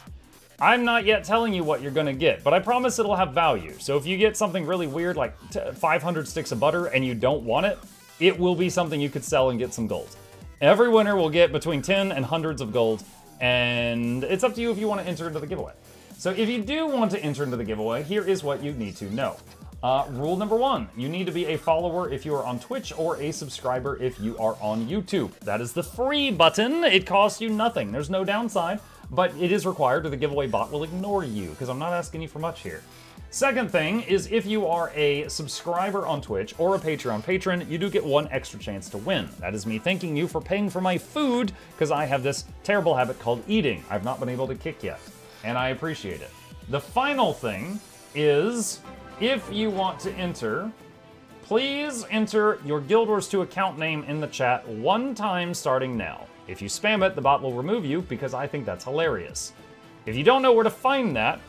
I'm not yet telling you what you're going to get, but I promise it'll have value. So if you get something really weird, like 500 sticks of butter, and you don't want it, it will be something you could sell and get some gold. Every winner will get between 10 and hundreds of gold, and it's up to you if you want to enter into the giveaway. So if you do want to enter into the giveaway, here is what you need to know. Rule number 1, you need to be a follower if you are on Twitch or a subscriber if you are on YouTube. That is the free button. It costs you nothing. There's no downside, but it is required or the giveaway bot will ignore you because I'm not asking you for much here. Second thing is if you are a subscriber on Twitch or a Patreon patron, you do get one extra chance to win. That is me thanking you for paying for my food because I have this terrible habit called eating. I've not been able to kick yet, and I appreciate it. The final thing is if you want to enter, please enter your Guild Wars 2 account name in the chat one time starting now. If you spam it, the bot will remove you because I think that's hilarious. If you don't know where to find that,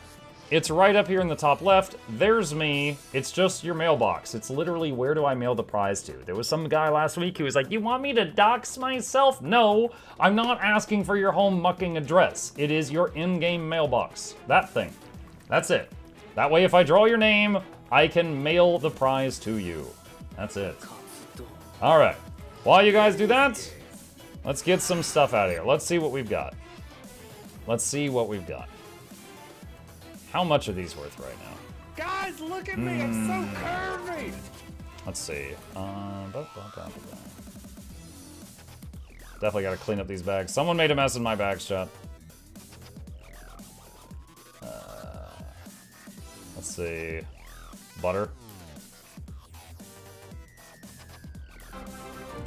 it's right up here in the top left. There's me. It's just your mailbox. It's literally where do I mail the prize to? There was some guy last week who was like, you want me to dox myself? No, I'm not asking for your home mucking address. It is your in-game mailbox. That thing. That's it. That way if I draw your name, I can mail the prize to you. That's it. All right. While you guys do that, let's get some stuff out of here. Let's see what we've got. Let's see what we've got. How much are these worth right now? Guys, look at me! I'm so curvy! Let's see. Definitely gotta clean up these bags. Someone made a mess in my bags, chat. Let's see. Butter.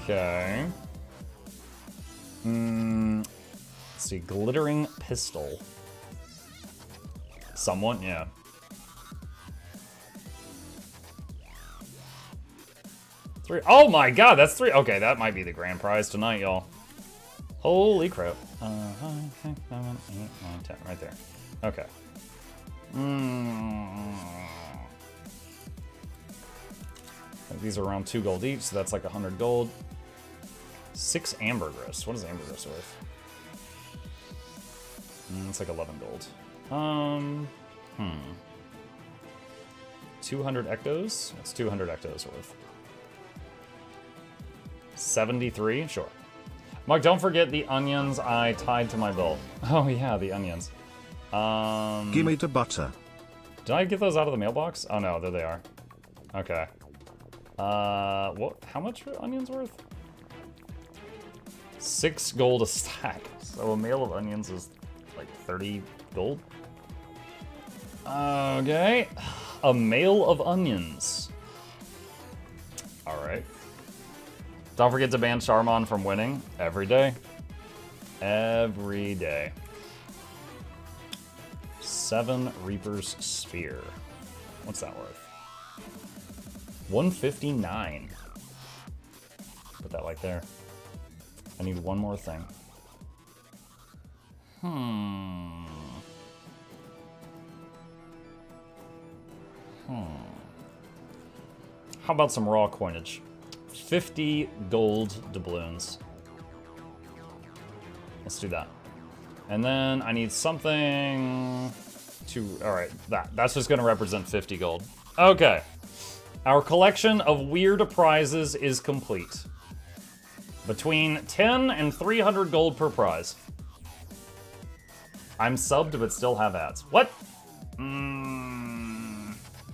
Okay. Let's see. Glittering pistol. Someone, yeah. Three. Oh my god, that's 3. Okay, that might be the grand prize tonight, y'all. Holy crap. 5, 6, 7, 8, 9, 10. Right there. Okay. I think these are around 2 gold each, so that's like 100 gold. 6 ambergris. What is ambergris worth? It's like 11 gold. 200 ectos? What's 200 ectos worth? 73? Sure. Mark, don't forget the onions I tied to my belt. Oh yeah, the onions. Give me the butter. Did I get those out of the mailbox? Oh no, there they are. Okay. What? How much are onions worth? 6 gold a stack. So a mail of onions is like 30 gold? Okay. A mail of onions. Alright. Don't forget to ban Charmon from winning. Every day. Every day. 7 Reaper's Spear. What's that worth? 159. Put that like there. I need one more thing. How about some raw coinage? 50 gold doubloons. Let's do that. And then I need something All right, that's just gonna represent 50 gold. Okay. Our collection of weird prizes is complete. Between 10 and 300 gold per prize. I'm subbed but still have ads. What?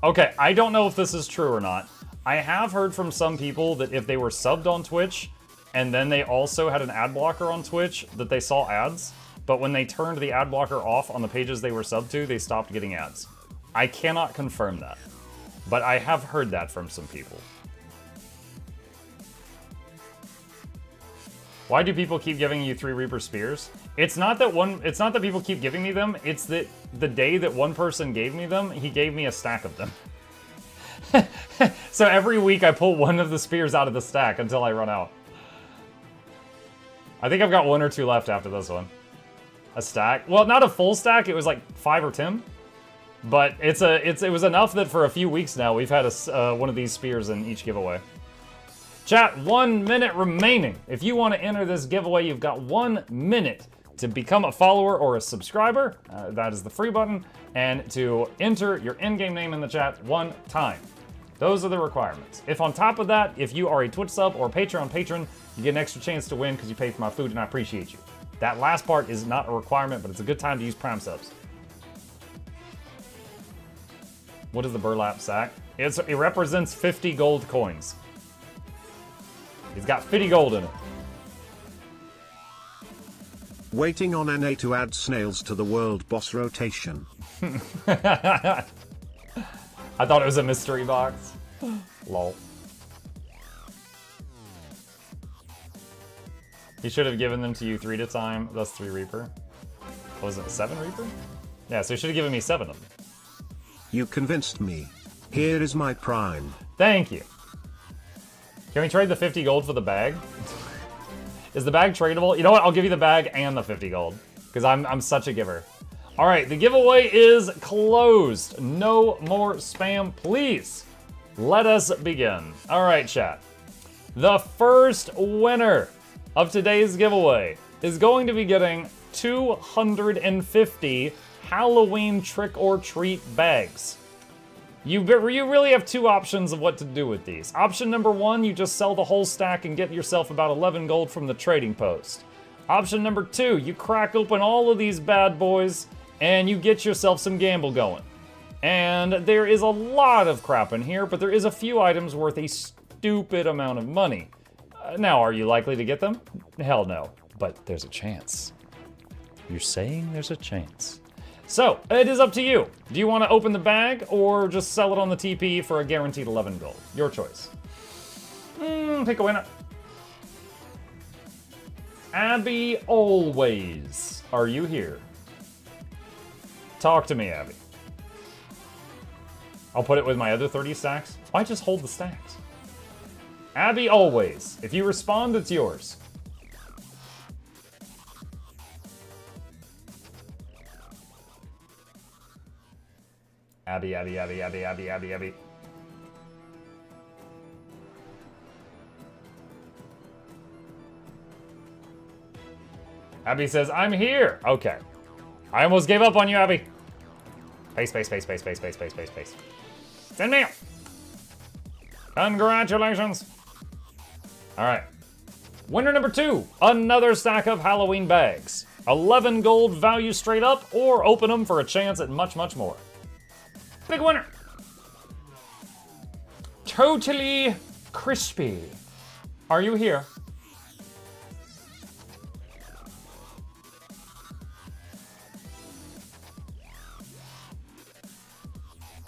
Okay, I don't know if this is true or not. I have heard from some people that if they were subbed on Twitch and then they also had an ad blocker on Twitch, that they saw ads, but when they turned the ad blocker off on the pages they were subbed to, they stopped getting ads. I cannot confirm that, but I have heard that from some people. Why do people keep giving you 3 Reaper Spears? It's not that people keep giving me them, it's that the day that one person gave me them, he gave me a stack of them. So every week I pull one of the spears out of the stack until I run out. I think I've got 1 or 2 left after this one. A stack? Well, not a full stack, it was like 5 or 10. But it was enough that for a few weeks now we've had one of these spears in each giveaway. Chat, 1 minute remaining. If you want to enter this giveaway, you've got 1 minute to become a follower or a subscriber. That is the free button. And to enter your in-game name in the chat 1 time. Those are the requirements. If on top of that, if you are a Twitch sub or Patreon patron, you get an extra chance to win because you pay for my food and I appreciate you. That last part is not a requirement, but it's a good time to use Prime subs. What is the burlap sack? It represents 50 gold coins. He's got 50 gold in it. Waiting on NA to add snails to the world boss rotation. I thought it was a mystery box. Lol. He should have given them to you 3 at a time. That's 3 Reaper. Was it 7 Reaper? Yeah, so he should have given me 7 of them. You convinced me. Here is my prime. Thank you. Can we trade the 50 gold for the bag? Is the bag tradable? You know what? I'll give you the bag and the 50 gold. Because I'm such a giver. Alright, the giveaway is closed. No more spam, please. Let us begin. Alright, chat. The first winner of today's giveaway is going to be getting 250 Halloween trick-or-treat bags. You really have 2 options of what to do with these. Option number 1, you just sell the whole stack and get yourself about 11 gold from the trading post. Option number 2, you crack open all of these bad boys and you get yourself some gamble going. And there is a lot of crap in here, but there is a few items worth a stupid amount of money. Now, are you likely to get them? Hell no, but there's a chance. You're saying there's a chance. So, it is up to you. Do you want to open the bag or just sell it on the TP for a guaranteed 11 gold? Your choice. Pick a winner. Abby Always. Are you here? Talk to me, Abby. I'll put it with my other 30 stacks. Why just hold the stacks? Abby Always. If you respond, it's yours. Abby. Abby says, I'm here. Okay. I almost gave up on you, Abby. Space. Send me. Congratulations. All right. Winner number 2, another stack of Halloween bags. 11 gold value straight up, or open them for a chance at much, much more. Big winner. Totally Crispy. Are you here?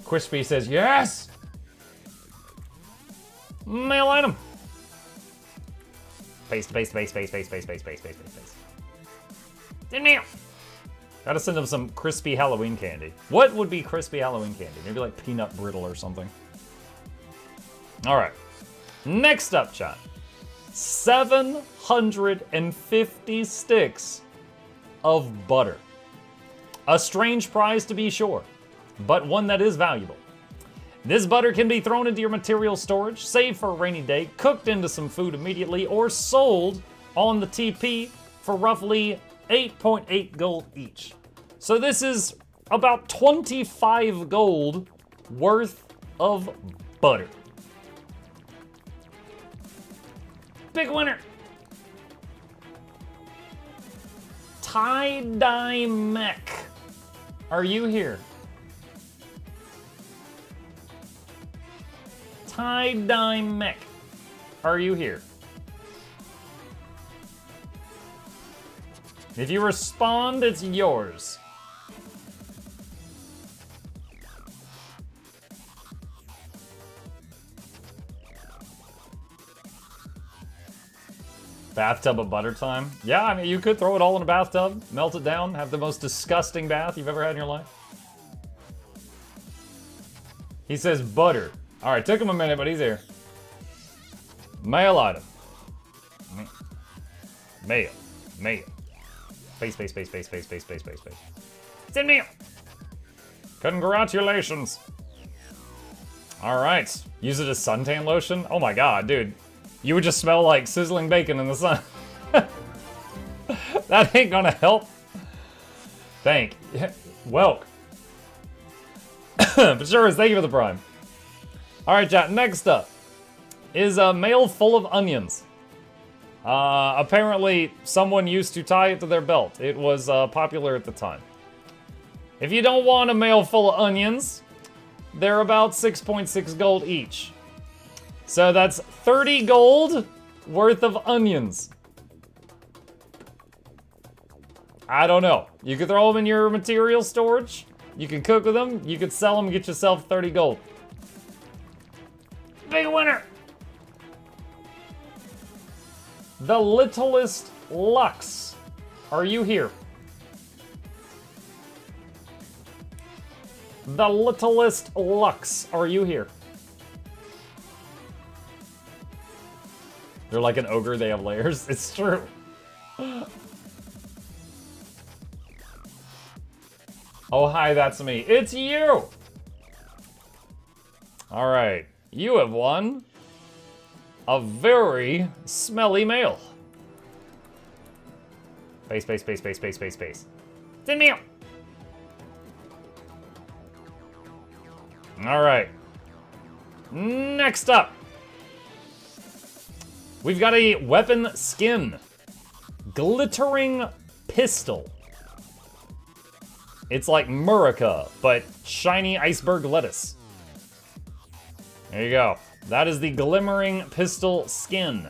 Crispy says yes. Mail item. Paste. Send mail. Gotta send them some crispy Halloween candy. What would be crispy Halloween candy? Maybe like peanut brittle or something. All right. Next up, chat. 750 sticks of butter. A strange prize to be sure, but one that is valuable. This butter can be thrown into your material storage, saved for a rainy day, cooked into some food immediately, or sold on the TP for roughly 8.8 gold each. So this is about 25 gold worth of butter. Big winner. Tie-dye mech. Are you here? Tie-dye mech. Are you here? If you respond, it's yours. Bathtub of butter time? Yeah, I mean, you could throw it all in a bathtub, melt it down, have the most disgusting bath you've ever had in your life. He says butter. All right, took him a minute, but he's here. Mail item. Mail. Mail. Space, space, space, space, space, space, space, space, space. It's in mail. Congratulations. All right. Use it as suntan lotion? Oh my god, dude. You would just smell like sizzling bacon in the sun. That ain't gonna help. Thank you. Welk. But sure is, thank you for the prime. All right, chat, next up is a mail full of onions. Apparently, someone used to tie it to their belt. It was popular at the time. If you don't want a mail full of onions, they're about 6.6 gold each. So that's 30 gold worth of onions. I don't know. You could throw them in your material storage. You can cook with them. You could sell them and get yourself 30 gold. Big winner! The littlest Lux. Are you here? The littlest Lux. Are you here? They're like an ogre, they have layers. It's true. Oh, hi, that's me. It's you! All right, you have won a very smelly mail. Space, space, space, space, space, space, space. It's in mail. All right. Next up, we've got a weapon skin. Glittering pistol. It's like Murica, but shiny iceberg lettuce. There you go. That is the glimmering pistol skin.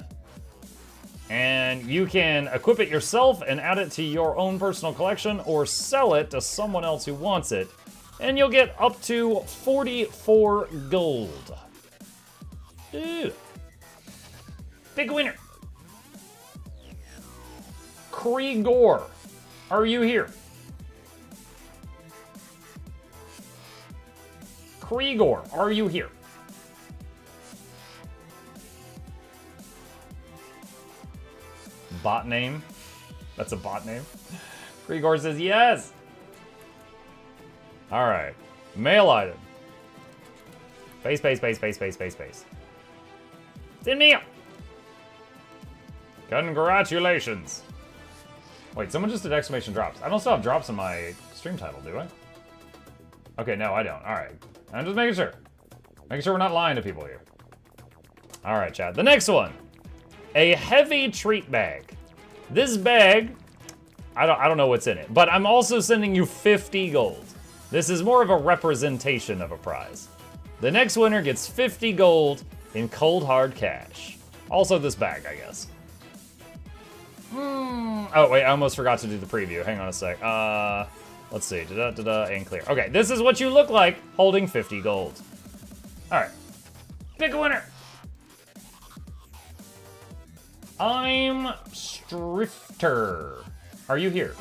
And you can equip it yourself and add it to your own personal collection or sell it to someone else who wants it. And you'll get up to 44 gold. Ew. Big winner. Kriegor, are you here? Kriegor, are you here? Bot name? That's a bot name? Kriegor says yes! Alright. Mail item. Space, space, space, space, space, space, space. It's in mail! Congratulations! Wait, someone just did exclamation drops. I don't still have drops in my stream title, do I? Okay, no, I don't. Alright. I'm just making sure. Making sure we're not lying to people here. Alright, Chad. The next one. A heavy treat bag. This bag, I don't know what's in it, but I'm also sending you 50 gold. This is more of a representation of a prize. The next winner gets 50 gold in cold hard cash. Also this bag, I guess. Oh, wait, I almost forgot to do the preview. Hang on a sec. Let's see. And clear. Okay, this is what you look like holding 50 gold. All right. Pick a winner. I'm Strifter. Are you here?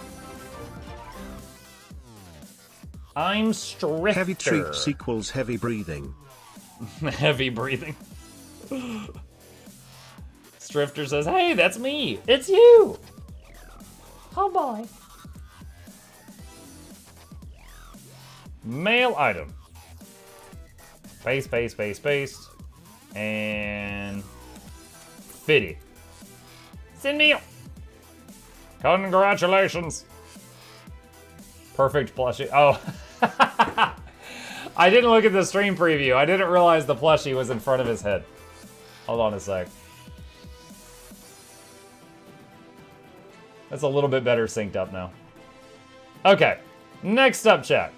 I'm Strifter. Heavy treats equals heavy breathing. Heavy breathing. Strifter says, hey, that's me. It's you. Oh boy. Mail item. Space, space, space, space. And 50. Send mail. Congratulations. Perfect plushie. Oh, I didn't look at the stream preview. I didn't realize the plushie was in front of his head. Hold on a sec. That's a little bit better synced up now. Okay, next up, chat.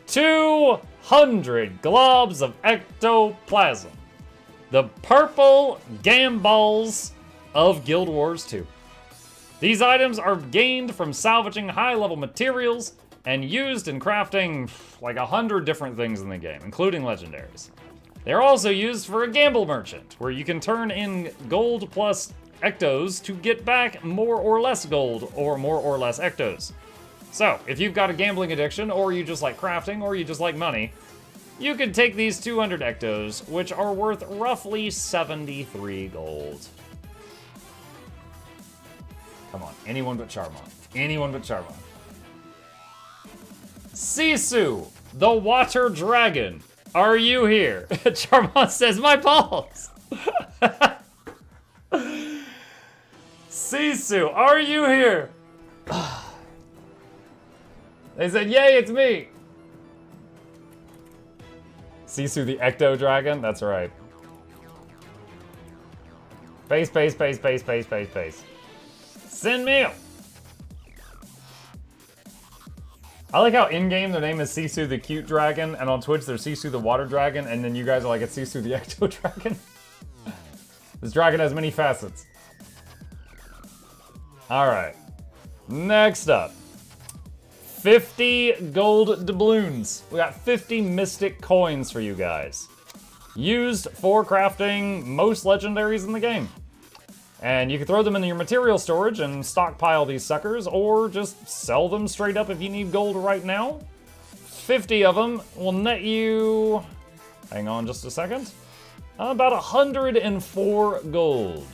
200 globs of ectoplasm. The purple gamballs of Guild Wars 2. These items are gained from salvaging high-level materials and used in crafting like 100 different things in the game, including legendaries. They're also used for a gamble merchant, where you can turn in gold plus ectos to get back more or less gold or more or less ectos. So, if you've got a gambling addiction, or you just like crafting, or you just like money, you can take these 200 ectos, which are worth roughly 73 gold. Come on, anyone but Charmon. Anyone but Charmon. Sisu, the water dragon. Are you here? Charmon says, my balls. Sisu, are you here? They said, yay, it's me. Sisu the Ecto Dragon? That's right. Space. Send mail. I like how in-game their name is Sisu the Cute Dragon, and on Twitch they're Sisu the Water Dragon, and then you guys are like, it's Sisu the Ecto Dragon. This dragon has many facets. Alright. Next up. 50 gold doubloons. We got 50 mystic coins for you guys. Used for crafting most legendaries in the game. And you can throw them into your material storage and stockpile these suckers, or just sell them straight up if you need gold right now. 50 of them will net you, hang on just a second, about 104 gold.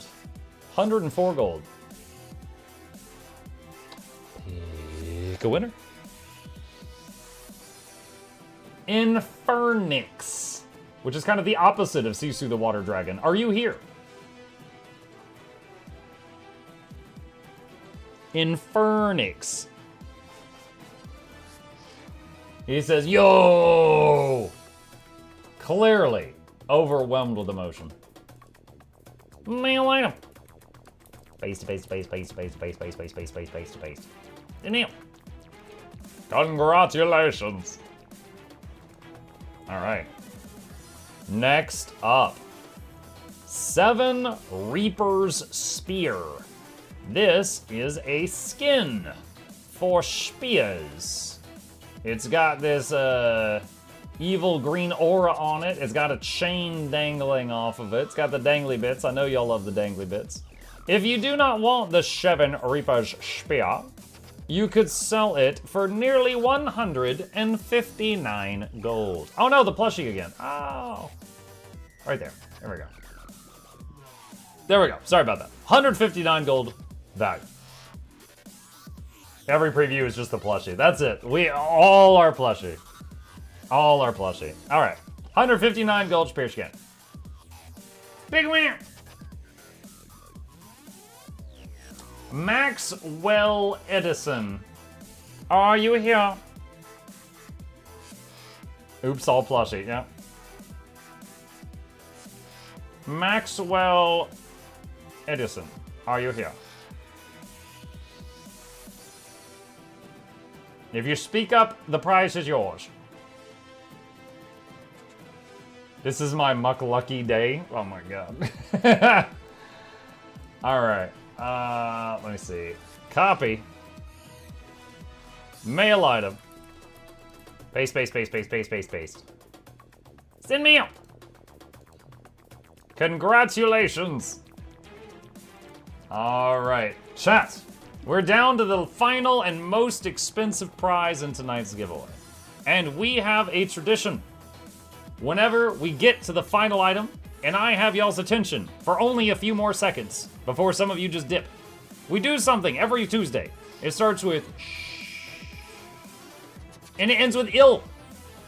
104 gold. Pick a winner. Infernix, which is kind of the opposite of Sisu the Water Dragon. Are you here? Infernix. He says, yo! Clearly overwhelmed with emotion. Mail item. Face to face. Daniel. Congratulations. All right. Next up. 7 Reaper's Spear. This is a skin for spears. It's got this evil green aura on it. It's got a chain dangling off of it. It's got the dangly bits. I know y'all love the dangly bits. If you do not want the 7 Reaper's Spear, you could sell it for nearly 159 gold. Oh no, the plushie again. Oh. Right there. There we go. There we go. Sorry about that. 159 gold value. Every preview is just the plushie. That's it. We all are plushie. All are plushie. All right. 159 gold spear skin. Big winner. Maxwell Edison. Are you here? Oops, all plushie. Yeah. Maxwell Edison. Are you here? If you speak up, the prize is yours. This is my lucky day. Oh my god. Alright. Let me see. Copy. Mail item. Paste. Send me out. Congratulations. Alright. Chat. We're down to the final and most expensive prize in tonight's giveaway. And we have a tradition. Whenever we get to the final item, and I have y'all's attention for only a few more seconds before some of you just dip, we do something every Tuesday. It starts with shh, and it ends with ill,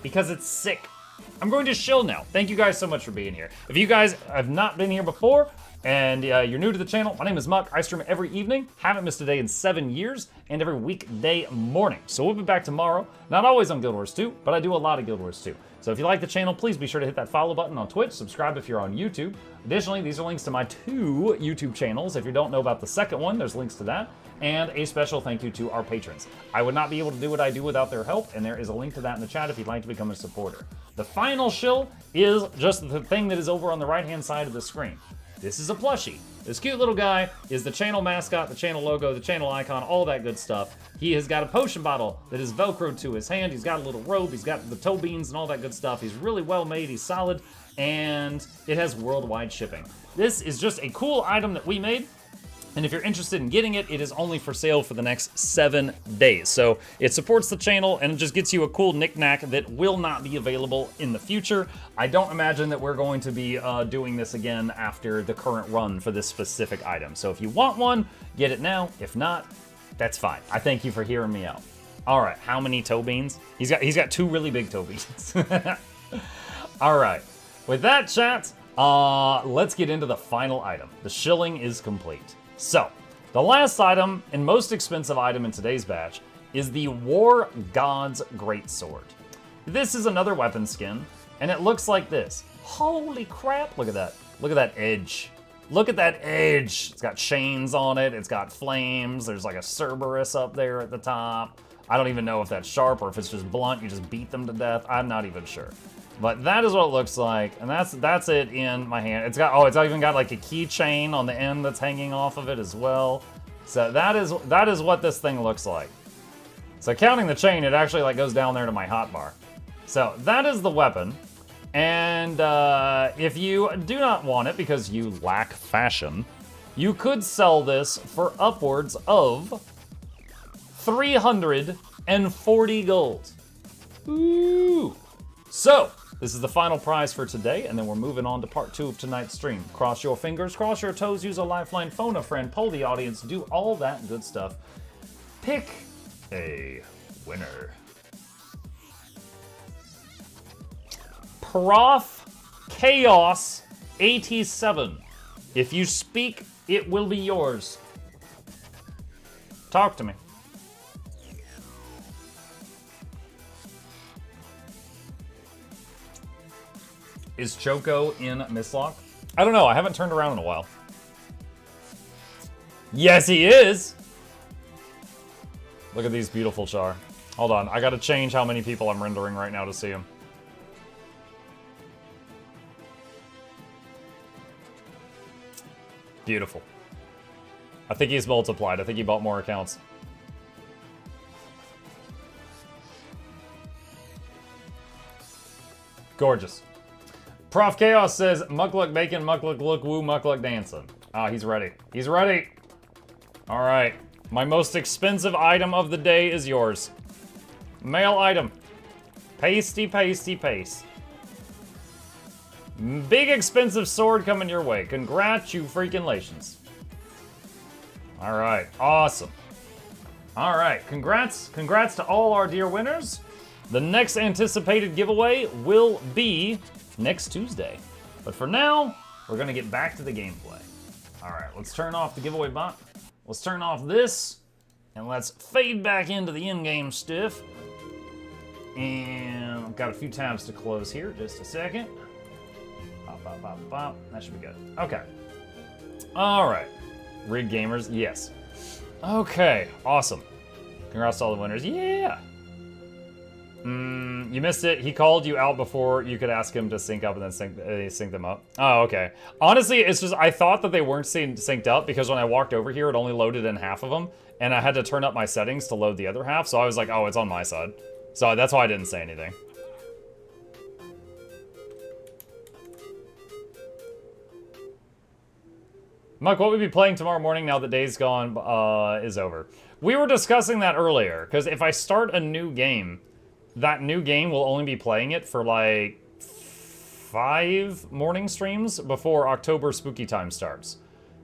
because it's sick. I'm going to shill now. Thank you guys so much for being here. If you guys have not been here before, and you're new to the channel, my name is Muck. I stream every evening, haven't missed a day in 7 years, and every weekday morning. So we'll be back tomorrow, not always on Guild Wars 2, but I do a lot of Guild Wars 2. So if you like the channel, please be sure to hit that follow button on Twitch, subscribe if you're on YouTube. Additionally, these are links to my 2 YouTube channels. If you don't know about the second one, there's links to that. And a special thank you to our patrons. I would not be able to do what I do without their help, and there is a link to that in the chat if you'd like to become a supporter. The final shill is just the thing that is over on the right-hand side of the screen. This is a plushie. This cute little guy is the channel mascot, the channel logo, the channel icon, all that good stuff. He has got a potion bottle that is Velcroed to his hand. He's got a little robe. He's got the toe beans and all that good stuff. He's really well made. He's solid, and it has worldwide shipping. This is just a cool item that we made. And if you're interested in getting it, it is only for sale for the next 7 days. So it supports the channel and it just gets you a cool knick-knack that will not be available in the future. I don't imagine that we're going to be doing this again after the current run for this specific item. So if you want one, get it now. If not, that's fine. I thank you for hearing me out. All right, how many toe beans? He's got 2 really big toe beans. All right, with that, chat, let's get into the final item. The shilling is complete. So, the last item and most expensive item in today's batch is the War God's Greatsword. This is another weapon skin, and it looks like this. Holy crap, look at that. Look at that edge. Look at that edge. It's got chains on it, it's got flames, there's like a Cerberus up there at the top. I don't even know if that's sharp or if it's just blunt, you just beat them to death. I'm not even sure. But that is what it looks like, and that's it in my hand. It's even got like a keychain on the end that's hanging off of it as well. So that is what this thing looks like. So counting the chain, it actually like goes down there to my hotbar. So that is the weapon, and if you do not want it because you lack fashion, you could sell this for upwards of 340 gold. Ooh. So, this is the final prize for today, and then we're moving on to part 2 of tonight's stream. Cross your fingers, cross your toes, use a lifeline, phone a friend, poll the audience, do all that good stuff. Pick a winner. Prof Chaos 87. If you speak, it will be yours. Talk to me. Is Choco in Mistlock? I don't know, I haven't turned around in a while. Yes, he is! Look at these beautiful char. Hold on, I gotta change how many people I'm rendering right now to see him. Beautiful. I think he's multiplied. I think he bought more accounts. Gorgeous. Prof Chaos says, Mukluk bacon, Mukluk look woo, Mukluk dancing. Ah, he's ready. He's ready. All right. My most expensive item of the day is yours. Male item. Pasty, pasty, paste. Big expensive sword coming your way. Congratulations. All right. Awesome. All right. Congrats to all our dear winners. The next anticipated giveaway will be next Tuesday. But for now, we're gonna get back to the gameplay. All right, let's turn off the giveaway bot. Let's turn off this, and let's fade back into the in-game stuff. And I've got a few tabs to close here, just a second. Pop, pop, pop, pop, that should be good. Okay. All right, Rig Gamers, yes. Okay, awesome. Congrats to all the winners, yeah. You missed it. He called you out before you could ask him to sync up and then sync them up. Oh, okay. Honestly, it's just, I thought that they weren't synced up because when I walked over here, it only loaded in half of them, and I had to turn up my settings to load the other half, so I was like, oh, it's on my side. So that's why I didn't say anything. Mike, what will we be playing tomorrow morning now that Days Gone is over? We were discussing that earlier, because if I start a new game, that new game will only be playing it for like 5 morning streams before October spooky time starts.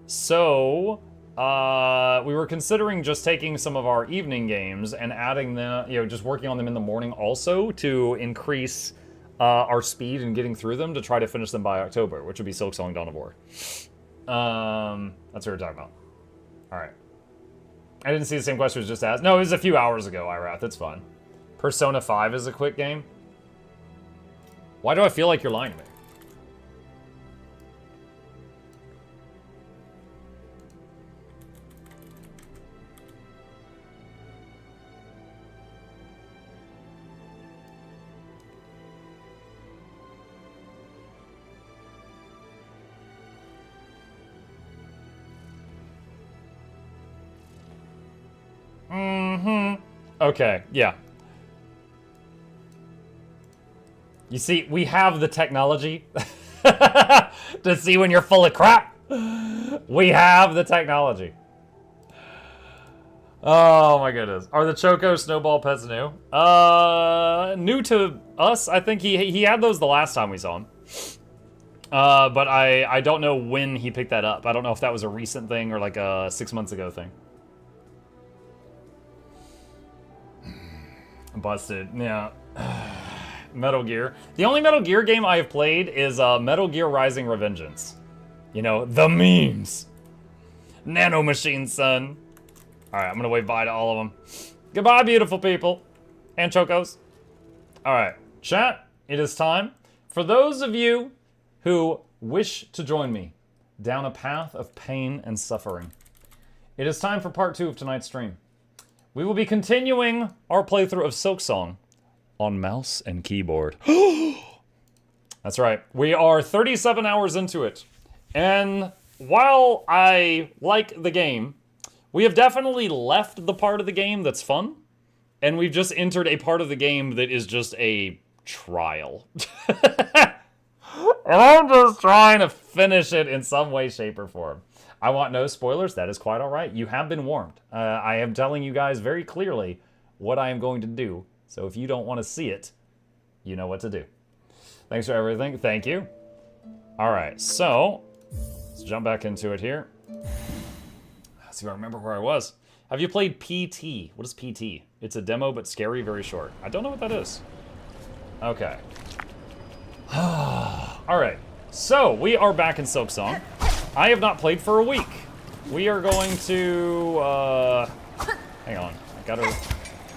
So, we were considering just taking some of our evening games and adding them, just working on them in the morning also to increase our speed in getting through them to try to finish them by October, which would be Silksong Dawn of War. That's what we're talking about. All right. I didn't see the same question was just asked. No, it was a few hours ago, Irath. It's fine. Persona 5 is a quick game. Why do I feel like you're lying to me? Okay, yeah. You see, we have the technology to see when you're full of crap. We have the technology. Oh my goodness. Are the Choco Snowball pets new? New to us. I think he had those the last time we saw him. But I don't know when he picked that up. I don't know if that was a recent thing or like a 6 months ago thing. Busted, yeah. Metal Gear. The only Metal Gear game I have played is Metal Gear Rising Revengeance. You know, the memes. Nano Machine, son. Alright, I'm gonna wave bye to all of them. Goodbye, beautiful people. And Chocos. Alright, chat, it is time. For those of you who wish to join me down a path of pain and suffering, it is time for part 2 of tonight's stream. We will be continuing our playthrough of Silksong on mouse and keyboard. That's right. We are 37 hours into it. And while I like the game, we have definitely left the part of the game that's fun. And we've just entered a part of the game that is just a trial. And I'm just trying to finish it in some way, shape, or form. I want no spoilers. That is quite all right. You have been warned. I am telling you guys very clearly what I am going to do. So if you don't want to see it, you know what to do. Thanks for everything. Thank you. All right, so let's jump back into it here. Let's see if I remember where I was. Have you played PT? What is PT? It's a demo, but scary, very short. I don't know what that is. Okay. All right, so we are back in Silksong. I have not played for a week. We are going to, hang on, I gotta,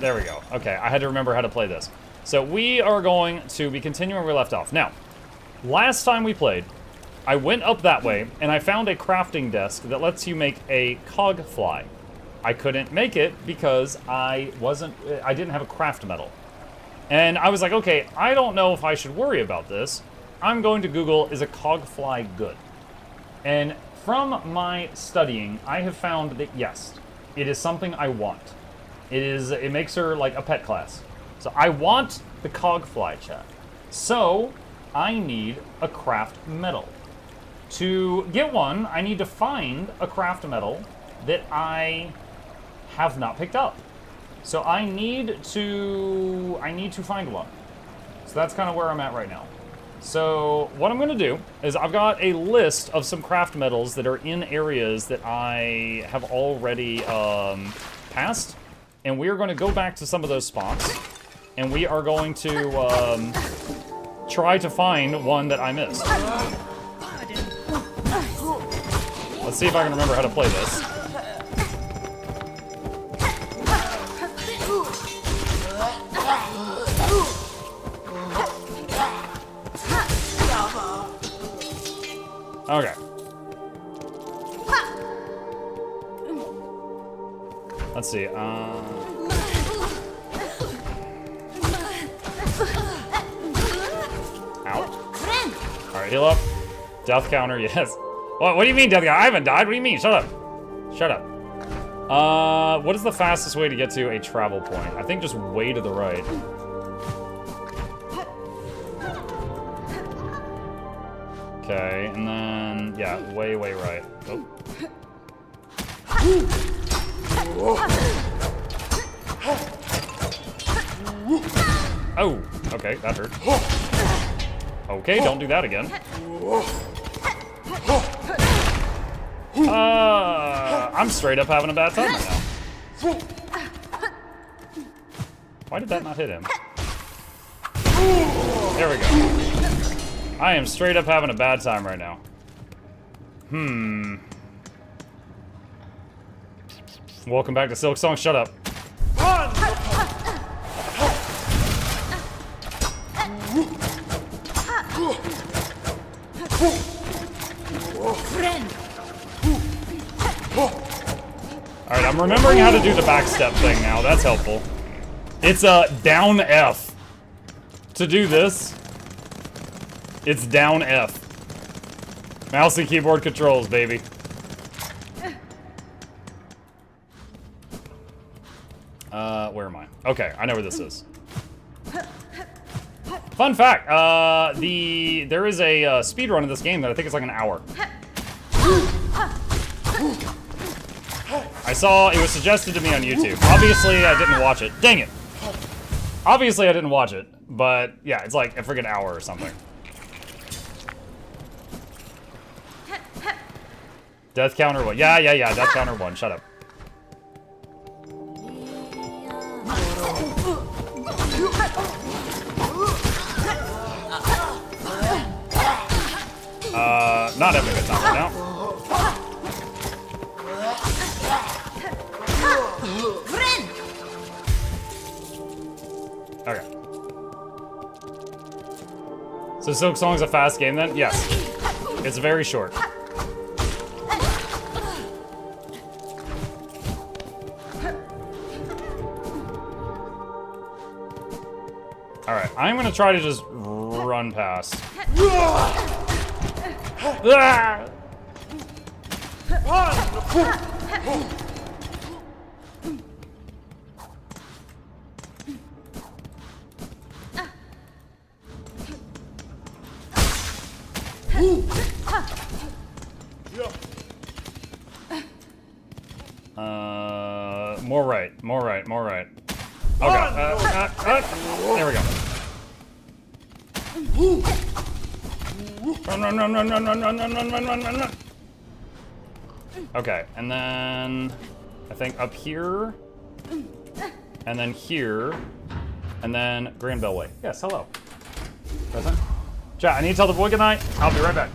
there we go. Okay, I had to remember how to play this. So we are going to be continuing where we left off. Now, last time we played, I went up that way and I found a crafting desk that lets you make a cog fly. I couldn't make it because I didn't have a craft metal. And I was like, okay, I don't know if I should worry about this. I'm going to Google, is a cog fly good? And from my studying, I have found that yes, it is something I want. It makes her like a pet class. So I want the cogfly chat. So I need a craft metal. To get one, I need to find a craft metal that I have not picked up. So I need to find one. So that's kind of where I'm at right now. So what I'm going to do is I've got a list of some craft metals that are in areas that I have already passed. And we are going to go back to some of those spots. And we are going to try to find one that I missed. Let's see if I can remember how to play this. Okay. Let's see. Ow. Alright, heal up. Death counter, yes. What do you mean, death counter? I haven't died. What do you mean? Shut up. Shut up. What is the fastest way to get to a travel point? I think just way to the right. Okay, and then, yeah, way right. Oh. Oh, okay, that hurt. Okay, don't do that again. I'm straight up having a bad time right now. Why did that not hit him? There we go. I am straight up having a bad time right now. Welcome back to Silksong. Shut up. Alright, I'm remembering how to do the backstep thing now. That's helpful. It's down F. To do this, it's down F. Mouse and keyboard controls, baby. Where am I? Okay, I know where this is. Fun fact, there is a speed run in this game that I think is like an hour. I saw, it was suggested to me on YouTube. Obviously, I didn't watch it. Dang it. Obviously, I didn't watch it, but yeah, it's like a freaking hour or something. Death counter 1. Yeah, death counter 1. Shut up. Not having a good time right now. Okay. So Silksong's a fast game then? Yes. It's very short. Alright, I'm gonna try to just run past. Ah! More right, more right, more right. Okay, there we go. Run. Okay, and then I think up here, and then here, and then Grand Bellway. Yes, hello. Present. Chat, I need to tell the boy good night. I'll be right back.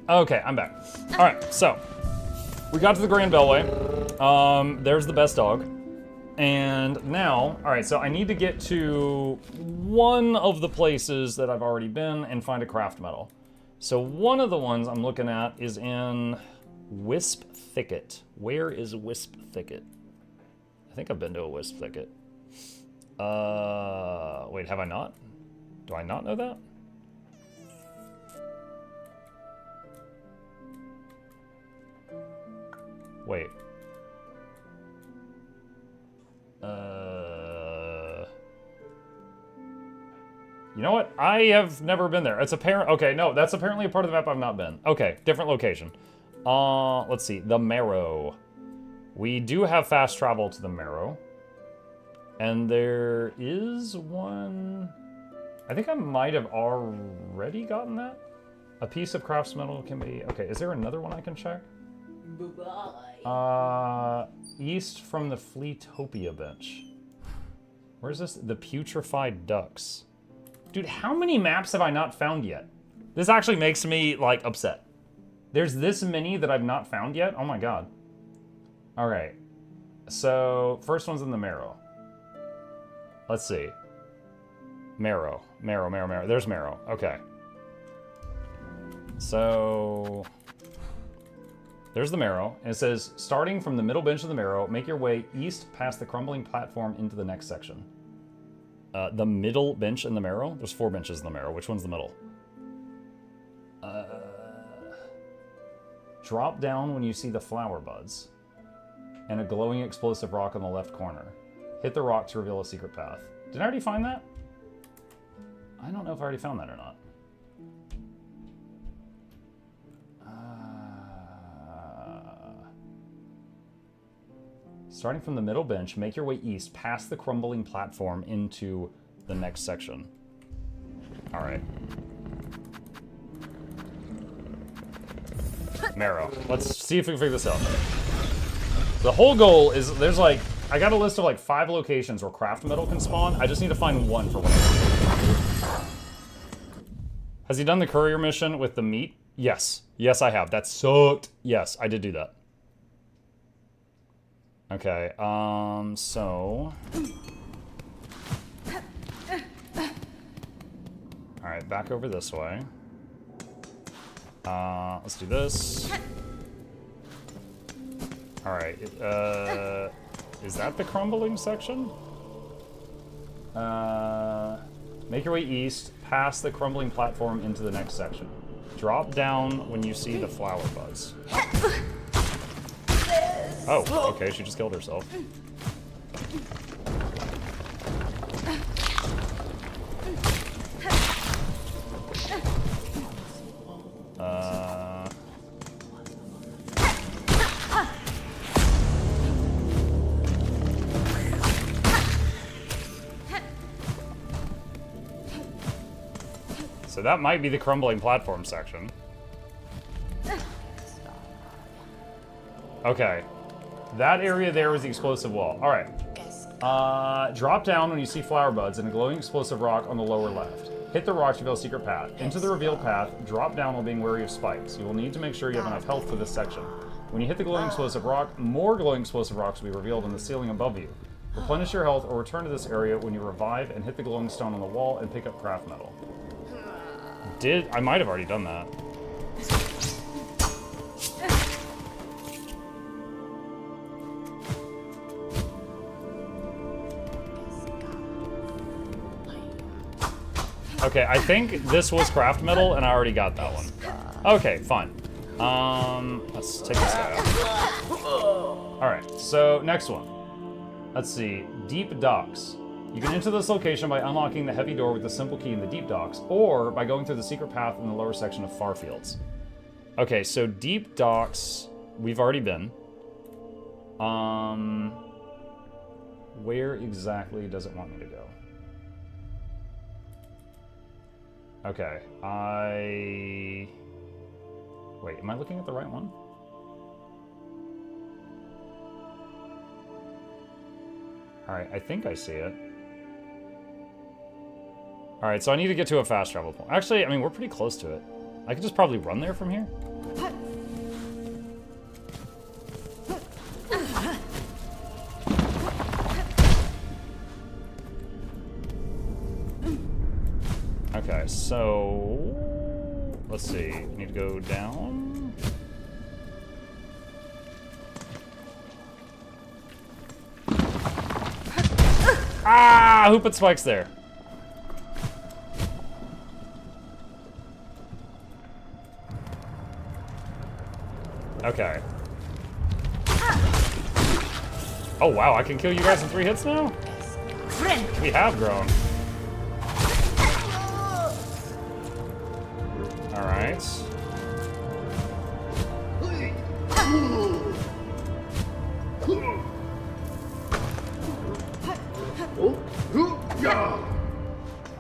Okay, I'm back. All right, so we got to the Grand Bellway. There's the best dog. And now, all right, so I need to get to one of the places that I've already been and find a craft metal. So one of the ones I'm looking at is in Wisp Thicket. Where is Wisp Thicket? I think I've been to a Wisp Thicket. Wait, have I not? Do I not know that? Wait. You know what? I have never been there. It's apparent. Okay, no, that's apparently a part of the map I've not been. Okay, different location. Let's see. The Marrow. We do have fast travel to the Marrow. And there is one... I think I might have already gotten that. A piece of crafts metal can be... Okay, is there another one I can check? East from the Fleetopia bench. Where's this? The Putrefied Ducks. Dude, how many maps have I not found yet? This actually makes me, like, upset. There's this many that I've not found yet? Oh my god. Alright. So, first one's in the Marrow. Let's see. Marrow. There's Marrow. Okay. So... There's the Marrow, and it says, starting from the middle bench of the Marrow, make your way east past the crumbling platform into the next section. The middle bench in the Marrow? There's 4 benches in the Marrow. Which one's the middle? Drop down when you see the flower buds. And a glowing explosive rock on the left corner. Hit the rock to reveal a secret path. Did I already find that? I don't know if I already found that or not. Starting from the middle bench, make your way east past the crumbling platform into the next section. All right. Marrow. Let's see if we can figure this out. The whole goal is there's like, I got a list of like 5 locations where craft metal can spawn. I just need to find one for one. Has he done the courier mission with the meat? Yes. Yes, I have. That sucked. Yes, I did do that. Okay, so... Alright, back over this way. Let's do this. Alright, is that the crumbling section? Make your way east, past the crumbling platform into the next section. Drop down when you see the flower buds. Oh, okay, she just killed herself. So that might be the crumbling platform section. Okay. That area there was the explosive wall. All right. Drop down when you see flower buds and a glowing explosive rock on the lower left. Hit the rock to reveal a secret path. Into the revealed path, drop down while being wary of spikes. You will need to make sure you have enough health for this section. When you hit the glowing explosive rock, more glowing explosive rocks will be revealed on the ceiling above you. Replenish your health or return to this area when you revive and hit the glowing stone on the wall and pick up craft metal. I might have already done that. Okay, I think this was craft metal, and I already got that one. Okay, fine. Let's take this guy out. Alright, so next one. Let's see. Deep docks. You can enter this location by unlocking the heavy door with the simple key in the deep docks, or by going through the secret path in the lower section of Farfields. Okay, so deep docks, we've already been. Where exactly does it want me to go? Okay, wait, am I looking at the right one? Alright, I think I see it. Alright, so I need to get to a fast travel point. Actually, I mean, we're pretty close to it. I could just probably run there from here. Okay, so... let's see. We need to go down. Ah! Who put spikes there? Okay. Oh wow, I can kill you guys in 3 hits now? We have grown. Alright.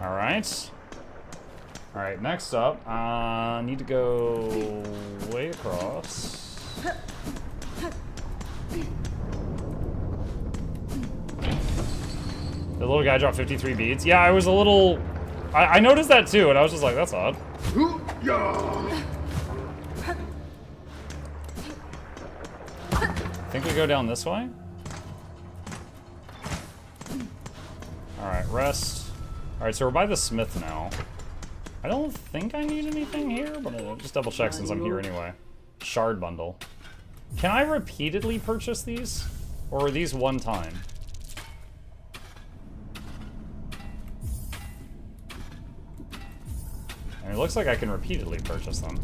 Alright. Alright, next up, need to go way across. The little guy dropped 53 beads. Yeah, I was a little... I noticed that too, and I was just like, that's odd. I think we go down this way. Alright, rest. Alright, so we're by the smith now. I don't think I need anything here, but I'll just double check since I'm here anyway. Shard bundle. Can I repeatedly purchase these? Or are these one time? And it looks like I can repeatedly purchase them.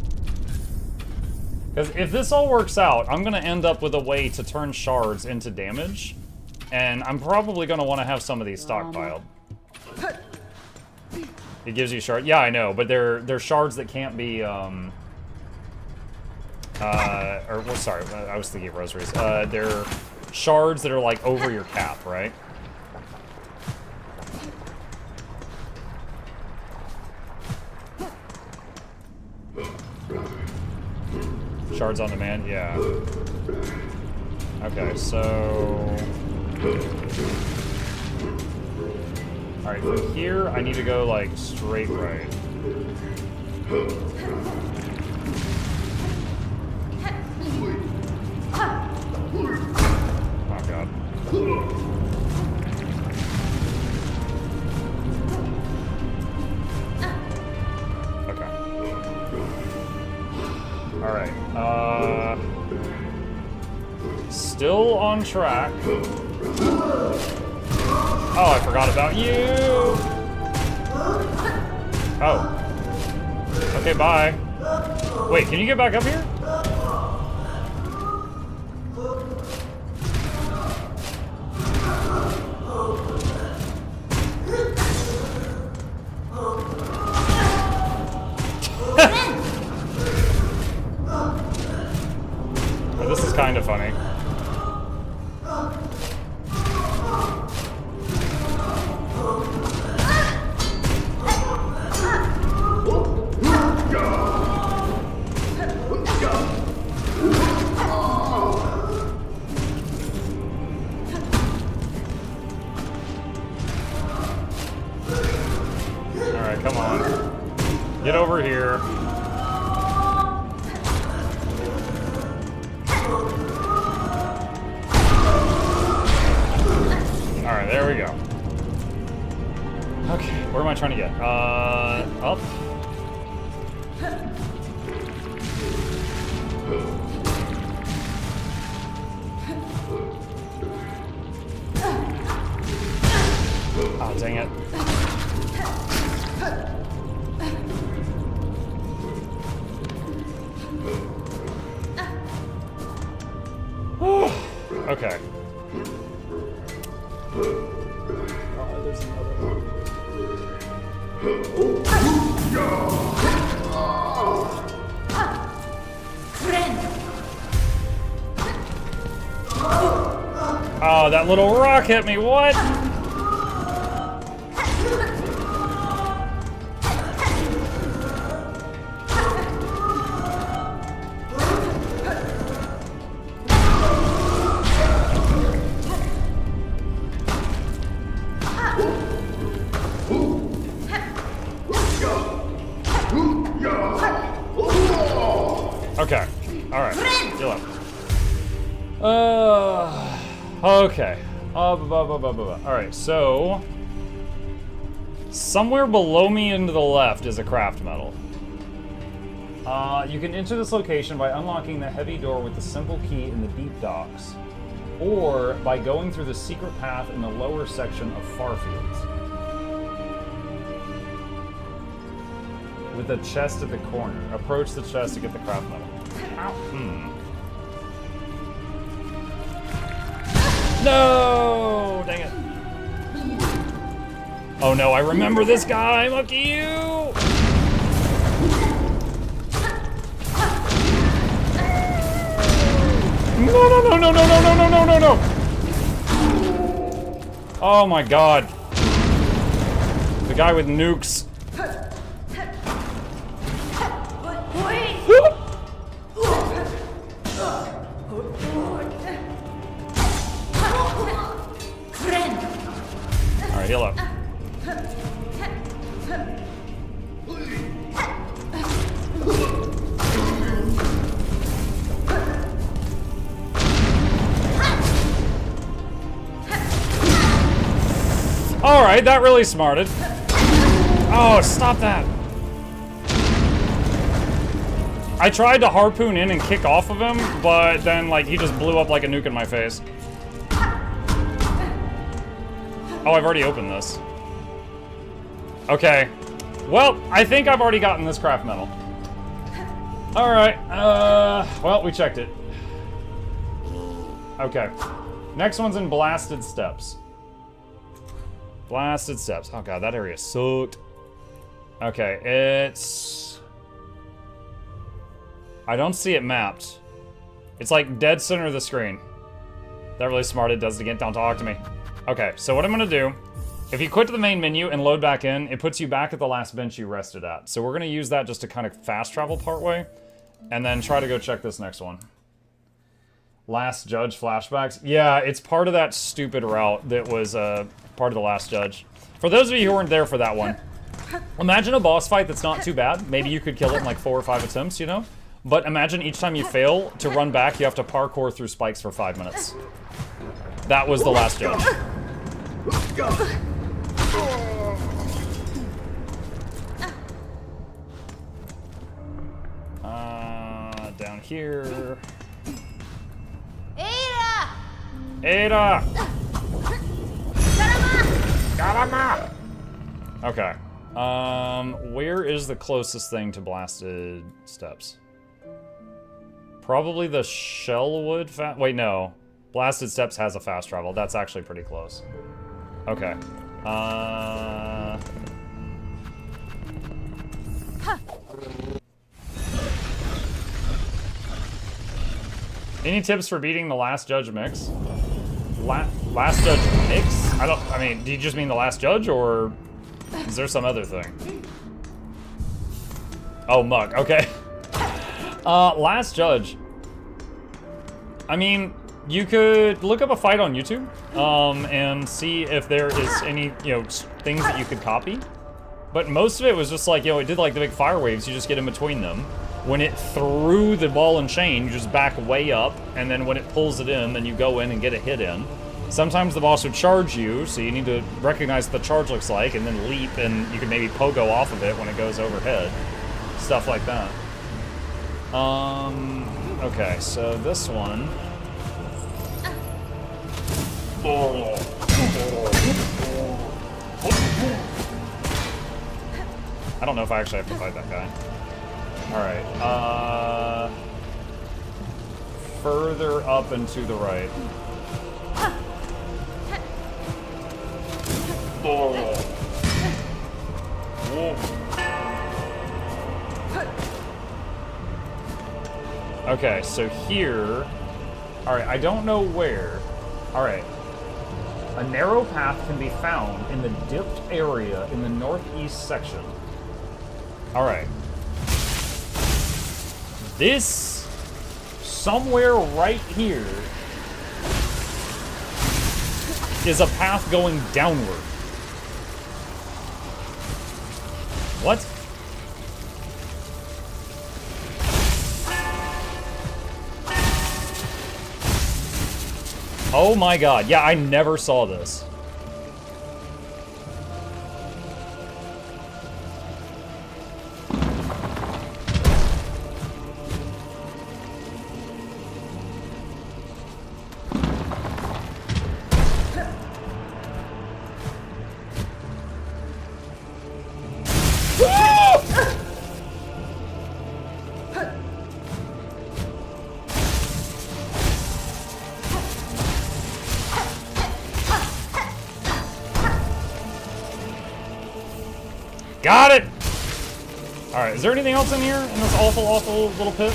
Because if this all works out, I'm going to end up with a way to turn shards into damage. And I'm probably going to want to have some of these stockpiled. It gives you shards. Yeah, I know, but they're shards that can't be, sorry, I was thinking of rosaries. They're shards that are, like, over your cap, right? Shards on demand? Yeah. Okay, so... Alright, from here, I need to go, like, straight right. Oh, God. Okay. Alright, still on track. Oh, I forgot about you! Oh. Okay, bye. Wait, can you get back up here? Oh, this is kind of funny. Alright, come on. Get over here. Alright, there we go. Okay, where am I trying to get? Up. Oh, dang it. Okay. There's another one. Oh, that little rock hit me. What? Okay. Alright. Heal up. Okay. Alright, so... somewhere below me and to the left is a craft metal. You can enter this location by unlocking the heavy door with the simple key in the deep docks, or by going through the secret path in the lower section of Farfields. With a chest at the corner. Approach the chest to get the craft metal. Ow. No! Dang it. Oh no, I remember this guy! Lucky you! No! Oh my god. The guy with nukes. Alright, heal up. Alright, that really smarted. Oh, stop that. I tried to harpoon in and kick off of him, but then, like, he just blew up like a nuke in my face. Oh, I've already opened this. Okay. Well, I think I've already gotten this craft metal. Alright, well, we checked it. Okay. Next one's in Blasted Steps. Blasted Steps. Oh god, that area sucked. Okay, it's... I don't see it mapped. It's like dead center of the screen. That really smart, it does it again, don't talk to me. Okay, so what I'm gonna do, if you quit to the main menu and load back in, it puts you back at the last bench you rested at. So we're gonna use that just to kind of fast travel part way, and then try to go check this next one. Last Judge flashbacks. Yeah, it's part of that stupid route that was part of the Last Judge. For those of you who weren't there for that one, imagine a boss fight that's not too bad. Maybe you could kill it in like 4 or 5 attempts, you know? But imagine each time you fail, to run back, you have to parkour through spikes for 5 minutes. That was the Last Judge. Down here. Ada! Ada! Karama! Okay. Where is the closest thing to Blasted Steps? Probably the Shellwood wait, no. Blasted Steps has a fast travel. That's actually pretty close. Okay. Any tips for beating the Last Judge mix? Last Judge mix? I mean, do you just mean the Last Judge, or is there some other thing? Oh, Mug, okay. Last Judge. I mean, you could look up a fight on YouTube, and see if there is any, things that you could copy. But most of it was just like, it did like the big fire waves, you just get in between them. When it threw the ball and chain, you just back way up, and then when it pulls it in, then you go in and get a hit in. Sometimes the boss would charge you, so you need to recognize what the charge looks like, and then leap, and you can maybe pogo off of it when it goes overhead. Stuff like that. Okay, so this one... I don't know if I actually have to fight that guy. Alright, further up and to the right. Okay, so here... Alright, I don't know where. Alright. A narrow path can be found in the dipped area in the northeast section. Alright. This, somewhere right here, is a path going downward. What? Oh my god, yeah, I never saw this. Got it! Alright, is there anything else in here? In this awful, awful little pit?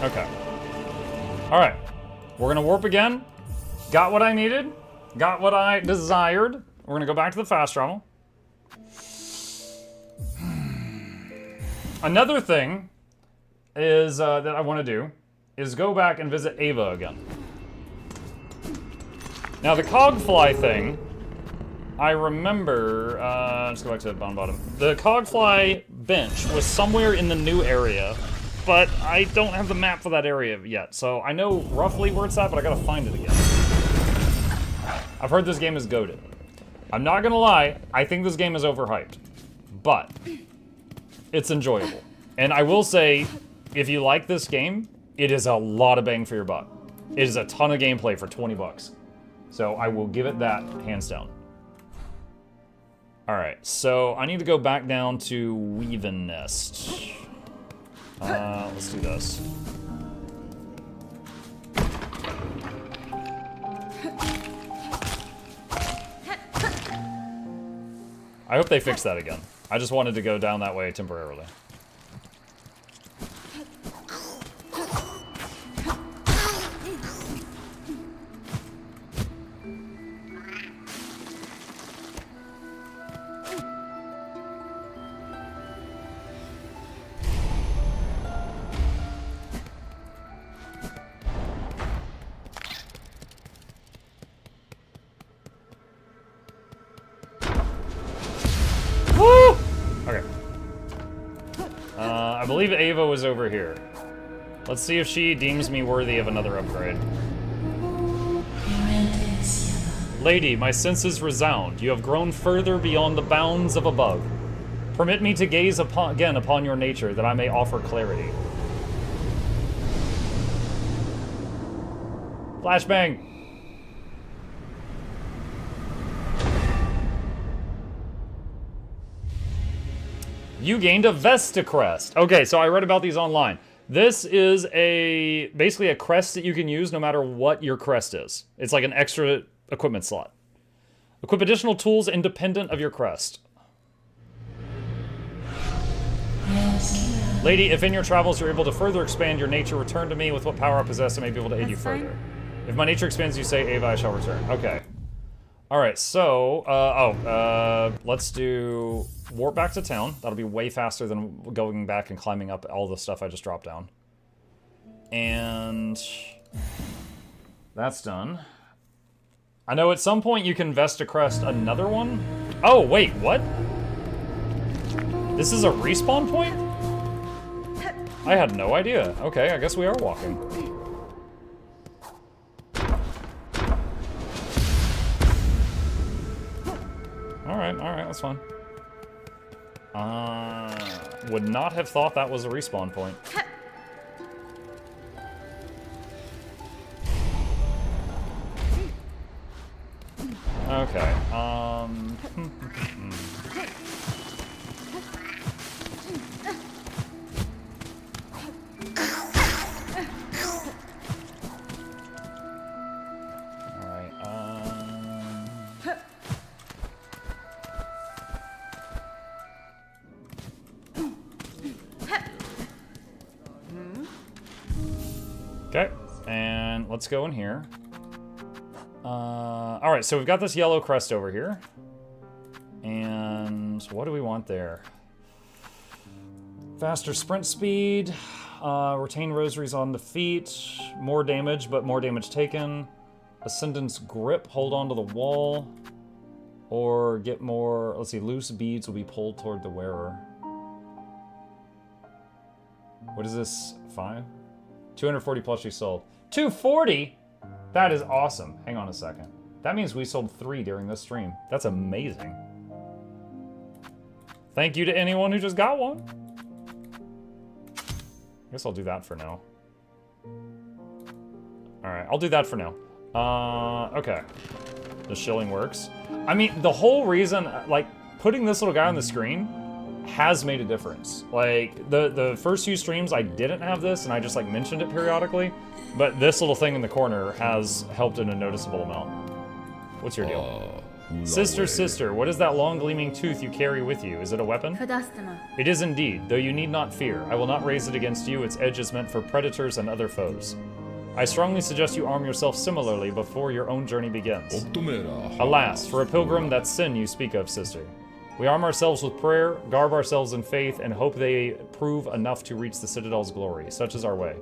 Okay. Alright. We're gonna warp again. Got what I needed. Got what I desired. We're gonna go back to the fast travel. Another thing is that I want to do is go back and visit Ava again. Now the Cogfly thing, I remember, let's go back to the bottom. The Cogfly bench was somewhere in the new area, but I don't have the map for that area yet, so I know roughly where it's at, but I gotta find it again. I've heard this game is goated. I'm not gonna lie, I think this game is overhyped, but it's enjoyable. And I will say, if you like this game, it is a lot of bang for your buck. It is a ton of gameplay for 20 bucks. So I will give it that, hands down. Alright, so I need to go back down to Weaven Nest. Let's do this. I hope they fix that again. I just wanted to go down that way temporarily. Okay. I believe Ava was over here. Let's see if she deems me worthy of another upgrade. Lady, my senses resound. You have grown further beyond the bounds of a bug. Permit me to gaze again upon your nature, that I may offer clarity. Flashbang! You gained a Vesta crest. Okay, so I read about these online. This is basically a crest that you can use no matter what your crest is. It's like an extra equipment slot. Equip additional tools independent of your crest. Lady, if in your travels you're able to further expand your nature, return to me with what power I possess and may be able to aid you further. If my nature expands, you say, Ava, I shall return. Okay. Alright, so, let's do warp back to town. That'll be way faster than going back and climbing up all the stuff I just dropped down. And that's done. I know at some point you can Vesta crest another one. Oh, wait, what? This is a respawn point? I had no idea. Okay, I guess we are walking. Alright, that's fine. Would not have thought that was a respawn point. Okay, okay, and let's go in here. Alright, so we've got this yellow crest over here. And what do we want there? Faster sprint speed, retain rosaries on the feet, more damage, but more damage taken. Ascendant's grip, hold on to the wall. Or get more, let's see, loose beads will be pulled toward the wearer. What is this, 5? 240 plushie sold. 240? That is awesome. Hang on a second. That means we sold 3 during this stream. That's amazing. Thank you to anyone who just got one. I guess I'll do that for now. Alright, I'll do that for now. Okay. The shilling works. I mean, the whole reason, like, putting this little guy on the screen has made a difference. Like, the first few streams I didn't have this, and I just, like, mentioned it periodically. But this little thing in the corner has helped in a noticeable amount. What's your deal? Sister, what is that long gleaming tooth you carry with you? Is it a weapon? It is indeed, though you need not fear. I will not raise it against you. Its edge is meant for predators and other foes. I strongly suggest you arm yourself similarly before your own journey begins. Alas, for a pilgrim, that's sin you speak of, sister. We arm ourselves with prayer, garb ourselves in faith, and hope they prove enough to reach the Citadel's glory. Such is our way.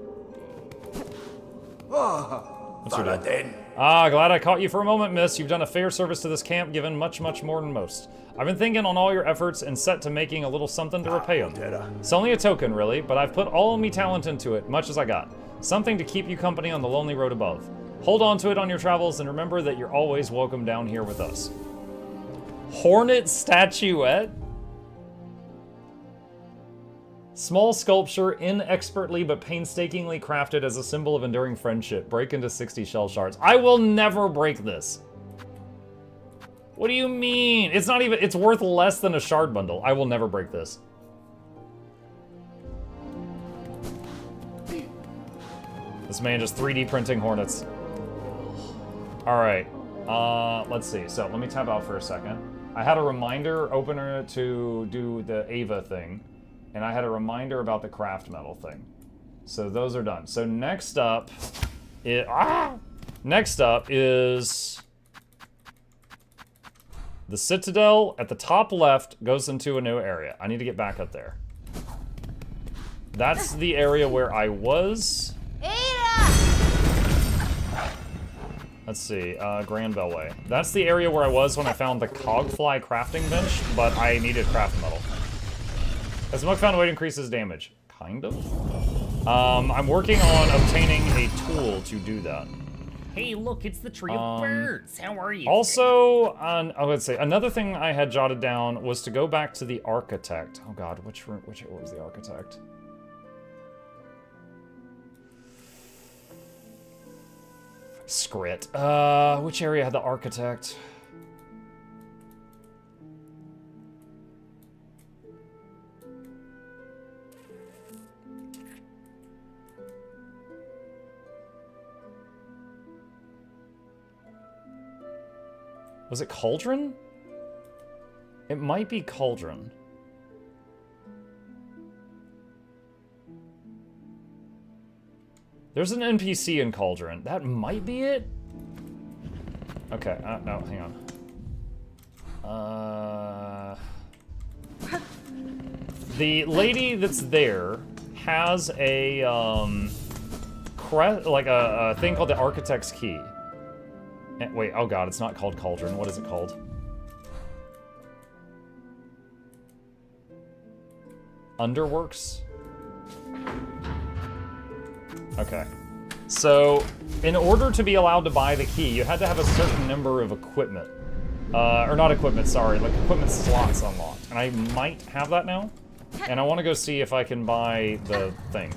What's your deal? Ah, glad I caught you for a moment, miss. You've done a fair service to this camp, given much, much more than most. I've been thinking on all your efforts and set to making a little something to repay them. It's only a token, really, but I've put all of me talent into it, much as I got. Something to keep you company on the lonely road above. Hold on to it on your travels, and remember that you're always welcome down here with us. Hornet statuette? Small sculpture, inexpertly but painstakingly crafted as a symbol of enduring friendship. Break into 60 shell shards. I will never break this. What do you mean? It's not even, it's worth less than a shard bundle. I will never break this. This man just 3D printing hornets. All right, let's see. So let me tab out for a second. I had a reminder opener to do the Ava thing, and I had a reminder about the craft metal thing. So those are done. So next up, next up is the Citadel at the top left goes into a new area. I need to get back up there. That's the area where I was. Let's see, Grand Bellway. That's the area where I was when I found the Cogfly crafting bench, but I needed craft metal. As Muk found a way to increase his damage. Kind of. I'm working on obtaining a tool to do that. Hey, look, it's the tree of birds. How are you? Also, let's say another thing I had jotted down was to go back to the architect. Oh God, what was the architect? Scrit. Which area had the architect? Was it Cauldron? It might be Cauldron. There's an NPC in Cauldron. That might be it? Okay, no, hang on. The lady that's there has a, like a thing called the Architect's Key. Wait, oh God, it's not called Cauldron. What is it called? Underworks? Okay. So, in order to be allowed to buy the key, you had to have a certain number of equipment. Or not equipment, sorry, like equipment slots unlocked. And I might have that now. And I want to go see if I can buy the thing.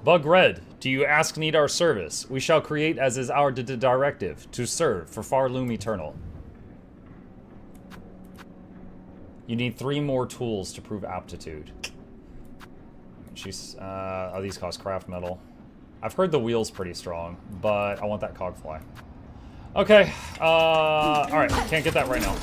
Bug Red, do you ask need our service? We shall create as is our directive, to serve for far loom eternal. You need 3 more tools to prove aptitude. She's, these cost craft metal. I've heard the wheel's pretty strong, but I want that cogfly. Okay, alright, can't get that right now.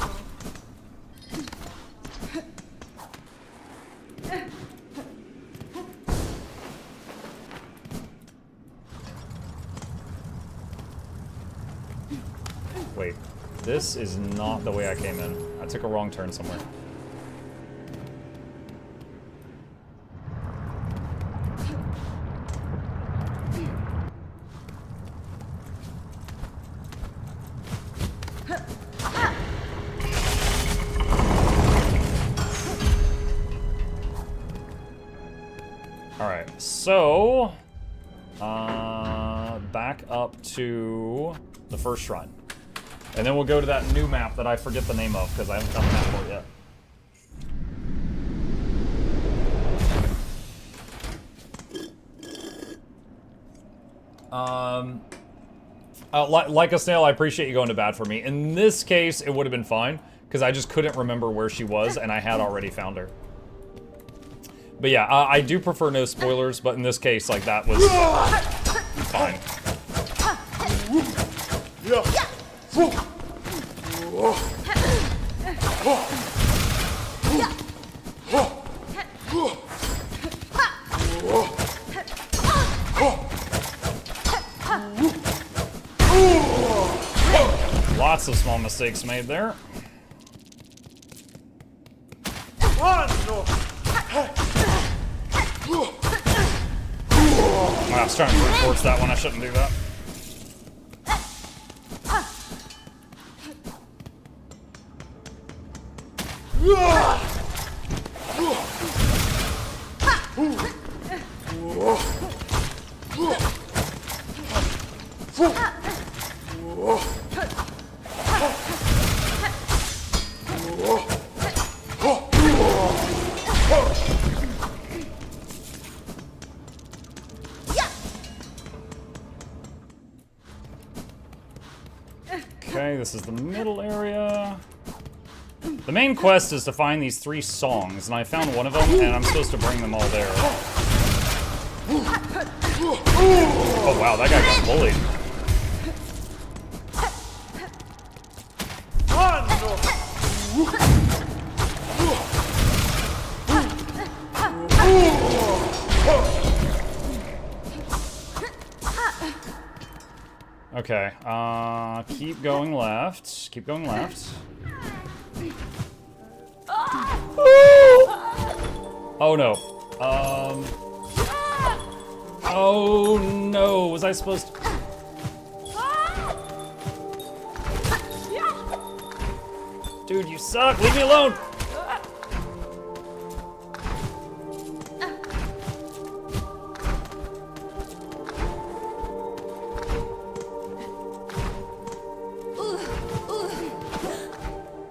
Wait, this is not the way I came in. I took a wrong turn somewhere. Alright, so... back up to the first shrine. And then we'll go to that new map that I forget the name of, because I haven't done the map for it yet. Like a snail, I appreciate you going to bat for me. In this case, it would have been fine, because I just couldn't remember where she was, and I had already found her. But yeah, I do prefer no spoilers, but in this case, like, that was fine. Lots of small mistakes made there. I was trying to brute force that one. I shouldn't do that. Okay, this is the middle area. The main quest is to find these 3 songs, and I found one of them, and I'm supposed to bring them all there. Oh wow, that guy got bullied. Okay, keep going left. Keep going left. Oh no. Oh no, was I supposed to? Dude, you suck, leave me alone!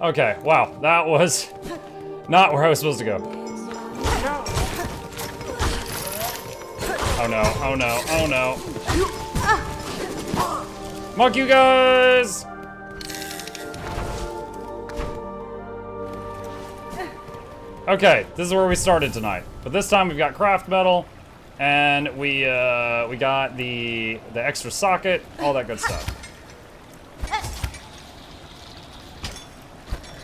Okay, wow, that was not where I was supposed to go. Oh no, oh no, oh no. Mark you guys! Okay, this is where we started tonight. But this time we've got craft metal, and we got the extra socket, all that good stuff.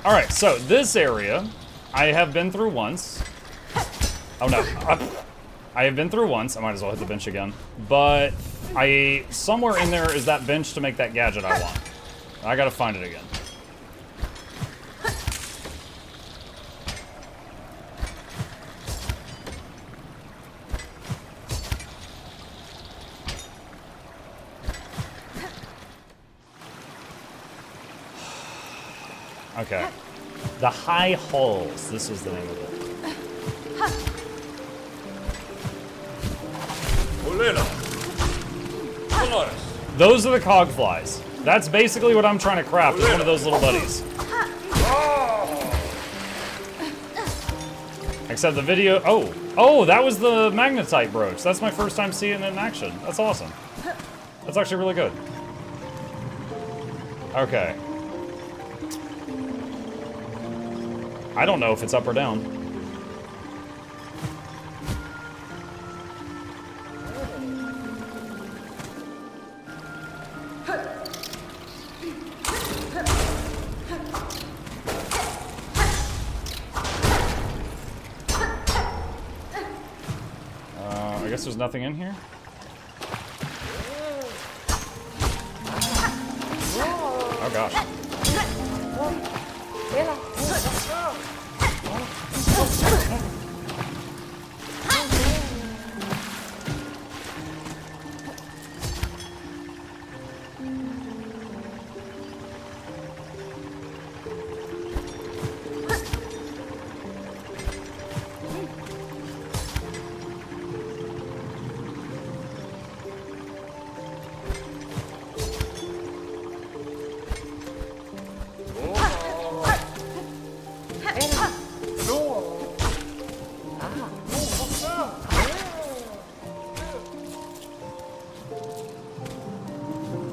Alright, so this area, I have been through once. Oh no. I have been through once. I might as well hit the bench again. But somewhere in there is that bench to make that gadget I want. I gotta find it again. Okay. The High Halls. This is the name of it. Those are the cog flies. That's basically what I'm trying to craft with one of those little buddies. Except the video. Oh, that was the magnetite brooch. That's my first time seeing it in action. That's awesome. That's actually really good. Okay. I don't know if it's up or down. I guess there's nothing in here. Oh gosh.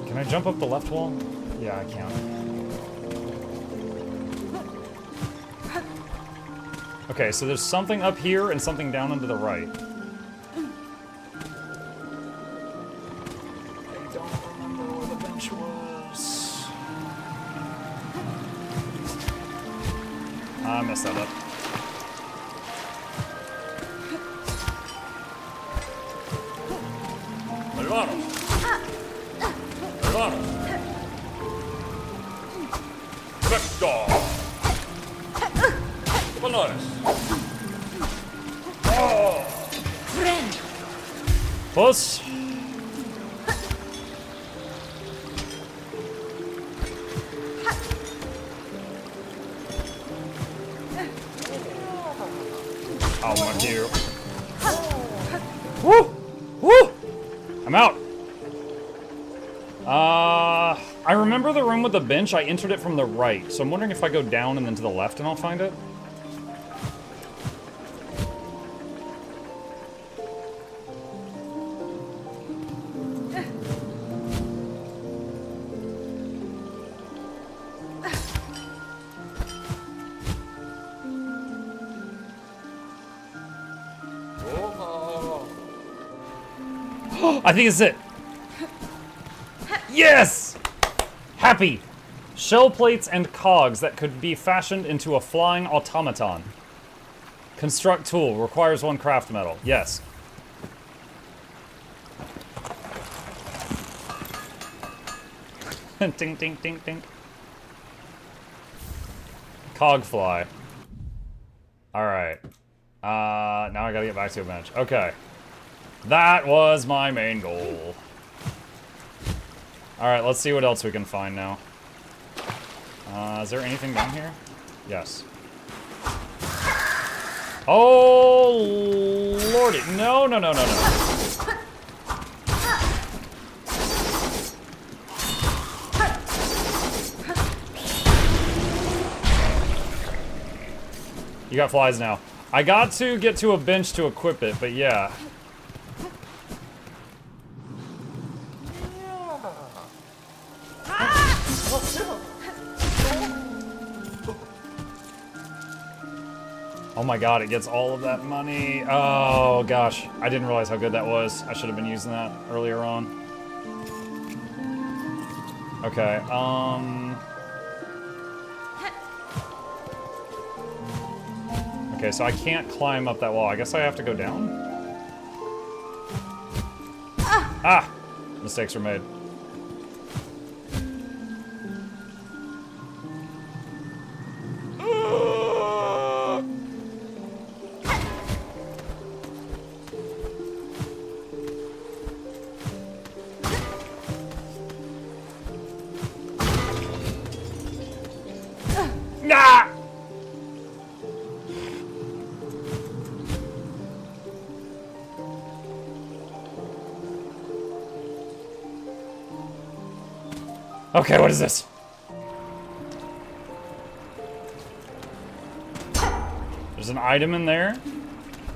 Can I jump up the left wall? Yeah, I can. Okay, so there's something up here and something down and to the right. I don't remember where the bench was. I messed that up. Close. Oh my dear. Woo! Woo! I'm out. I remember the room with the bench. I entered it from the right, so I'm wondering if I go down and then to the left and I'll find it. I think it's it. Yes! Happy. Shell plates and cogs that could be fashioned into a flying automaton. Construct tool. Requires 1 craft metal. Yes. Ding, ding, ding, ding. Cog fly. Alright. Now I gotta get back to a bench. Okay. That was my main goal. Alright, let's see what else we can find now. Is there anything down here? Yes. Oh, lordy. No, no, no, no, no. You got flies now. I got to get to a bench to equip it, but yeah. Oh my god, it gets all of that money. Oh gosh, I didn't realize how good that was. I should have been using that earlier on. Okay, okay, so I can't climb up that wall. I guess I have to go down? Ah! Mistakes were made. Nah! Okay, what is this? There's an item in there.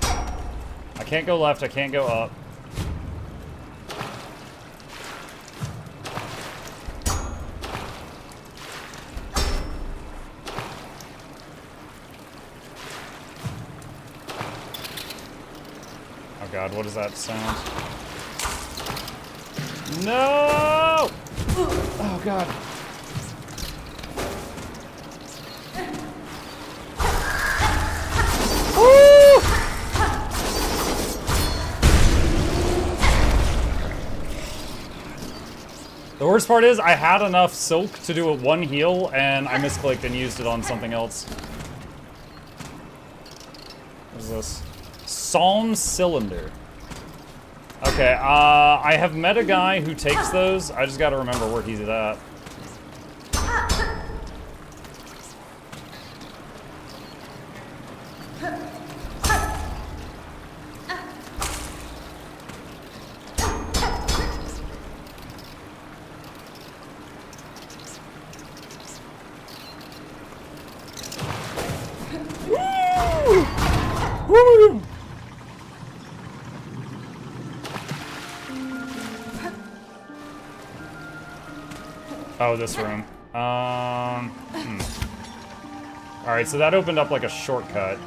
I can't go left, I can't go up. Oh god, what does that sound? No! Oh god. Woo! The worst part is I had enough silk to do a 1 heal and I misclicked and used it on something else. What is this? Psalm cylinder. Okay, I have met a guy who takes those. I just gotta remember where he's at. Woo! Woo! Oh, this room. Alright, so that opened up like a shortcut.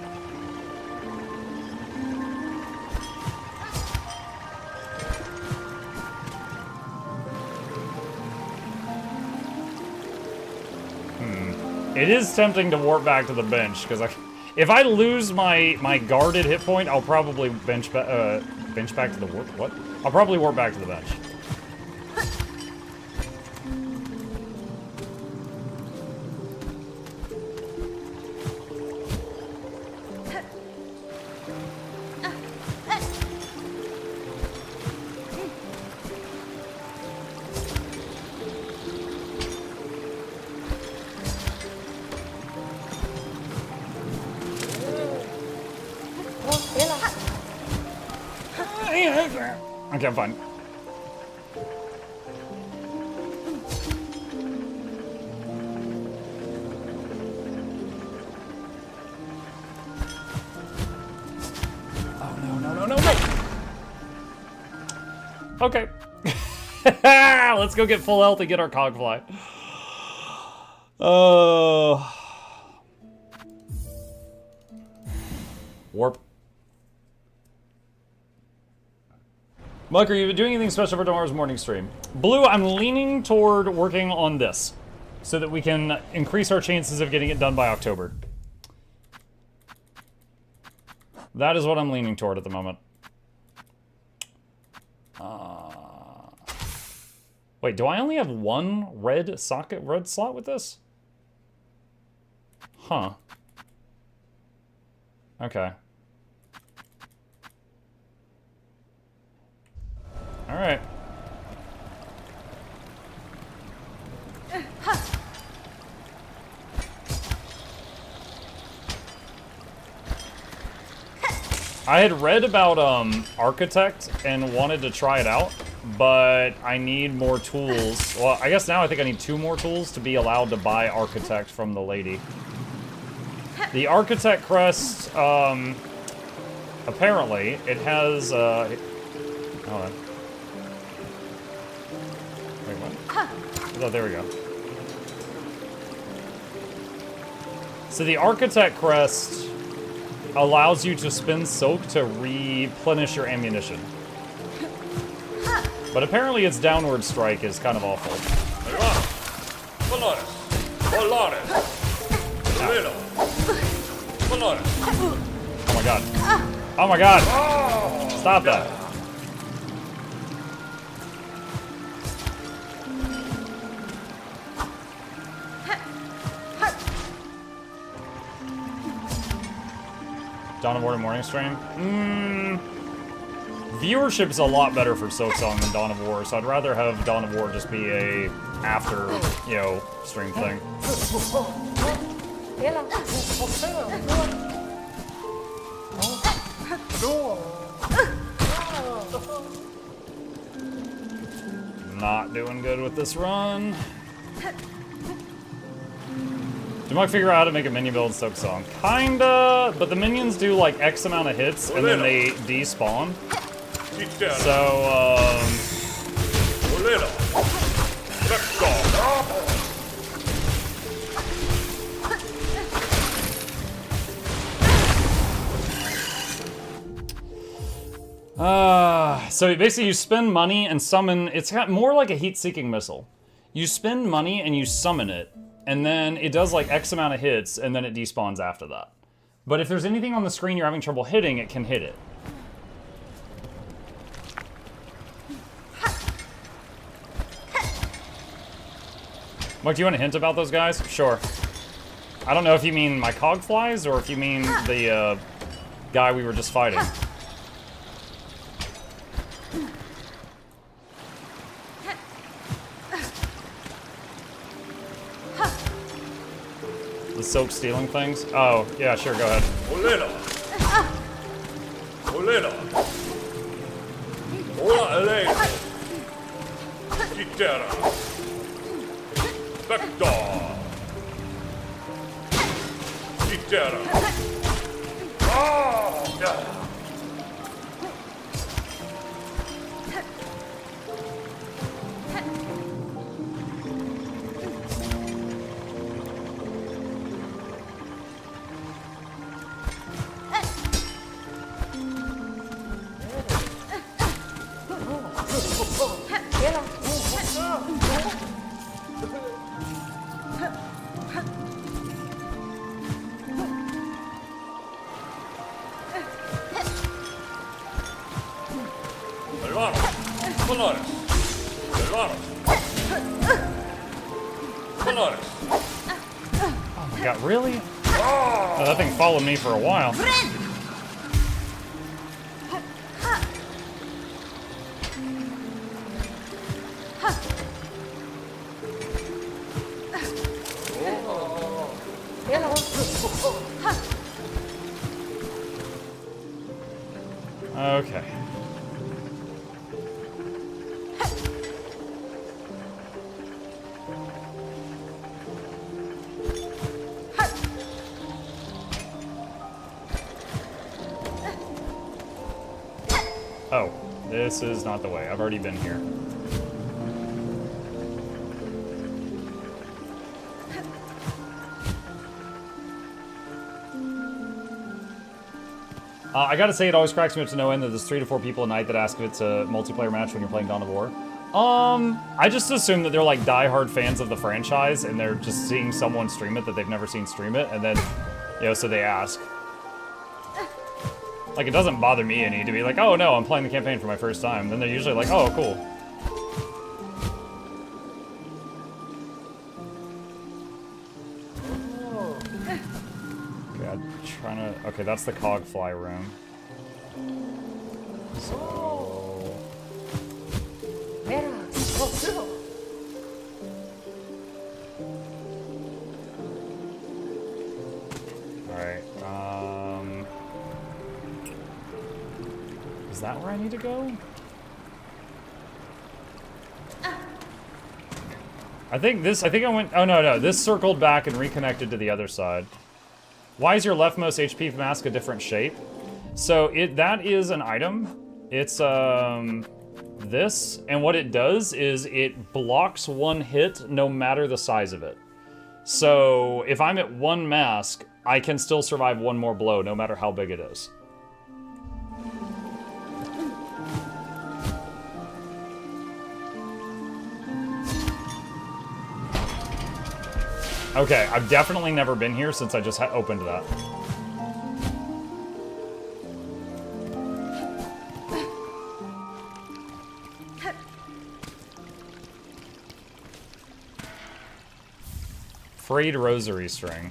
It is tempting to warp back to the bench, because if I lose my guarded hit point, I'll probably bench back to the warp. What? I'll probably warp back to the bench. Okay, I'm fine. Okay. Let's go get full health and get our cogfly. Oh. Warp. Mike, are you doing anything special for tomorrow's morning stream? Blue, I'm leaning toward working on this so that we can increase our chances of getting it done by October. That is what I'm leaning toward at the moment. Wait, do I only have one red slot with this? Huh. Okay. All right. I had read about Architect and wanted to try it out, but I need more tools. Well, I guess now I think I need 2 more tools to be allowed to buy Architect from the lady. The Architect crest, apparently, it has, hold on. Wait, what? Oh, there we go. So the Architect crest allows you to spin Silk to replenish your ammunition. But apparently its downward strike is kind of awful. Oh my god. Oh my god! Stop that. Dawn of War morning stream? Viewership's a lot better for Silksong than Dawn of War, so I'd rather have Dawn of War just be a after, you know, stream thing. Not doing good with this run. Do I figure out how to make a minion build in Silksong? Kinda, but the minions do like X amount of hits and then they despawn. So, so basically you spend money and summon, it's got more like a heat-seeking missile. You spend money and you summon it, and then it does like X amount of hits, and then it despawns after that. But if there's anything on the screen you're having trouble hitting, it can hit it. Mike, do you want a hint about those guys? Sure. I don't know if you mean my cogflies or if you mean the guy we were just fighting. The silk stealing things? Oh, yeah, sure, go ahead. Oh my god, really? Oh, that thing followed me for a while. Okay. This is not the way. I've already been here. I gotta say, it always cracks me up to no end that there's 3 to 4 people a night that ask if it's a multiplayer match when you're playing Dawn of War. I just assume that they're like diehard fans of the franchise and they're just seeing someone stream it that they've never seen stream it, and then, you know, so they ask. Like, it doesn't bother me any to be like, oh no, I'm playing the campaign for my first time. Then they're usually like, oh, cool. Okay, I'm trying to... Okay, that's the Cogfly room. So... Alright, is that where I need to go? I think I went, oh no, this circled back and reconnected to the other side. Why is your leftmost HP mask a different shape? So that is an item. It's, this, and what it does is it blocks one hit no matter the size of it. So if I'm at 1 mask, I can still survive 1 more blow no matter how big it is. Okay, I've definitely never been here since I just opened that. Frayed rosary string.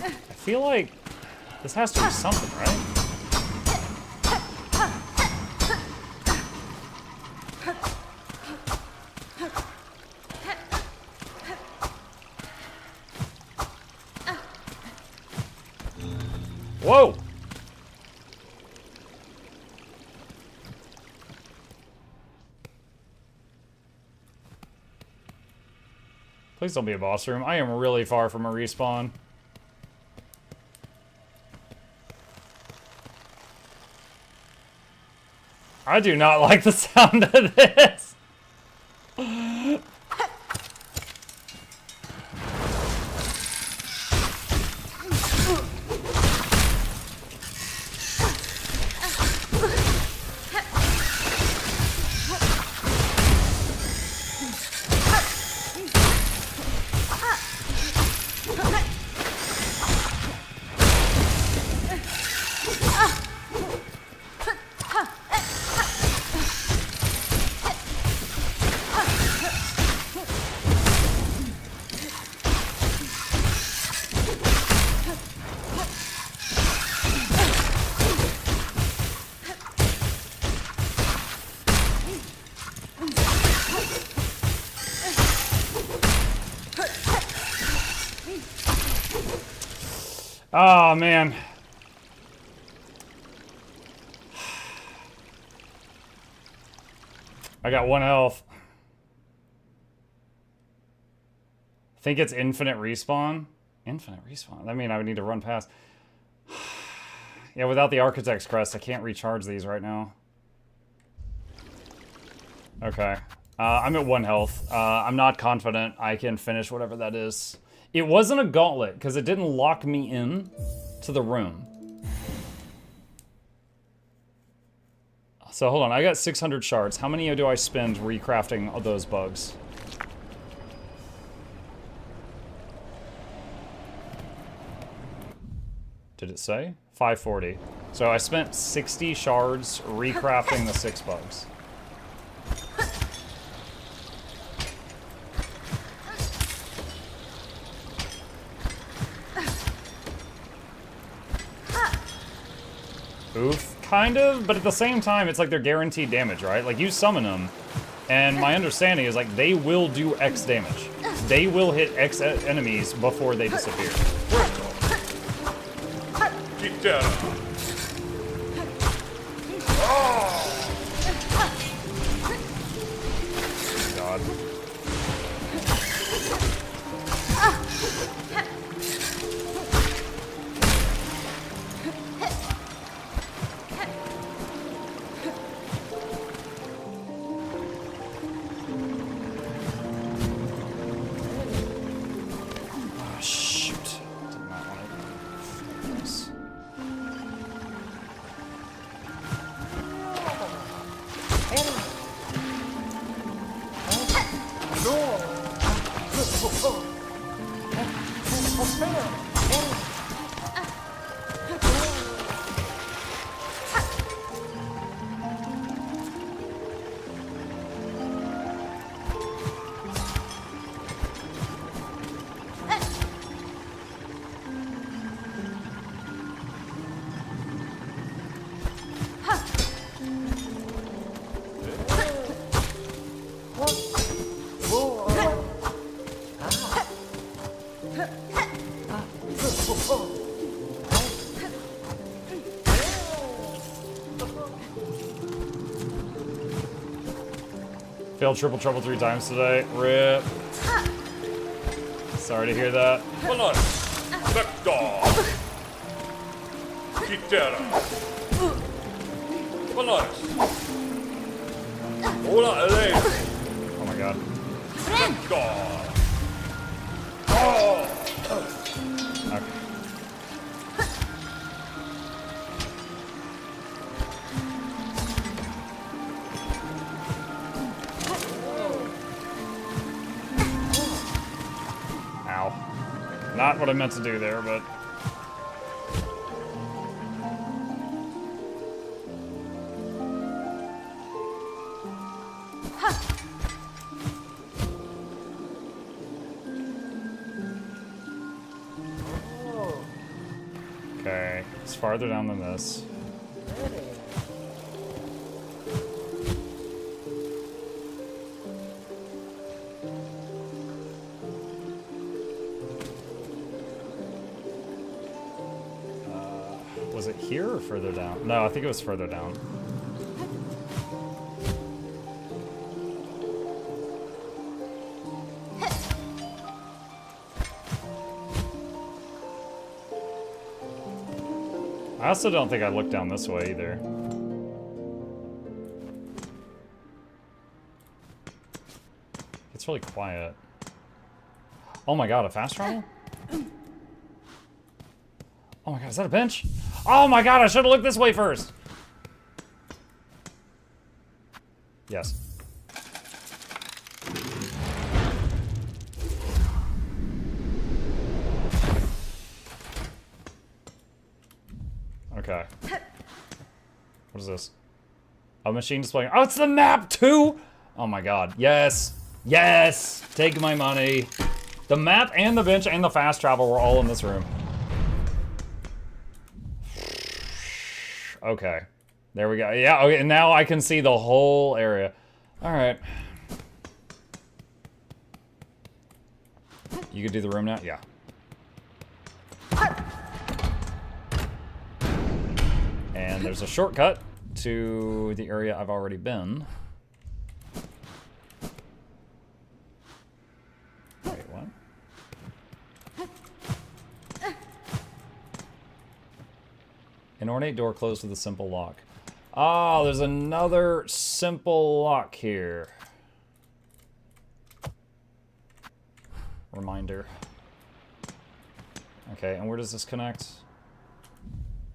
I feel like this has to be something, right? Whoa! Please don't be a boss room. I am really far from a respawn. I do not like the sound of this. Oh, man. I got 1 health. I think it's infinite respawn. Infinite respawn? I mean, I would need to run past. Yeah, without the Architect's Crest, I can't recharge these right now. Okay. I'm at 1 health. I'm not confident I can finish whatever that is. It wasn't a gauntlet, because it didn't lock me in to the room. So hold on, I got 600 shards. How many do I spend recrafting those bugs? Did it say? 540. So I spent 60 shards recrafting the 6 bugs. Oof, kind of, but at the same time, it's like they're guaranteed damage, right? Like, you summon them, and my understanding is, like, they will do X damage. They will hit X enemies before they disappear. Get down. God. Oh, shoot. Did not want to do this. Failed triple trouble 3 times today. RIP. Sorry to hear that. Come on. Let go. Get down. Come on. Hold on, Elaine. Oh my god. Let go. Oh. Okay. Ow. Not what I meant to do there, but... Okay, it's farther down than this. Was it here or further down? No, I think it was further down. I also don't think I looked down this way either. It's really quiet. Oh my god, a fast travel? Oh my god, is that a bench? Oh my god, I should have looked this way first! Yes. Okay. What is this? A machine displaying. Oh, it's the map too! Oh my god. Yes! Yes! Take my money. The map and the bench and the fast travel were all in this room. Okay. There we go. Yeah, okay, and now I can see the whole area. Alright. You could do the room now? Yeah. And there's a shortcut to the area I've already been. Wait, what? An ornate door closed with a simple lock. Oh, there's another simple lock here. Reminder. Okay, and where does this connect?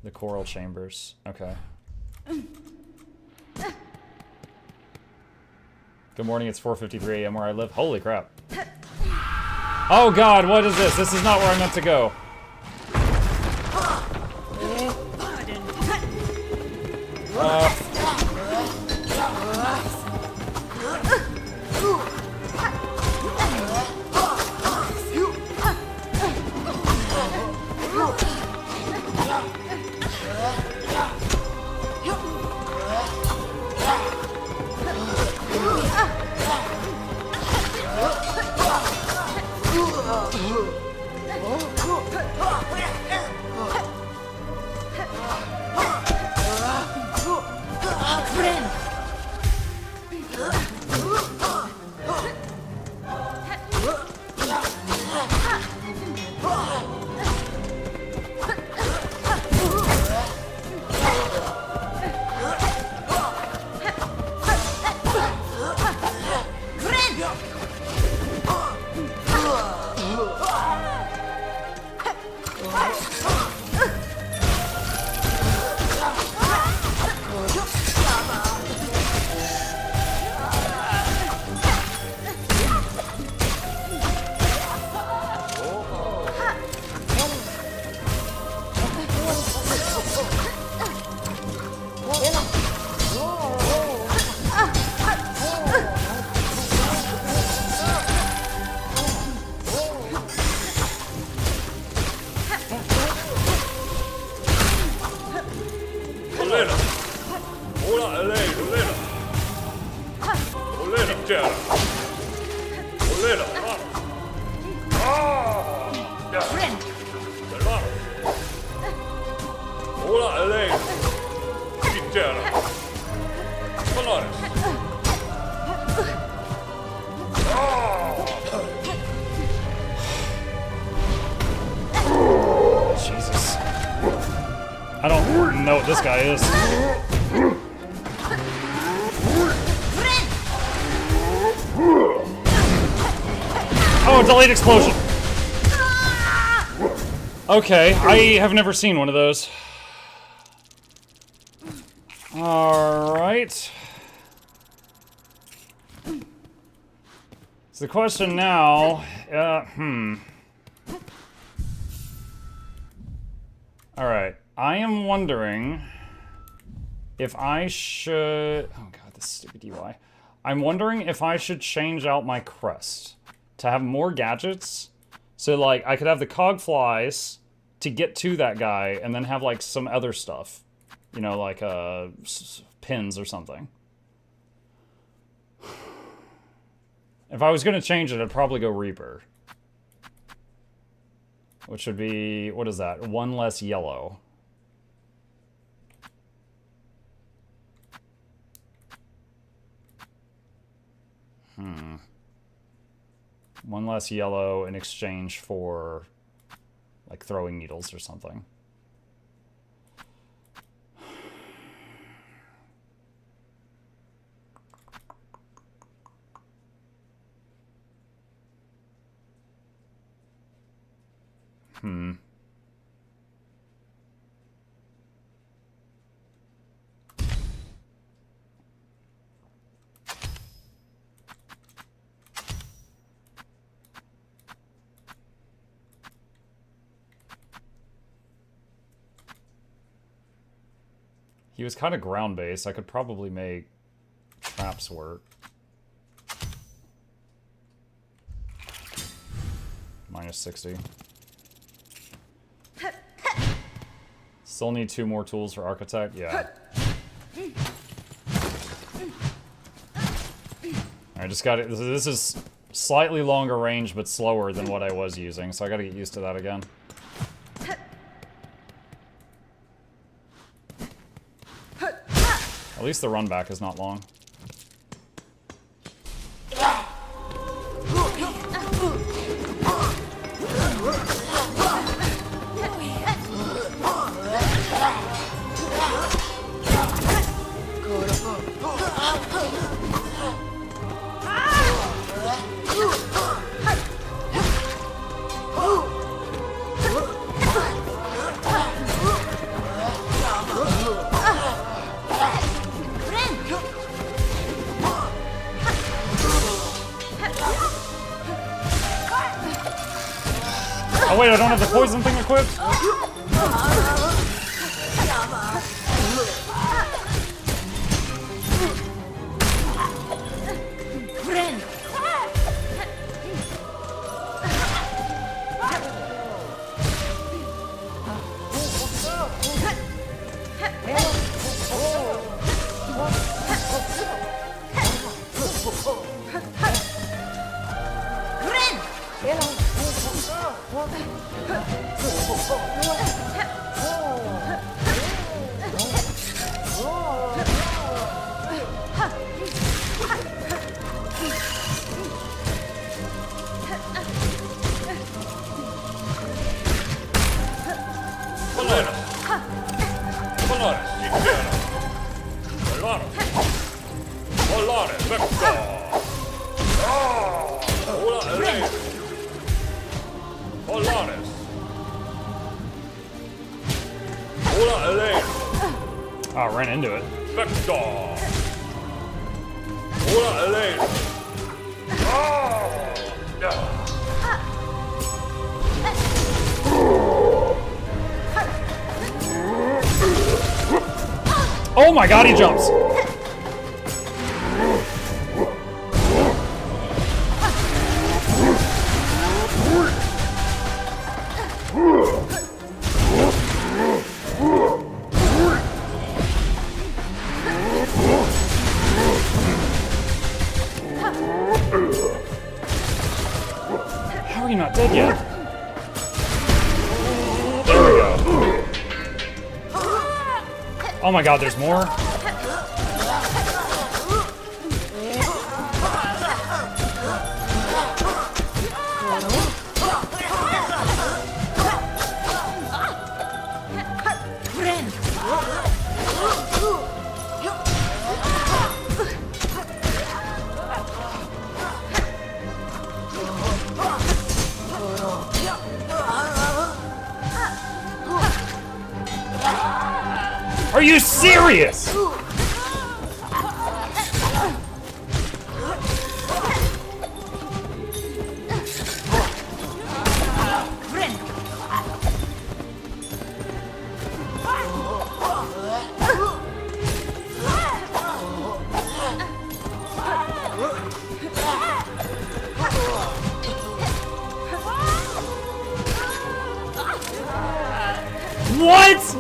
The coral chambers. Okay. Good morning, it's 4:53 a.m. where I live. Holy crap. Oh god, what is this? This is not where I meant to go. Olena. Hola, Olena. Olena, Tara. Olena. Ja. Hermano. Hola, Olena. Tara. Colores. Jesus. I don't know what this guy is. Oh, delayed explosion. Okay, I have never seen one of those. Alright. So the question now, Alright, I am wondering if I should... Oh god, this stupid UI. I'm wondering if I should change out my crest to have more gadgets. So, like, I could have the cog flies to get to that guy and then have, like, some other stuff. You know, like, pins or something. If I was gonna change it, I'd probably go Reaper. Which would be, what is that? One less yellow. One less yellow in exchange for, like, throwing needles or something. He was kind of ground-based. I could probably make traps work. Minus 60. Still need 2 more tools for Architect? Yeah. I just got it. This is slightly longer range, but slower than what I was using, so I gotta get used to that again. At least the run back is not long. Oh wait, I don't have the poison thing equipped? Oh, I ran into it. Oh my god, he jumps! How are you not dead yet? There we go. Oh my god, there's more? Are you serious? What?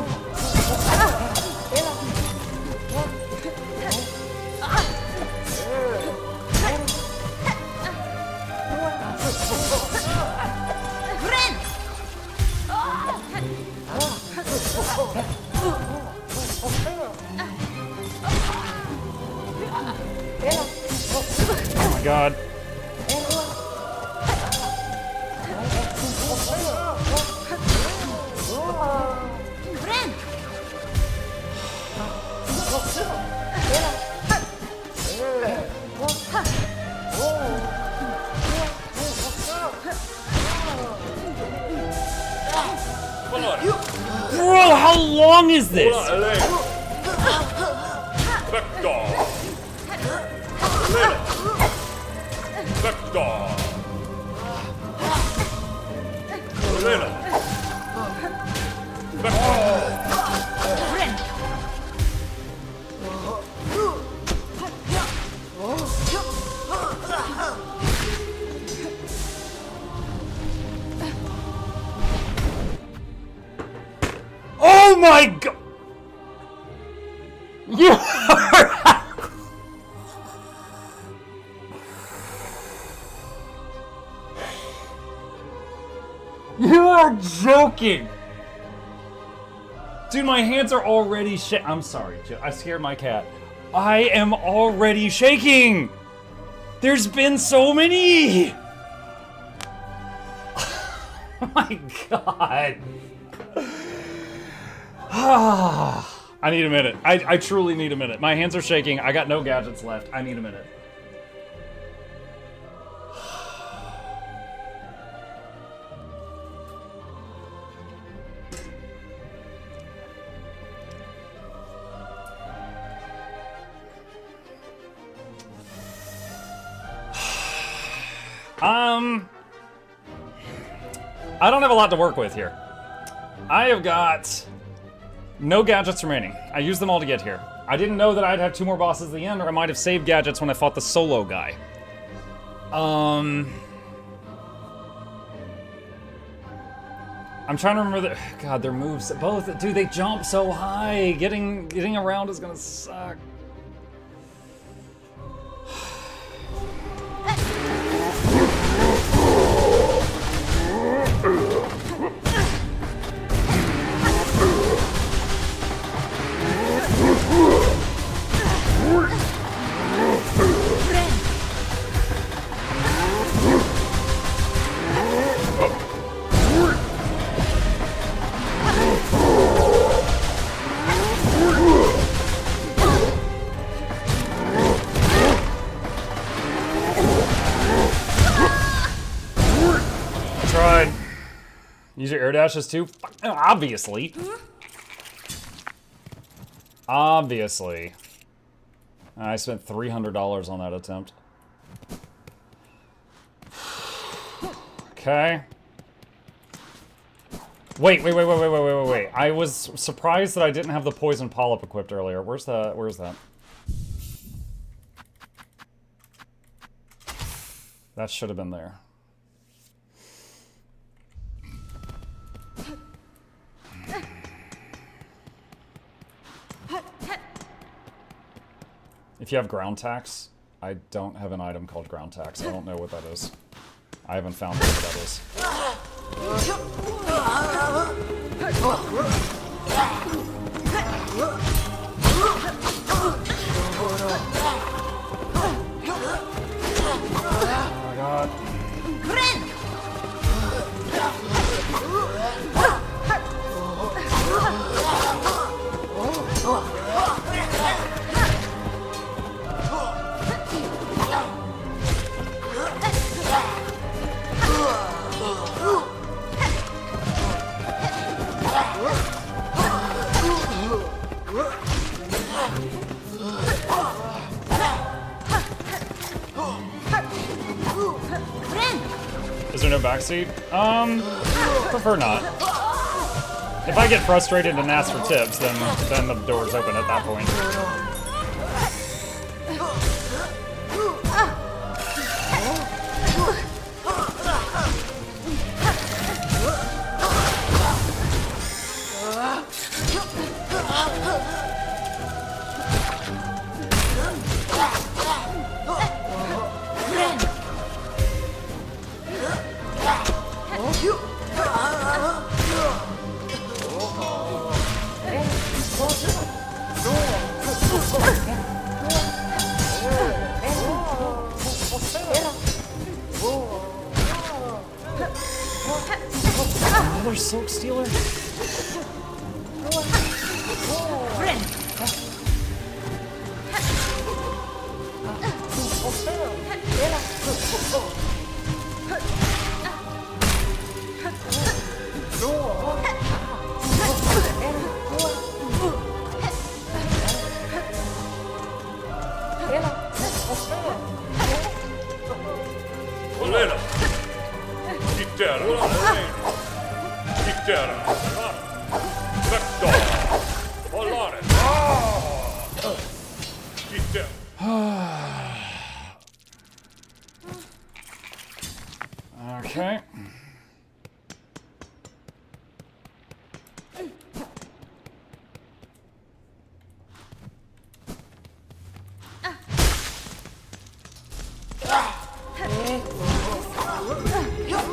Oh my god. Bro, how long is this? Oh my god! You are... You are joking! Dude, my hands are already I'm sorry, I scared my cat. I am already shaking! There's been so many! Oh my god. I need a minute. I truly need a minute. My hands are shaking. I got no gadgets left. I need a minute. I don't have a lot to work with here. I have got no gadgets remaining. I used them all to get here. I didn't know that I'd have 2 more bosses at the end, or I might have saved gadgets when I fought the solo guy. I'm trying to remember God, their moves. Both, dude, they jump so high. Getting around is gonna suck. Use your air dashes too? Obviously. Obviously. I spent $300 on that attempt. Okay. Wait. I was surprised that I didn't have the poison polyp equipped earlier. Where's that? That should have been there. If you have ground tax, I don't have an item called ground tax. I don't know what that is. I haven't found what that is. Oh my god. Is there no backseat? Prefer not. If I get frustrated and ask for tips, then the door's open at that point. Another silk stealer? Okay.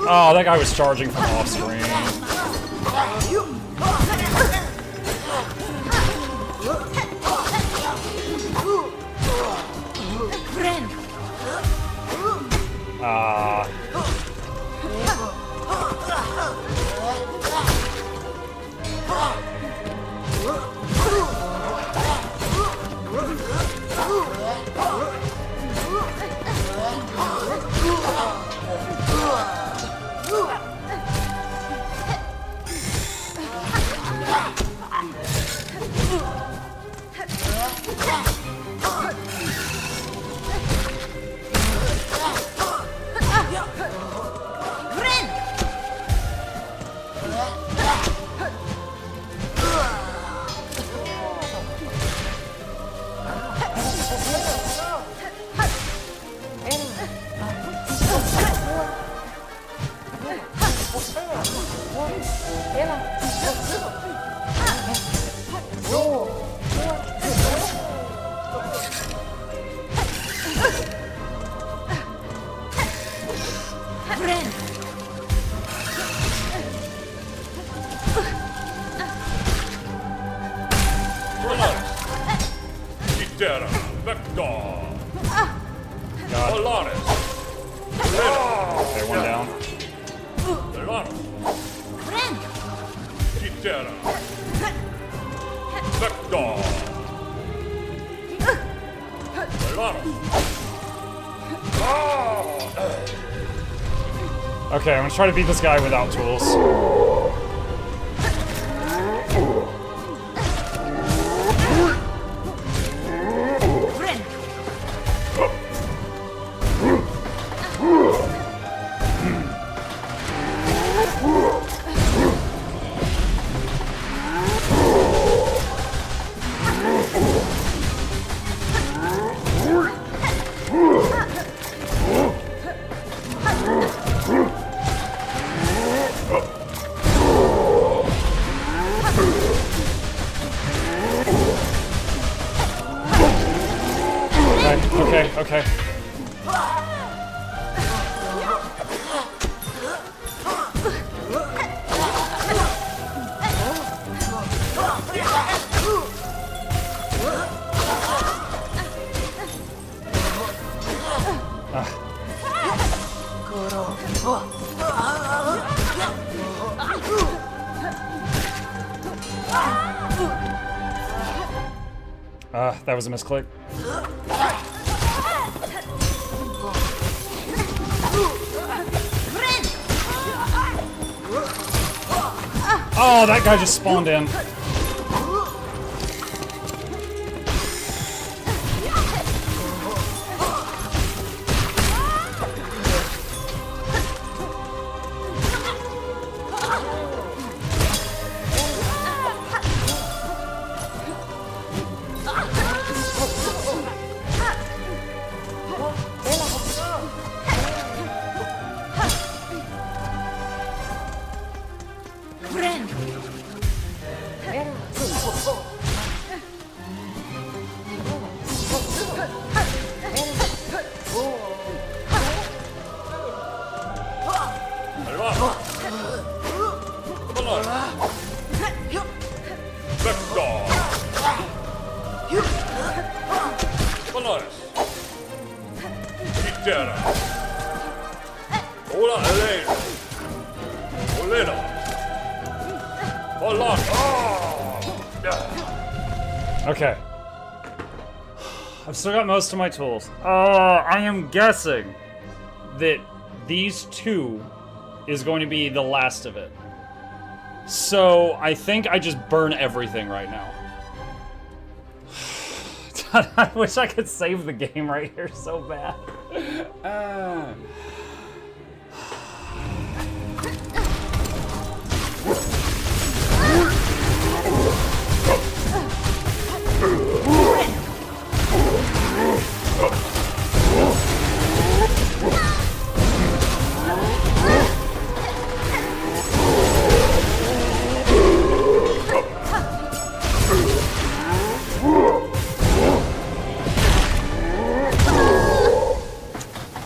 Oh, that guy was charging from off screen. Okay, I'm gonna try to beat this guy without tools. That was a misclick. Oh, that guy just spawned in. Ahí va. Vámonos. Perfecto. Vámonos. Quintera. Hola, Elena. Olena. Hola. Okay. I've still got most of my tools. I am guessing that these two is going to be the last of it. So I think I just burn everything right now. I wish I could save the game right here so bad.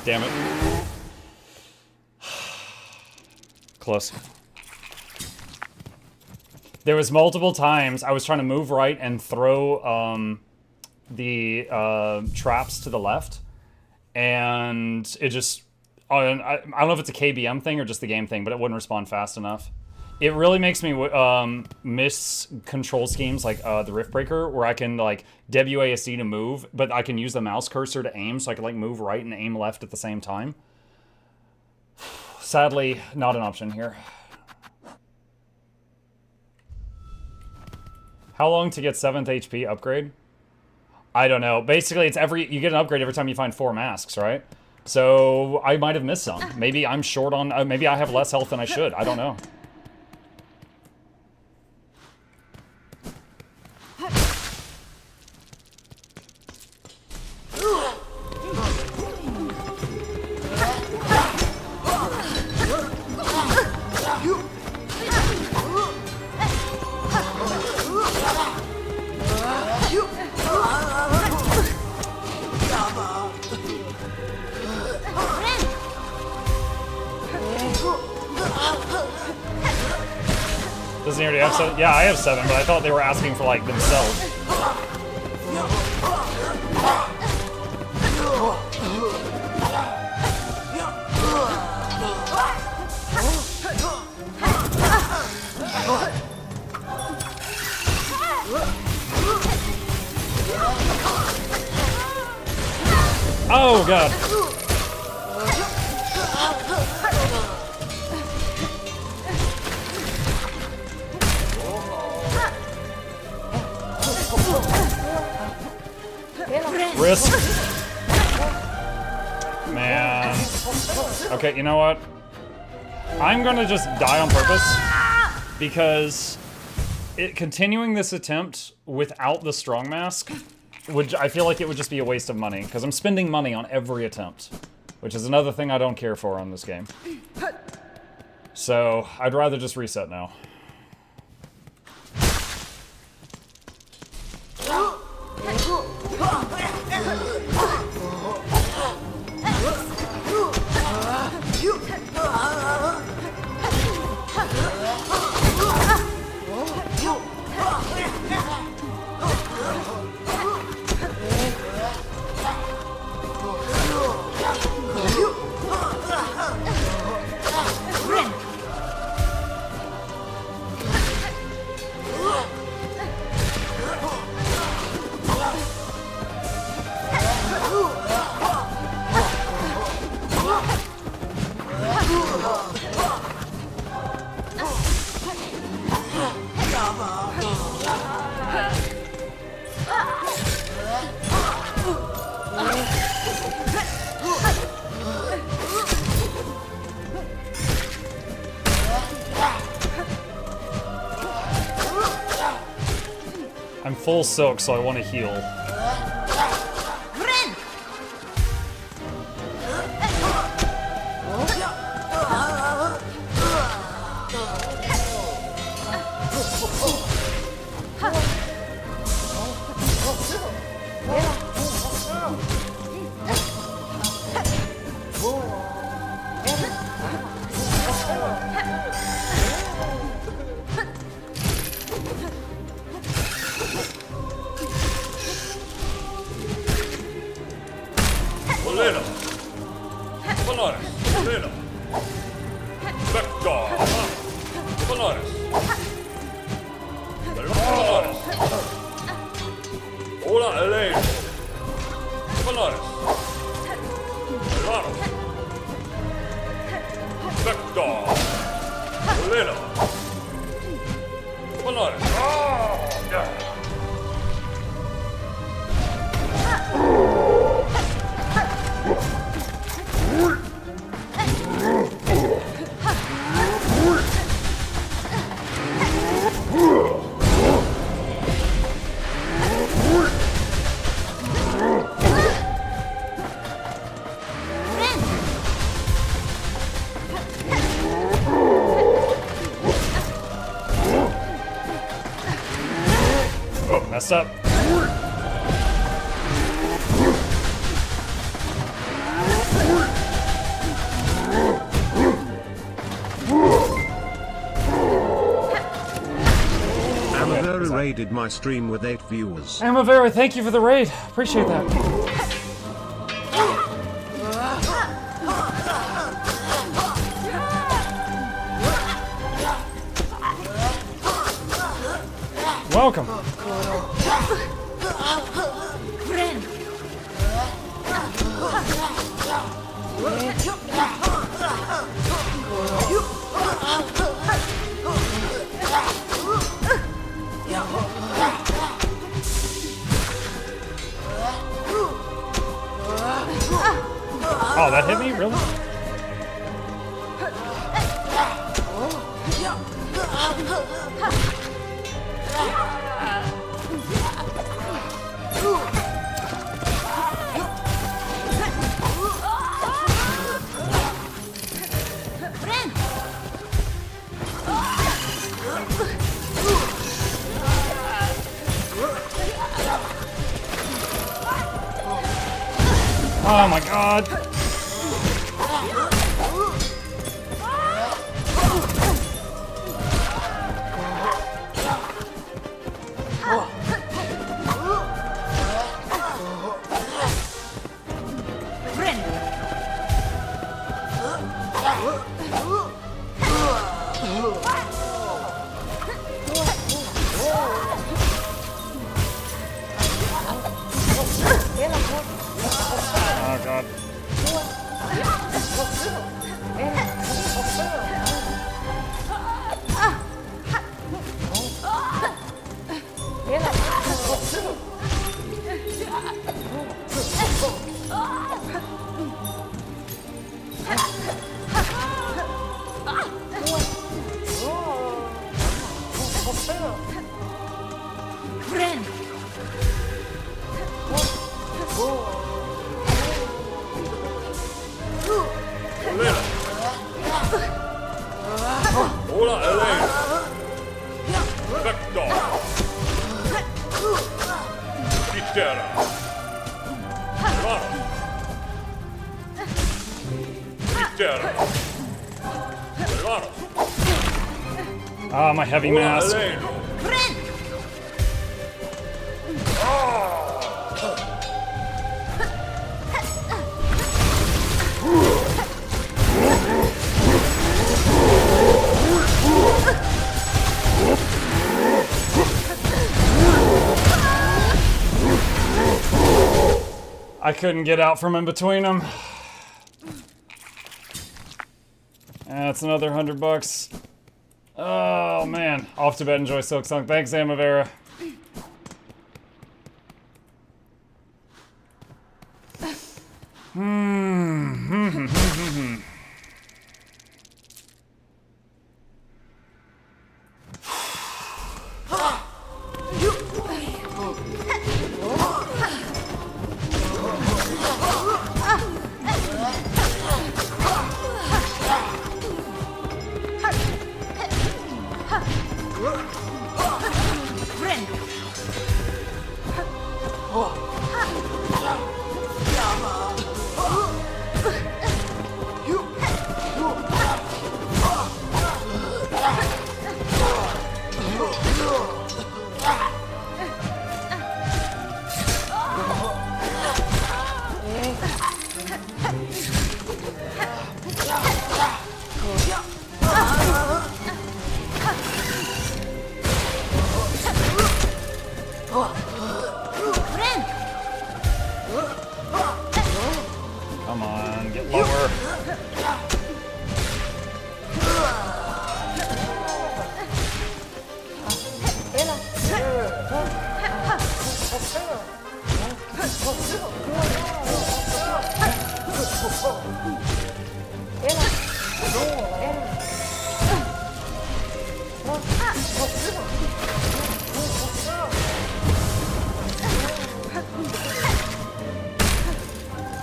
Damn it. Close. There was multiple times I was trying to move right and throw the traps to the left, and it just... I don't know if it's a KBM thing or just the game thing, but it wouldn't respond fast enough. It really makes me miss control schemes like the Rift Breaker, where I can like WASD to move, but I can use the mouse cursor to aim, so I can like move right and aim left at the same time. Sadly, not an option here. How long to get 7th HP upgrade? I don't know. Basically, it's you get an upgrade every time you find 4 masks, right? So I might have missed some. Maybe I'm short on. Maybe I have less health than I should. I don't know. Doesn't he already have 7? Yeah, I have 7, but I thought they were asking for, like, themselves. Oh, God. Risk. Man. Okay, you know what? I'm gonna just die on purpose because continuing this attempt without the strong mask I feel like it would just be a waste of money because I'm spending money on every attempt, which is another thing I don't care for on this game. So I'd rather just reset now. I'm full silk, so I want to heal. Olena. Polaris. Olena. Vector. Polaris. Polaris. Ola Elaine. Polaris. Elvaro. Vector. Olena. Polaris. Oh, messed up. Amavera raided my stream with 8 viewers. Amavera, thank you for the raid. Appreciate that. Welcome. Oh, that hit me? Really? Oh my god. Oh god. Ola Elaine. Vector. Vitera. Elvaro. Vitera. Elvaro. Ah, my heavy Ola mask. Elaine. I couldn't get out from in between them. That's another $100. Oh man. Off to bed, enjoy Silksong. Thanks, Amavera.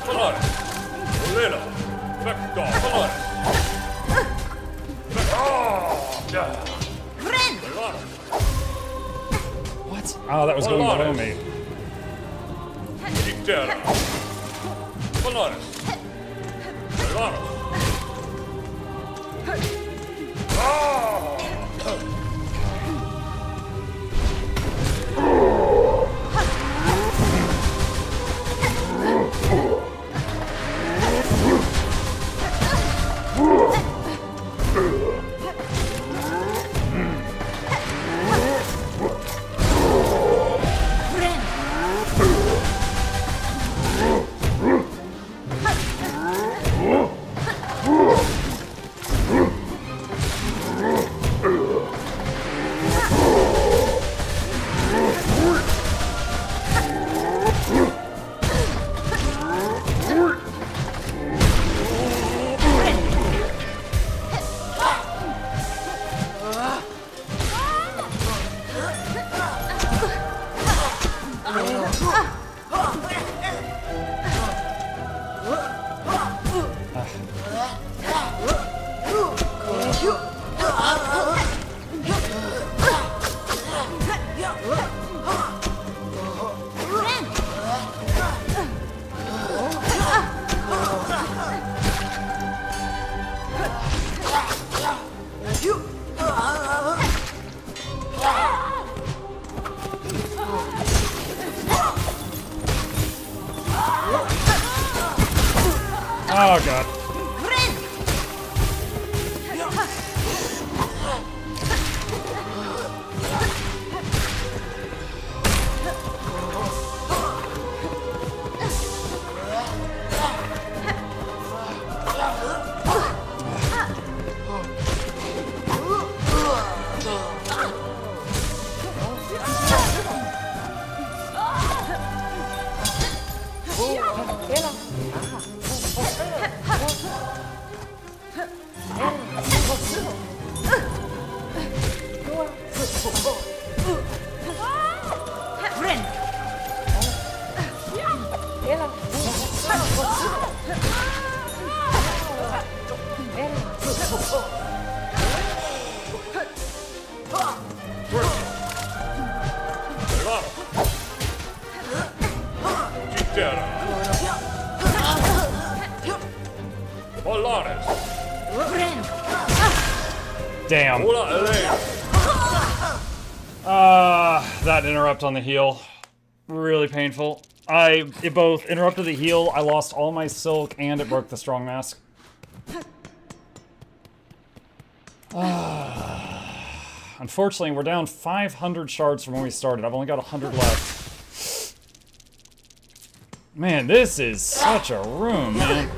Finalizing. Olena. Vector. Finalizing. What? Oh, that was going below me. Intera. Finalizing. Oh god. Damn. That interrupt on the heel. Really painful. It both interrupted the heal, I lost all my silk, and it broke the strong mask. Unfortunately, we're down 500 shards from when we started. I've only got 100 left. Man, this is such a room, man.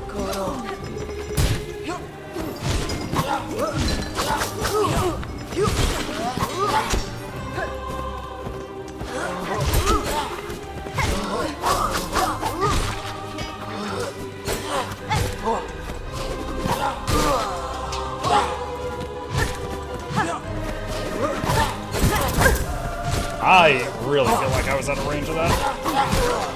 I really feel like I was out of range of that.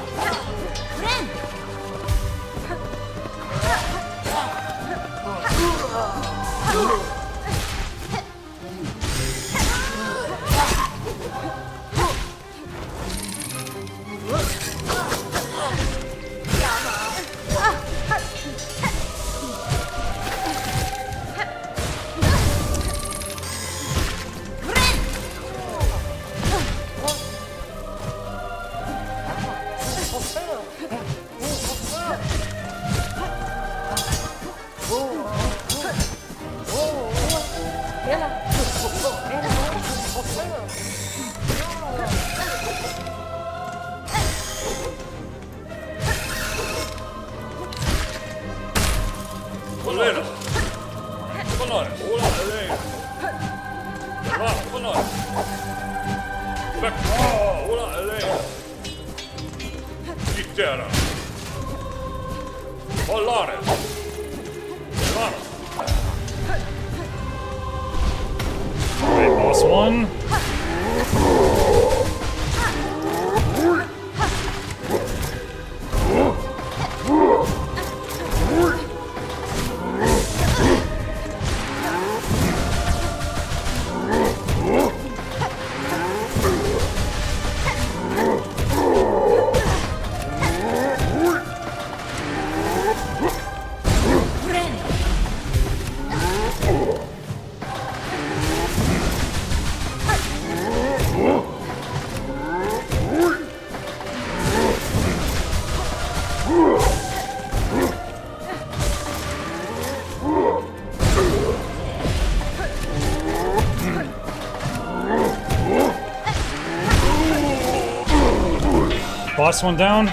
Intero. Polaris. Vamos. Alright, boss one. Boss one down.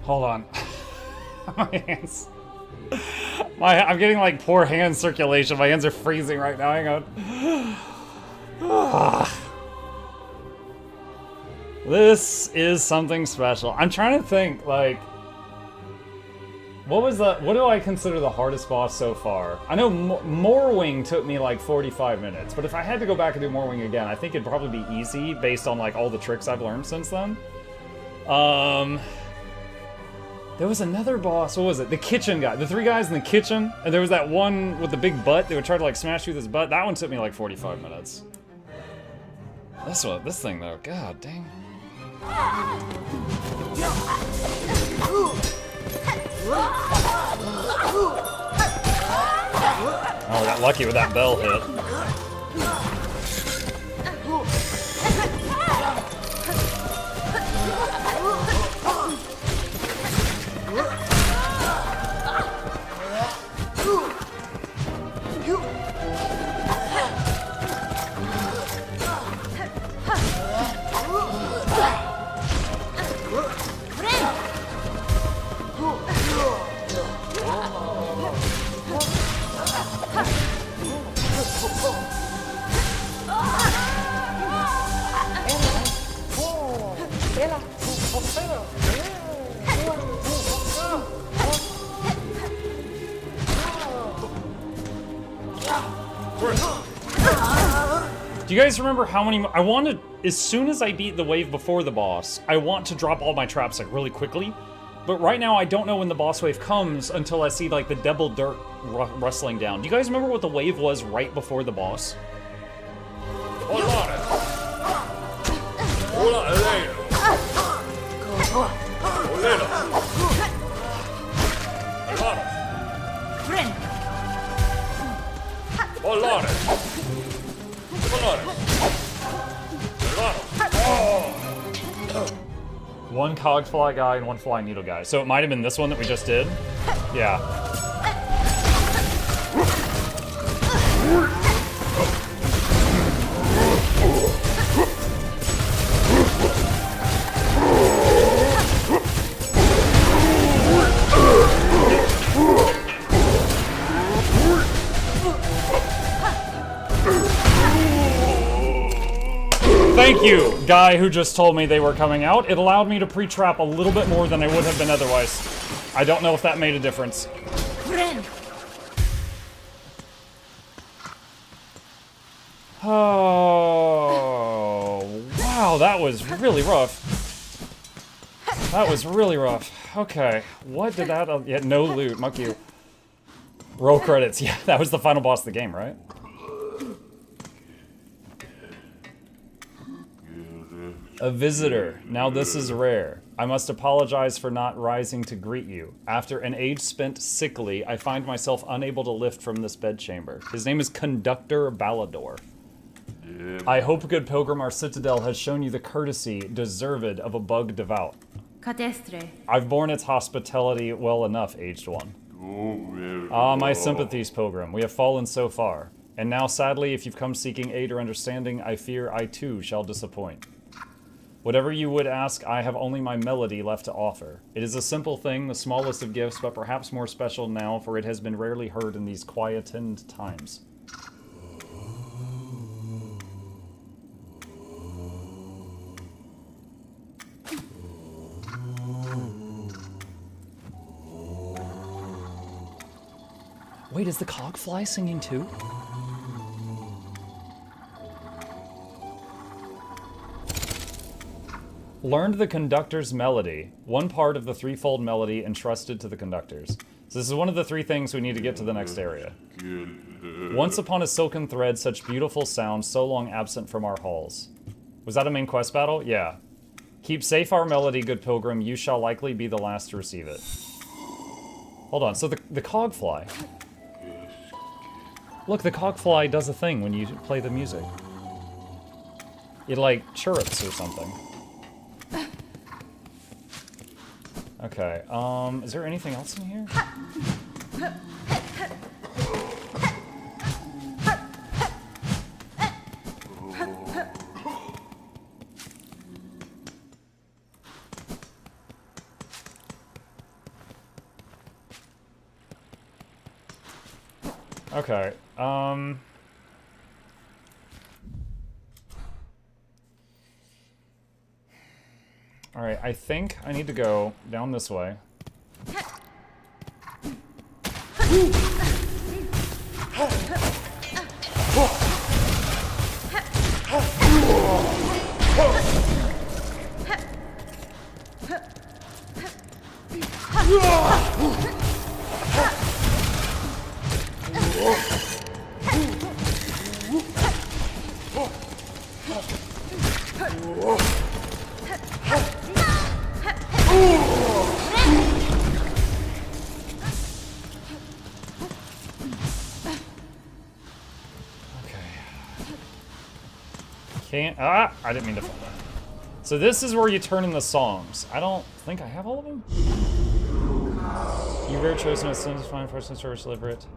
Hold on. My hands. I'm getting like poor hand circulation. My hands are freezing right now. Hang on. This is something special. I'm trying to think, like, what do I consider the hardest boss so far? I know Morwing took me like 45 minutes, but if I had to go back and do Morwing again, I think it'd probably be easy based on like all the tricks I've learned since then. There was another boss, what was it? The kitchen guy, the three guys in the kitchen, and there was that one with the big butt that would try to like smash through this butt. That one took me like 45 minutes. This thing though, god dang. Oh, I got lucky with that bell hit. Do you guys remember how many? I wanted, as soon as I beat the wave before the boss, I want to drop all my traps like really quickly. But right now I don't know when the boss wave comes until I see like the devil dirt rustling down. Do you guys remember what the wave was right before the boss? One cog fly guy and one fly needle guy. So it might have been this one that we just did. Yeah. Thank you, guy who just told me they were coming out. It allowed me to pre-trap a little bit more than I would have been otherwise. I don't know if that made a difference. Oh, wow, that was really rough. That was really rough. Okay, what did that... Yeah, no loot, muck you. Roll credits. Yeah, that was the final boss of the game, right? A visitor. Now this is rare. I must apologize for not rising to greet you. After an age spent sickly, I find myself unable to lift from this bedchamber. His name is Conductor Balador. I hope, good pilgrim, our citadel has shown you the courtesy deserved of a bug devout. Cadestre. I've borne its hospitality well enough, aged one. Ah, my sympathies, Pilgrim. We have fallen so far. And now, sadly, if you've come seeking aid or understanding, I fear I too shall disappoint. Whatever you would ask, I have only my melody left to offer. It is a simple thing, the smallest of gifts, but perhaps more special now, for it has been rarely heard in these quietened times. Wait, is the cogfly singing too? Learned the conductor's melody. One part of the threefold melody entrusted to the conductors. So this is one of the three things we need to get to the next area. Once upon a silken thread, such beautiful sound, so long absent from our halls. Was that a main quest battle? Yeah. Keep safe our melody, good pilgrim. You shall likely be the last to receive it. Hold on, so the cogfly. Look, the cogfly does a thing when you play the music. It, like, chirrups or something. Okay, is there anything else in here? Okay, alright, I think I need to go down this way. I didn't mean to fall down. So this is where you turn in the songs. I don't think I have all of them. You were chosen as sin to find first and service deliver it.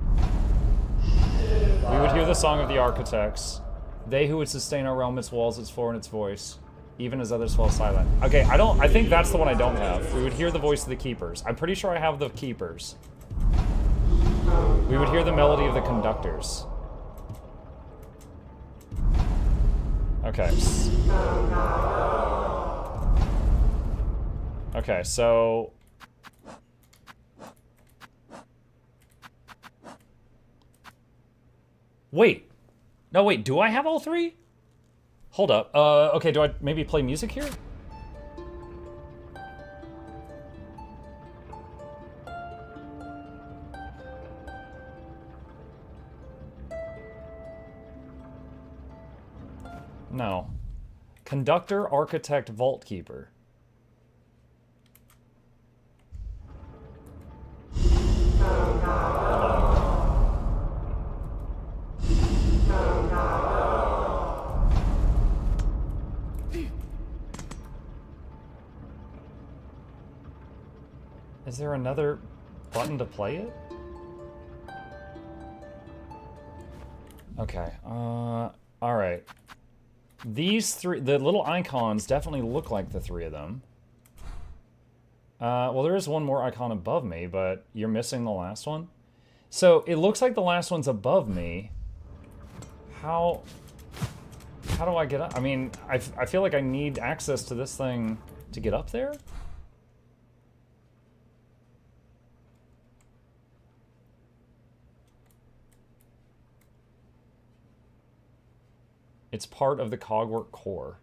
We would hear the song of the architects. They who would sustain our realm, its walls, its floor, and its voice, even as others fall silent. Okay, I think that's the one I don't have. We would hear the voice of the keepers. I'm pretty sure I have the keepers. We would hear the melody of the conductors. Okay. Okay, so... Wait. No, wait, do I have all three? Hold up. Okay, do I maybe play music here? No. Conductor, architect, vault keeper. Is there another button to play it? Okay, alright. These three, the little icons definitely look like the three of them. Well, there is one more icon above me, but you're missing the last one. So it looks like the last one's above me. How do I get up? I mean, I feel like I need access to this thing to get up there. It's part of the cogwork core.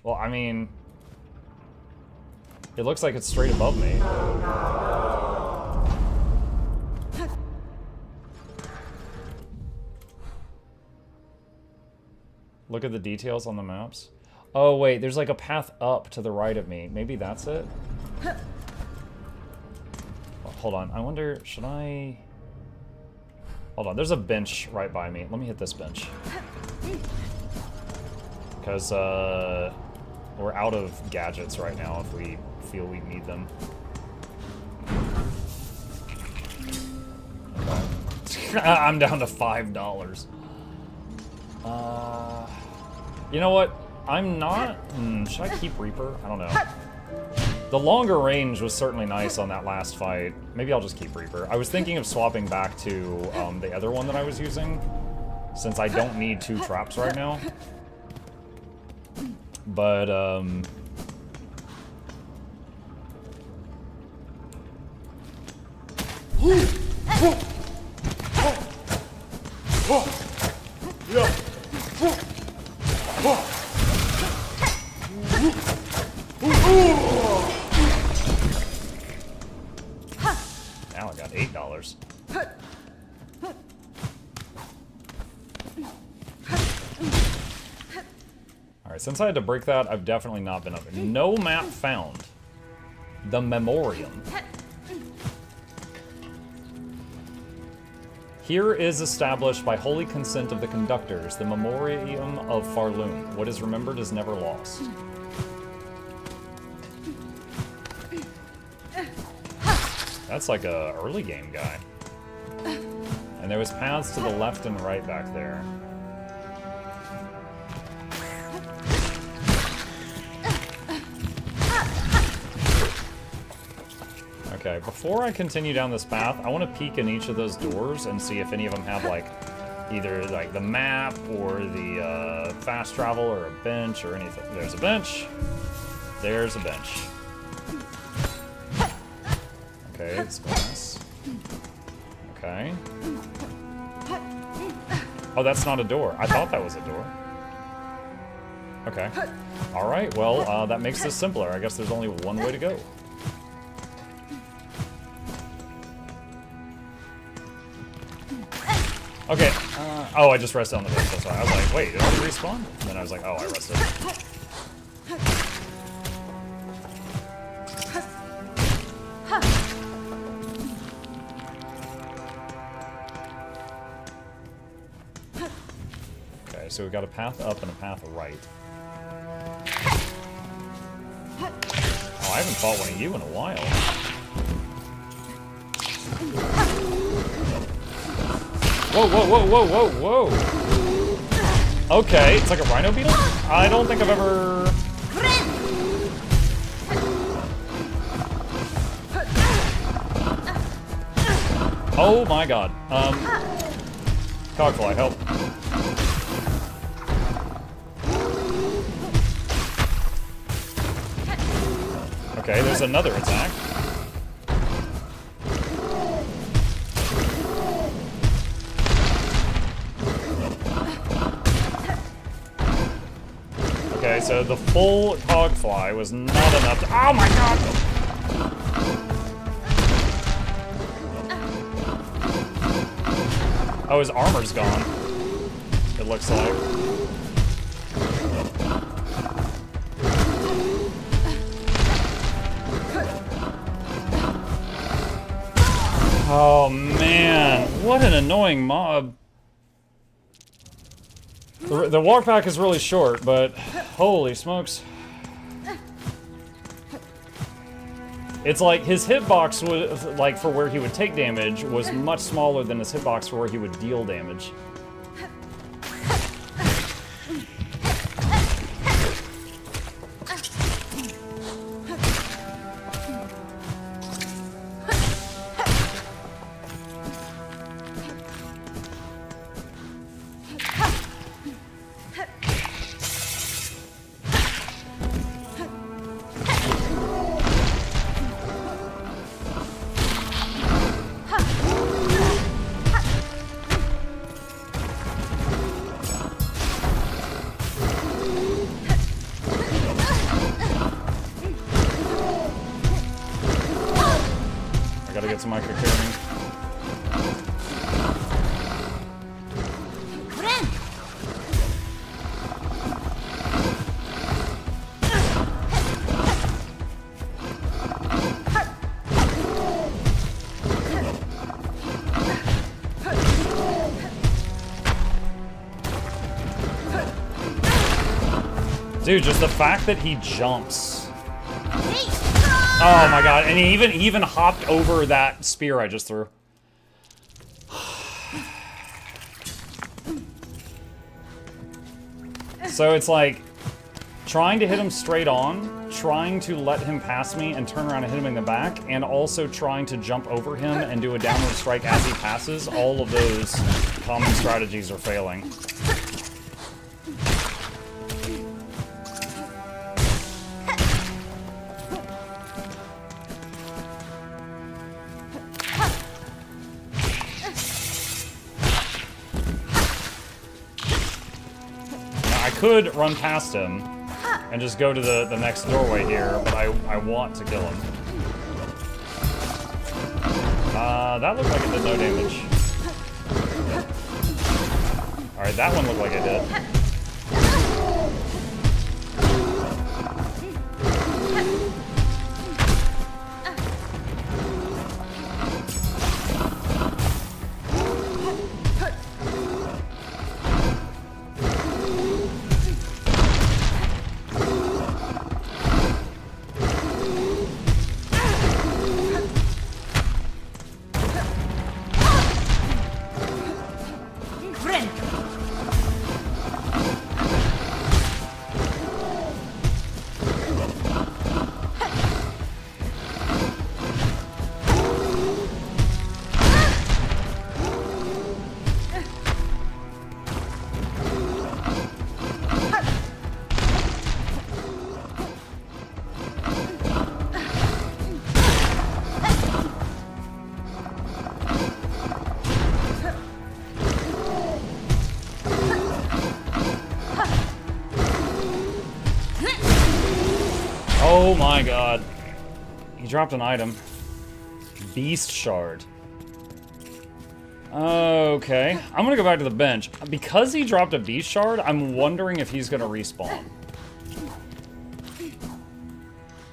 Well, I mean, it looks like it's straight above me. Look at the details on the maps. Oh, wait, there's like a path up to the right of me. Maybe that's it? Well, hold on, I wonder, should I... Hold on, there's a bench right by me. Let me hit this bench. Because, we're out of gadgets right now if we feel we need them. I'm down to $5. You know what? I'm not... should I keep Reaper? I don't know. The longer range was certainly nice on that last fight. Maybe I'll just keep Reaper. I was thinking of swapping back to the other one that I was using, since I don't need 2 traps right now. But, now I got $8. Alright, since I had to break that, I've definitely not been up there. No map found. The Memoriam. Here is established by holy consent of the conductors, the Memoriam of Farloon. What is remembered is never lost. That's like a early game guy. And there was paths to the left and right back there. Okay, before I continue down this path, I want to peek in each of those doors and see if any of them have, like, either, like, the map or the fast travel or a bench or anything. There's a bench. There's a bench. Okay, it's glass. Okay. Oh, that's not a door. I thought that was a door. Okay. Alright, well, that makes this simpler. I guess there's only one way to go. Okay. Oh, I just rested on the bench. That's why. I was like, wait, did I respawn? And then I was like, oh, I rested. Okay, so we've got a path up and a path right. Oh, I haven't fought one of you in a while. Whoa, whoa, whoa, whoa, whoa, whoa! Okay, it's like a rhino beetle? I don't think I've ever... Oh my god. Cogfly, help. Okay, there's another attack. Okay, so the full Cogfly was not enough to— oh my god! Oh, his armor's gone. It looks like. Oh man, what an annoying mob. The walk back is really short, but holy smokes. It's like his hitbox was, like, for where he would take damage was much smaller than his hitbox for where he would deal damage. Dude, just the fact that he jumps. Oh my god, and he even hopped over that spear I just threw. So it's like trying to hit him straight on, trying to let him pass me and turn around and hit him in the back, and also trying to jump over him and do a downward strike as he passes. All of those common strategies are failing. I could run past him and just go to the next doorway here, but I want to kill him. That looked like it did no damage. Alright, that one looked like it did. Oh my god. He dropped an item. Beast Shard. Okay. I'm gonna go back to the bench. Because he dropped a Beast Shard, I'm wondering if he's gonna respawn.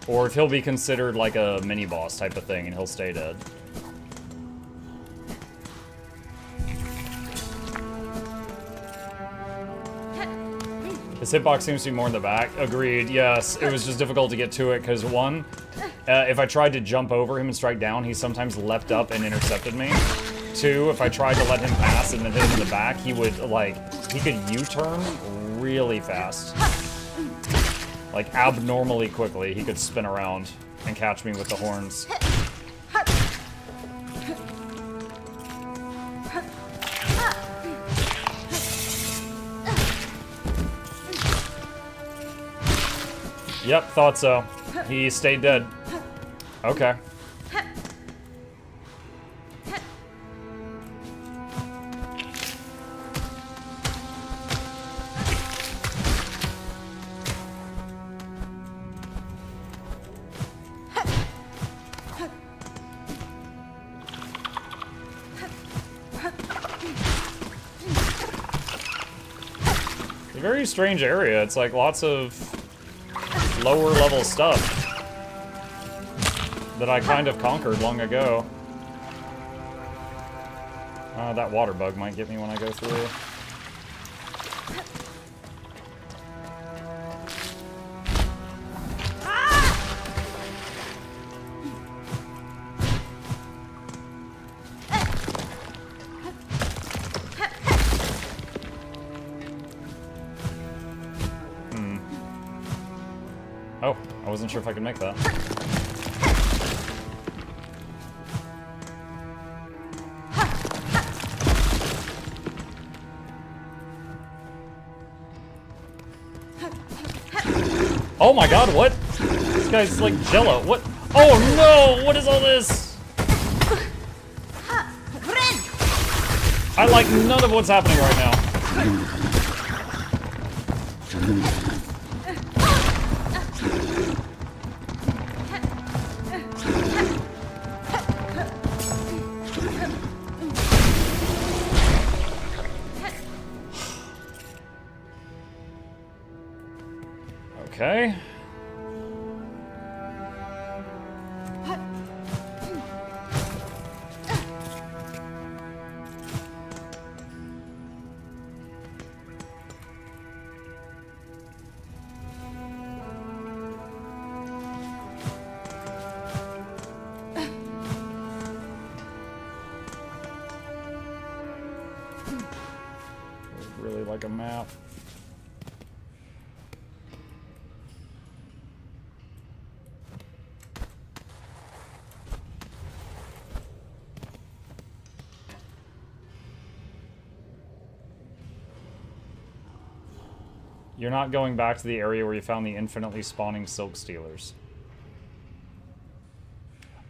Or if he'll be considered like a mini-boss type of thing and he'll stay dead. His hitbox seems to be more in the back. Agreed, yes. It was just difficult to get to it because one, if I tried to jump over him and strike down, he sometimes leapt up and intercepted me. Two, if I tried to let him pass and then hit him in the back, he would, like, he could U-turn really fast. Like, abnormally quickly, he could spin around and catch me with the horns. Yep, thought so. He stayed dead. Okay. It's a very strange area. It's like lots of lower level stuff that I kind of conquered long ago. That water bug might get me when I go through. Oh, I wasn't sure if I could make that. Oh my god, what? This guy's like Jello. What? Oh no! What is all this? I like none of what's happening right now. Okay. Really like a map. You're not going back to the area where you found the infinitely spawning silk stealers.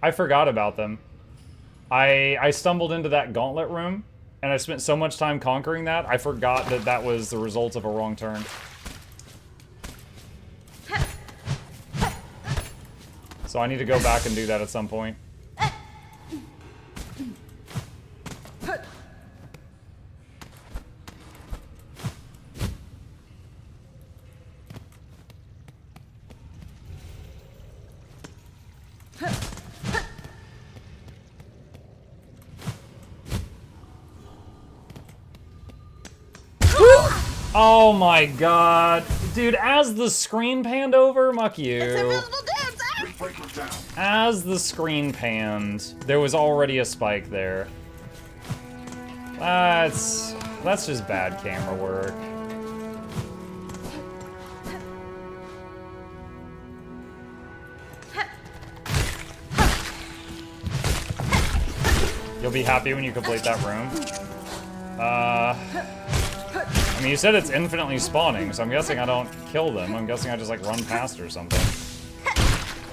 I forgot about them. I stumbled into that gauntlet room, and I spent so much time conquering that, I forgot that that was the result of a wrong turn. So I need to go back and do that at some point. Oh my god. Dude, as the screen panned over, muck you. As the screen panned, there was already a spike there. That's just bad camera work. You'll be happy when you complete that room. I mean, you said it's infinitely spawning, so I'm guessing I don't kill them. I'm guessing I just, like, run past or something.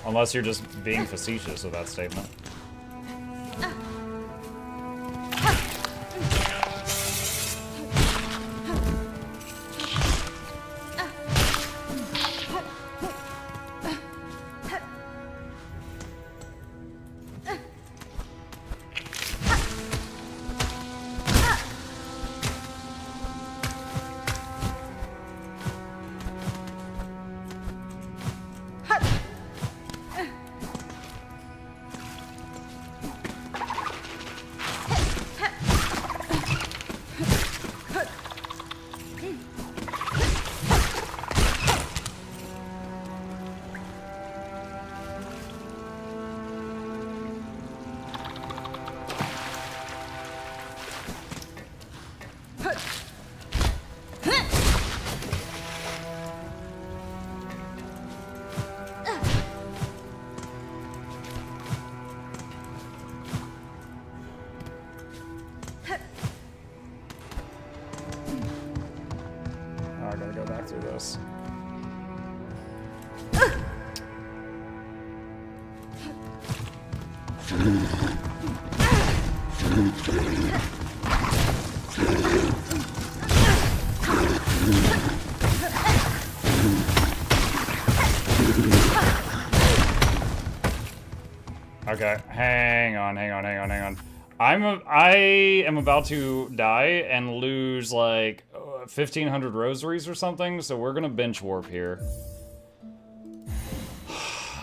Unless you're just being facetious with that statement. Okay, hang on. I am about to die and lose like 1,500 rosaries or something, so we're gonna bench warp here.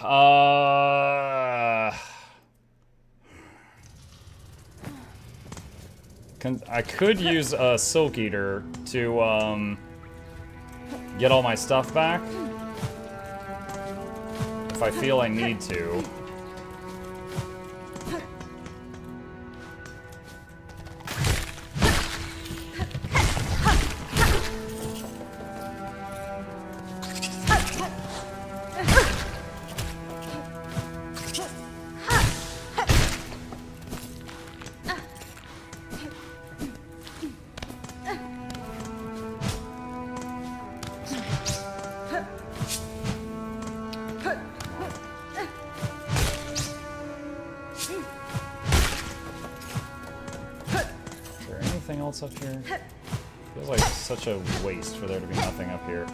I could use a Silk Eater to get all my stuff back if I feel I need to. Up here? Feels like such a waste for there to be nothing up here.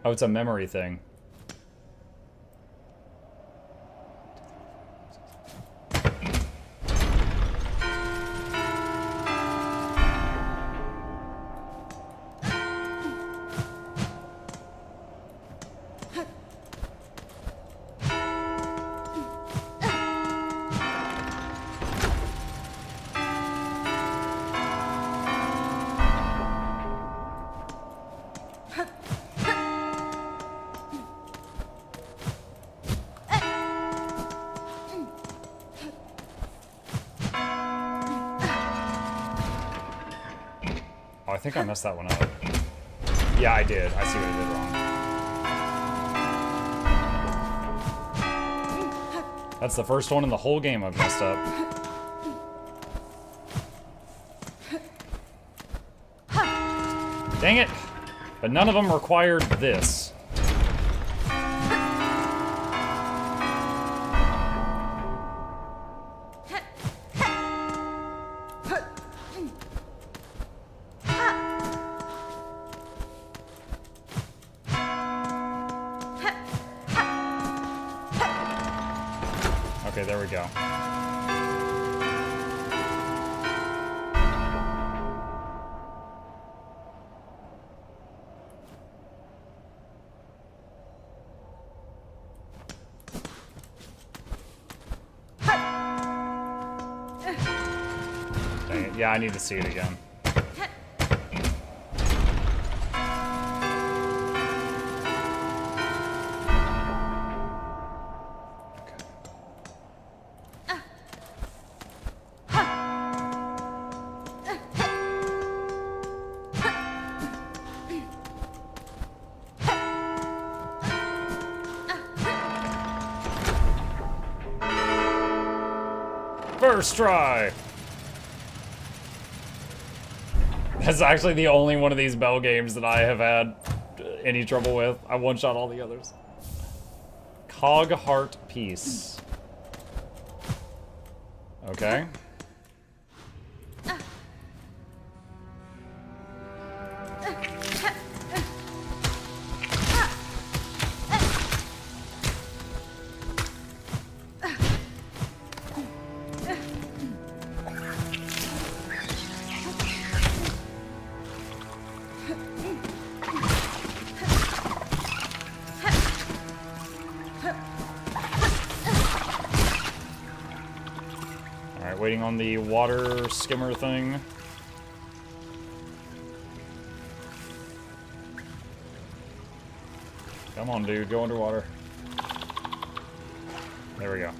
Oh, it's a memory thing. Oh, I think I messed that one up. Yeah, I did. I see what I did wrong. That's the first one in the whole game I've messed up. Dang it! But none of them required this. Okay, there we go. Dang it. Yeah, I need to see it again. First try! That's actually the only one of these Bell games that I have had any trouble with. I one-shot all the others. Cog Heart Piece. Okay. Waiting on the water skimmer thing. Come on, dude, go underwater. There we go.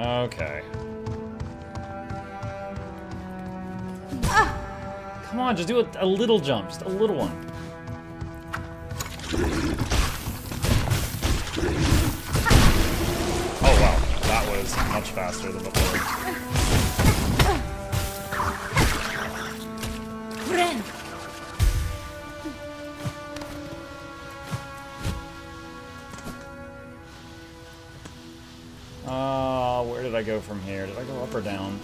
Okay. Come on, just do a little jump, just a little one. Oh wow, that was much faster than before. Where did I go from here? Did I go up or down?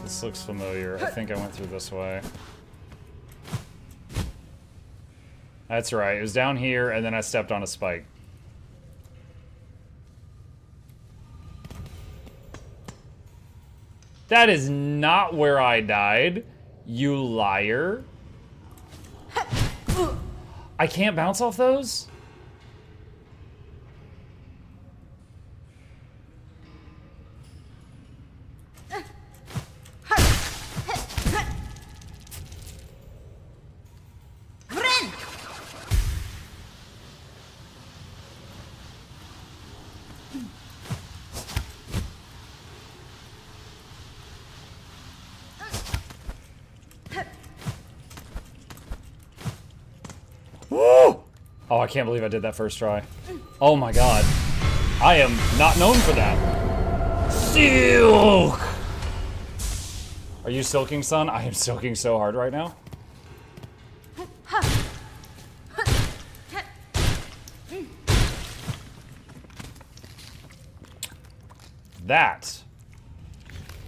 This looks familiar. I think I went through this way. That's right. It was down here, and then I stepped on a spike. That is not where I died, you liar. I can't bounce off those? Oh, I can't believe I did that first try. Oh my god. I am not known for that. Silk! Are you silking, son? I am silking so hard right now. That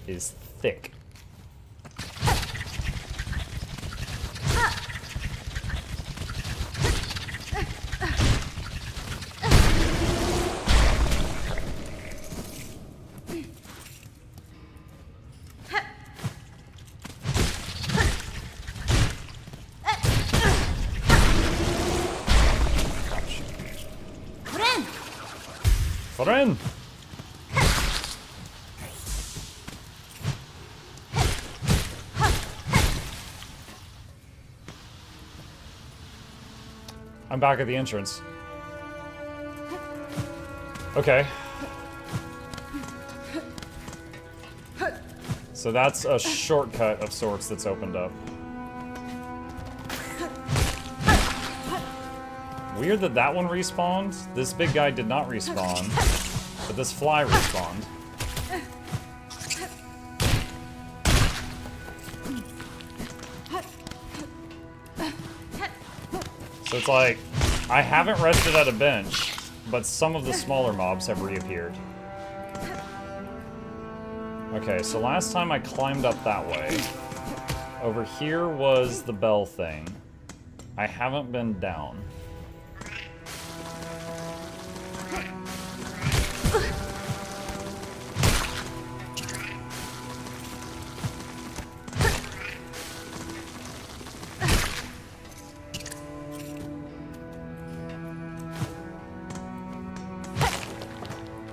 is thick. Friend! I'm back at the entrance. Okay. So that's a shortcut of sorts that's opened up. Weird that that one respawned. This big guy did not respawn, but this fly respawned. So it's like, I haven't rested at a bench, but some of the smaller mobs have reappeared. Okay, so last time I climbed up that way. Over here was the bell thing. I haven't been down.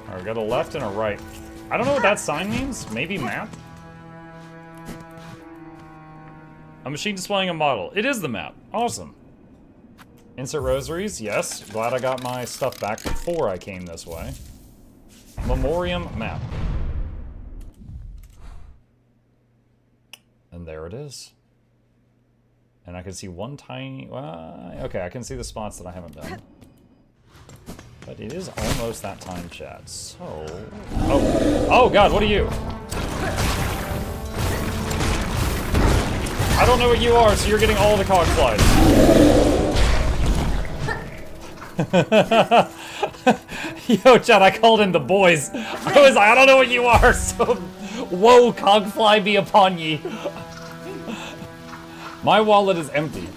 Alright, we got a left and a right. I don't know what that sign means. Maybe map? A machine displaying a model. It is the map. Awesome. Insert rosaries. Yes. Glad I got my stuff back before I came this way. Memoriam map. And there it is. And I can see one tiny... okay, I can see the spots that I haven't done. But it is almost that time, chat. So... Oh god, what are you? I don't know what you are, so you're getting all the cog flies. Yo, chat, I called in the boys. I was like, I don't know what you are, so... Whoa, cogfly be upon ye. My wallet is empty.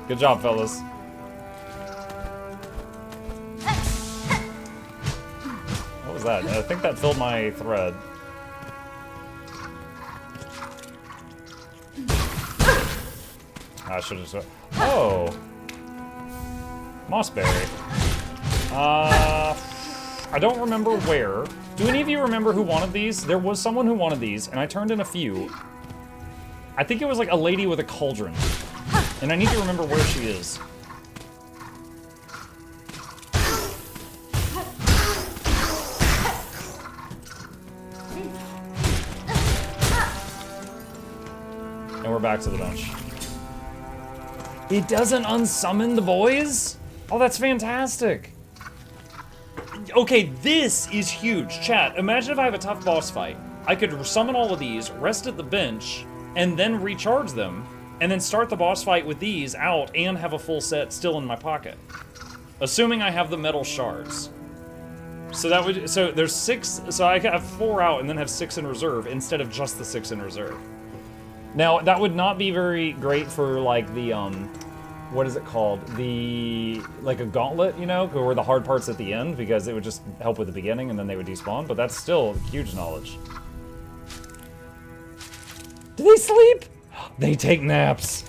Good job, fellas. What was that? I think that filled my thread. I should have... Oh! Mossberry. I don't remember where. Do any of you remember who wanted these? There was someone who wanted these, and I turned in a few. I think it was like a lady with a cauldron. And I need to remember where she is. And we're back to the bench. It doesn't unsummon the boys? Oh, that's fantastic. Okay, this is huge. Chat, imagine if I have a tough boss fight. I could summon all of these, rest at the bench, and then recharge them, and then start the boss fight with these out and have a full set still in my pocket. Assuming I have the metal shards. So that would, so there's 6, so I could have 4 out and then have 6 in reserve instead of just the 6 in reserve. Now, that would not be very great for like the, what is it called? The, like a gauntlet, you know, where the hard part's at the end, because it would just help with the beginning and then they would despawn, but that's still huge knowledge. Do they sleep? They take naps.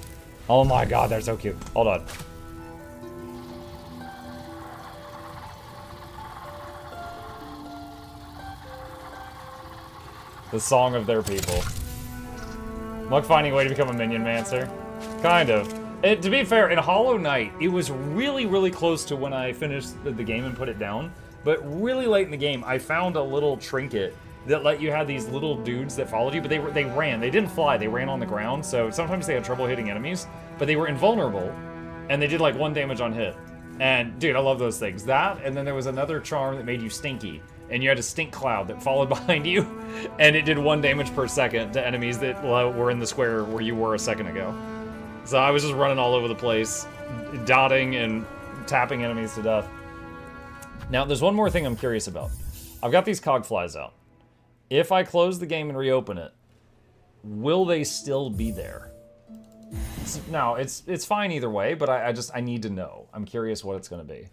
Oh my god, they're so cute. Hold on. The song of their people. Muck finding a way to become a minion mancer. Kind of. To be fair, in Hollow Knight, it was really, really close to when I finished the game and put it down. But really late in the game, I found a little trinket that let you have these little dudes that followed you, but they ran. They didn't fly, they ran on the ground, so sometimes they had trouble hitting enemies, but they were invulnerable, and they did like 1 damage on hit. And dude, I love those things. That, and then there was another charm that made you stinky, and you had a stink cloud that followed behind you, and it did 1 damage per second to enemies that were in the square where you were a second ago. So I was just running all over the place, dotting and tapping enemies to death. Now, there's one more thing I'm curious about. I've got these cog flies out. If I close the game and reopen it, will they still be there? Now, it's fine either way, but I need to know. I'm curious what it's going to be.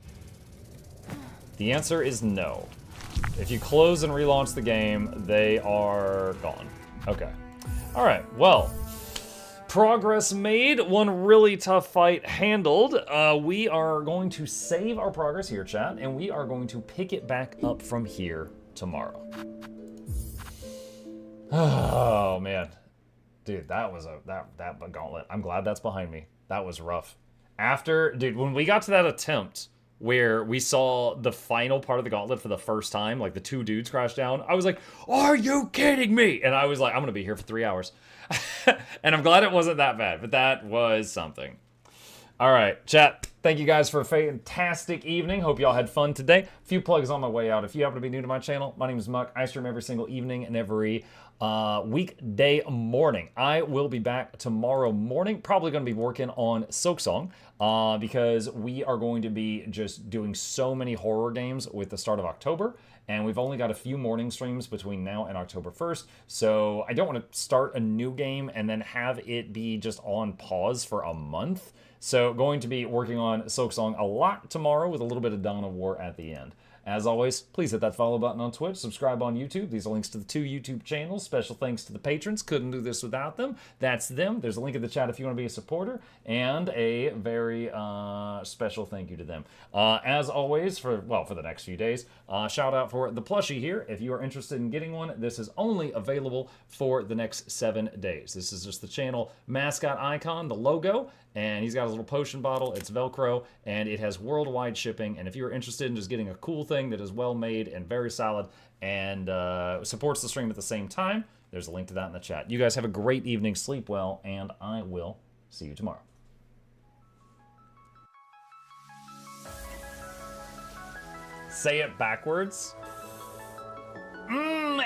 The answer is no. If you close and relaunch the game, they are gone. Okay. All right, well, progress made, one really tough fight handled. We are going to save our progress here, chat, and we are going to pick it back up from here tomorrow. Oh man, dude, that was that gauntlet. I'm glad that's behind me. That was rough. Dude, when we got to that attempt where we saw the final part of the gauntlet for the first time, like the two dudes crash down, I was like, are you kidding me? And I was like, I'm gonna be here for 3 hours. And I'm glad it wasn't that bad, but that was something. All right, chat, thank you guys for a fantastic evening. Hope y'all had fun today. A few plugs on my way out. If you happen to be new to my channel, my name is Muck. I stream every single evening and every weekday morning. I will be back tomorrow morning. Probably going to be working on Silksong because we are going to be just doing so many horror games with the start of October. And we've only got a few morning streams between now and October 1st. So I don't want to start a new game and then have it be just on pause for a month. So going to be working on Silksong a lot tomorrow with a little bit of Dawn of War at the end. As always, please hit that follow button on Twitch, subscribe on YouTube. These are links to the 2 YouTube channels. Special thanks to the patrons. Couldn't do this without them. That's them. There's a link in the chat if you want to be a supporter. And a very special thank you to them. As always, for the next few days, shout out for the plushie here. If you are interested in getting one, this is only available for the next 7 days. This is just the channel mascot icon, the logo. And he's got a little potion bottle. It's Velcro, and it has worldwide shipping. And if you're interested in just getting a cool thing that is well made and very solid and supports the stream at the same time, there's a link to that in the chat. You guys have a great evening, sleep well, and I will see you tomorrow. Say it backwards.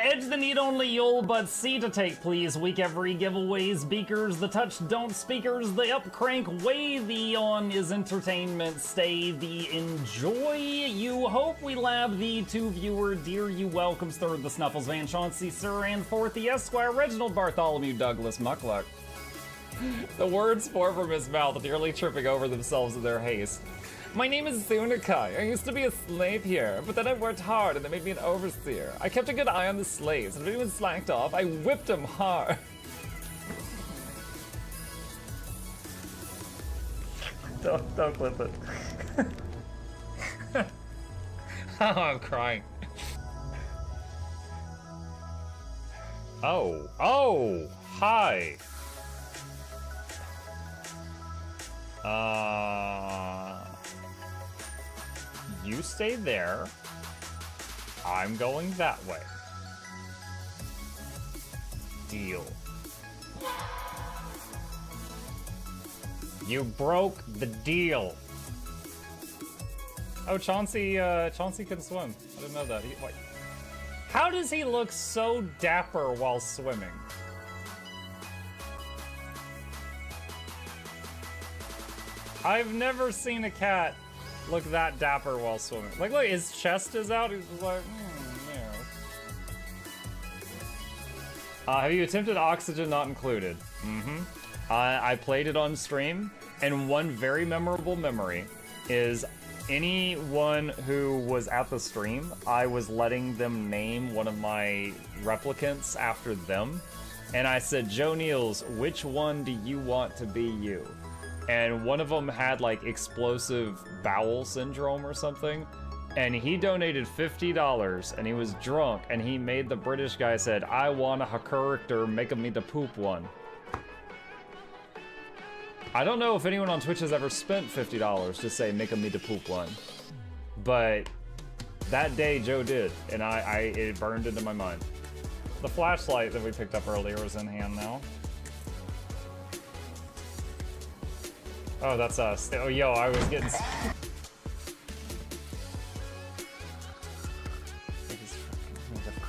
Edge the need only you'll but see to take, please. Week every giveaways, beakers, the touch don't speakers, the up crank way, the on is entertainment, stay the enjoy. You hope we lab the 2 viewer, dear you welcomes, third the Snuffles, Van Chauncey, Sir, and fourth the Esquire, Reginald Bartholomew, Douglas, Mukluk. The words pour from his mouth, nearly tripping over themselves in their haste. My name is Zunikai. I used to be a slave here, but then I worked hard and they made me an overseer. I kept a good eye on the slaves, and if anyone slacked off, I whipped them hard. Don't clip it. Oh, I'm crying. Oh, hi. You stay there. I'm going that way. Deal. You broke the deal. Oh, Chauncey can swim. I didn't know that. Wait. How does he look so dapper while swimming? I've never seen a cat look that dapper while swimming. Like, look, his chest is out. He's just like, yeah. Have you attempted Oxygen Not Included? I played it on stream, and one very memorable memory is anyone who was at the stream, I was letting them name one of my replicants after them, and I said, Joe Niels, which one do you want to be you? And one of them had like explosive bowel syndrome or something, and he donated $50 and he was drunk and he made the British guy said, I want a character, make me the poop one. I don't know if anyone on Twitch has ever spent $50 to say make me the poop one, but that day Joe did, and it burned into my mind. The flashlight that we picked up earlier is in hand now. Oh, that's us. Oh, yo, I was getting...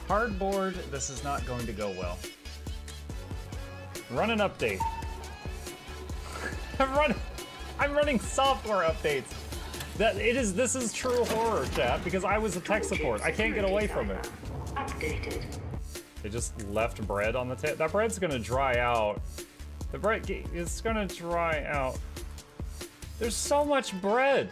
Cardboard, this is not going to go well. Run an update. I'm running software updates. This is true horror, chat, because I was a tech support. I can't get away from it. Updated. They just left bread on the table. That bread's gonna dry out. The bread is gonna dry out. There's so much bread.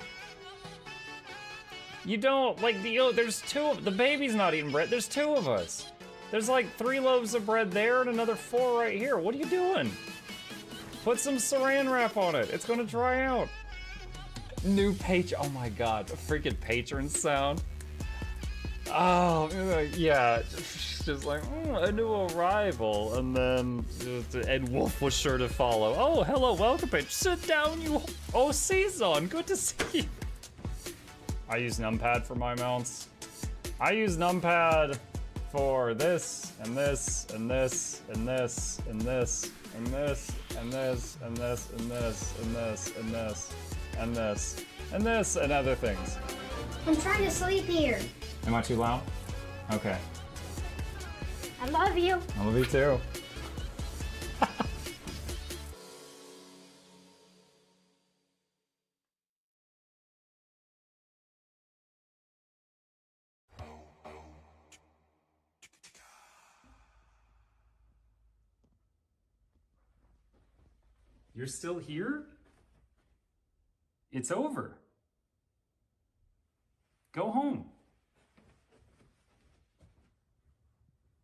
You don't, like, there's the baby's not eating bread. There's 2 of us. There's like 3 loaves of bread there and another 4 right here. What are you doing? Put some saran wrap on it. It's gonna dry out. New page. Oh my god, a freaking patron sound. Oh, yeah. Just like, a new arrival. And then Ed Wolf was sure to follow. Oh, hello, welcome page. Sit down, you. Oh, Silksong, good to see you. I use numpad for my mounts. I use numpad for this, and this, and this, and this, and this, and this, and this, and this, and this, and this, and this, and this, and this, and other things. I'm trying to sleep here. Am I too loud? Okay. I love you. I love you too. You're still here? It's over. Go home.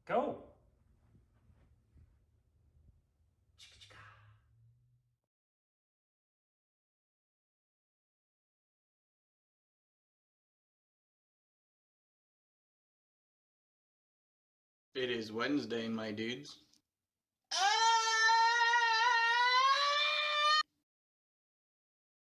Go. It is Wednesday, my dudes.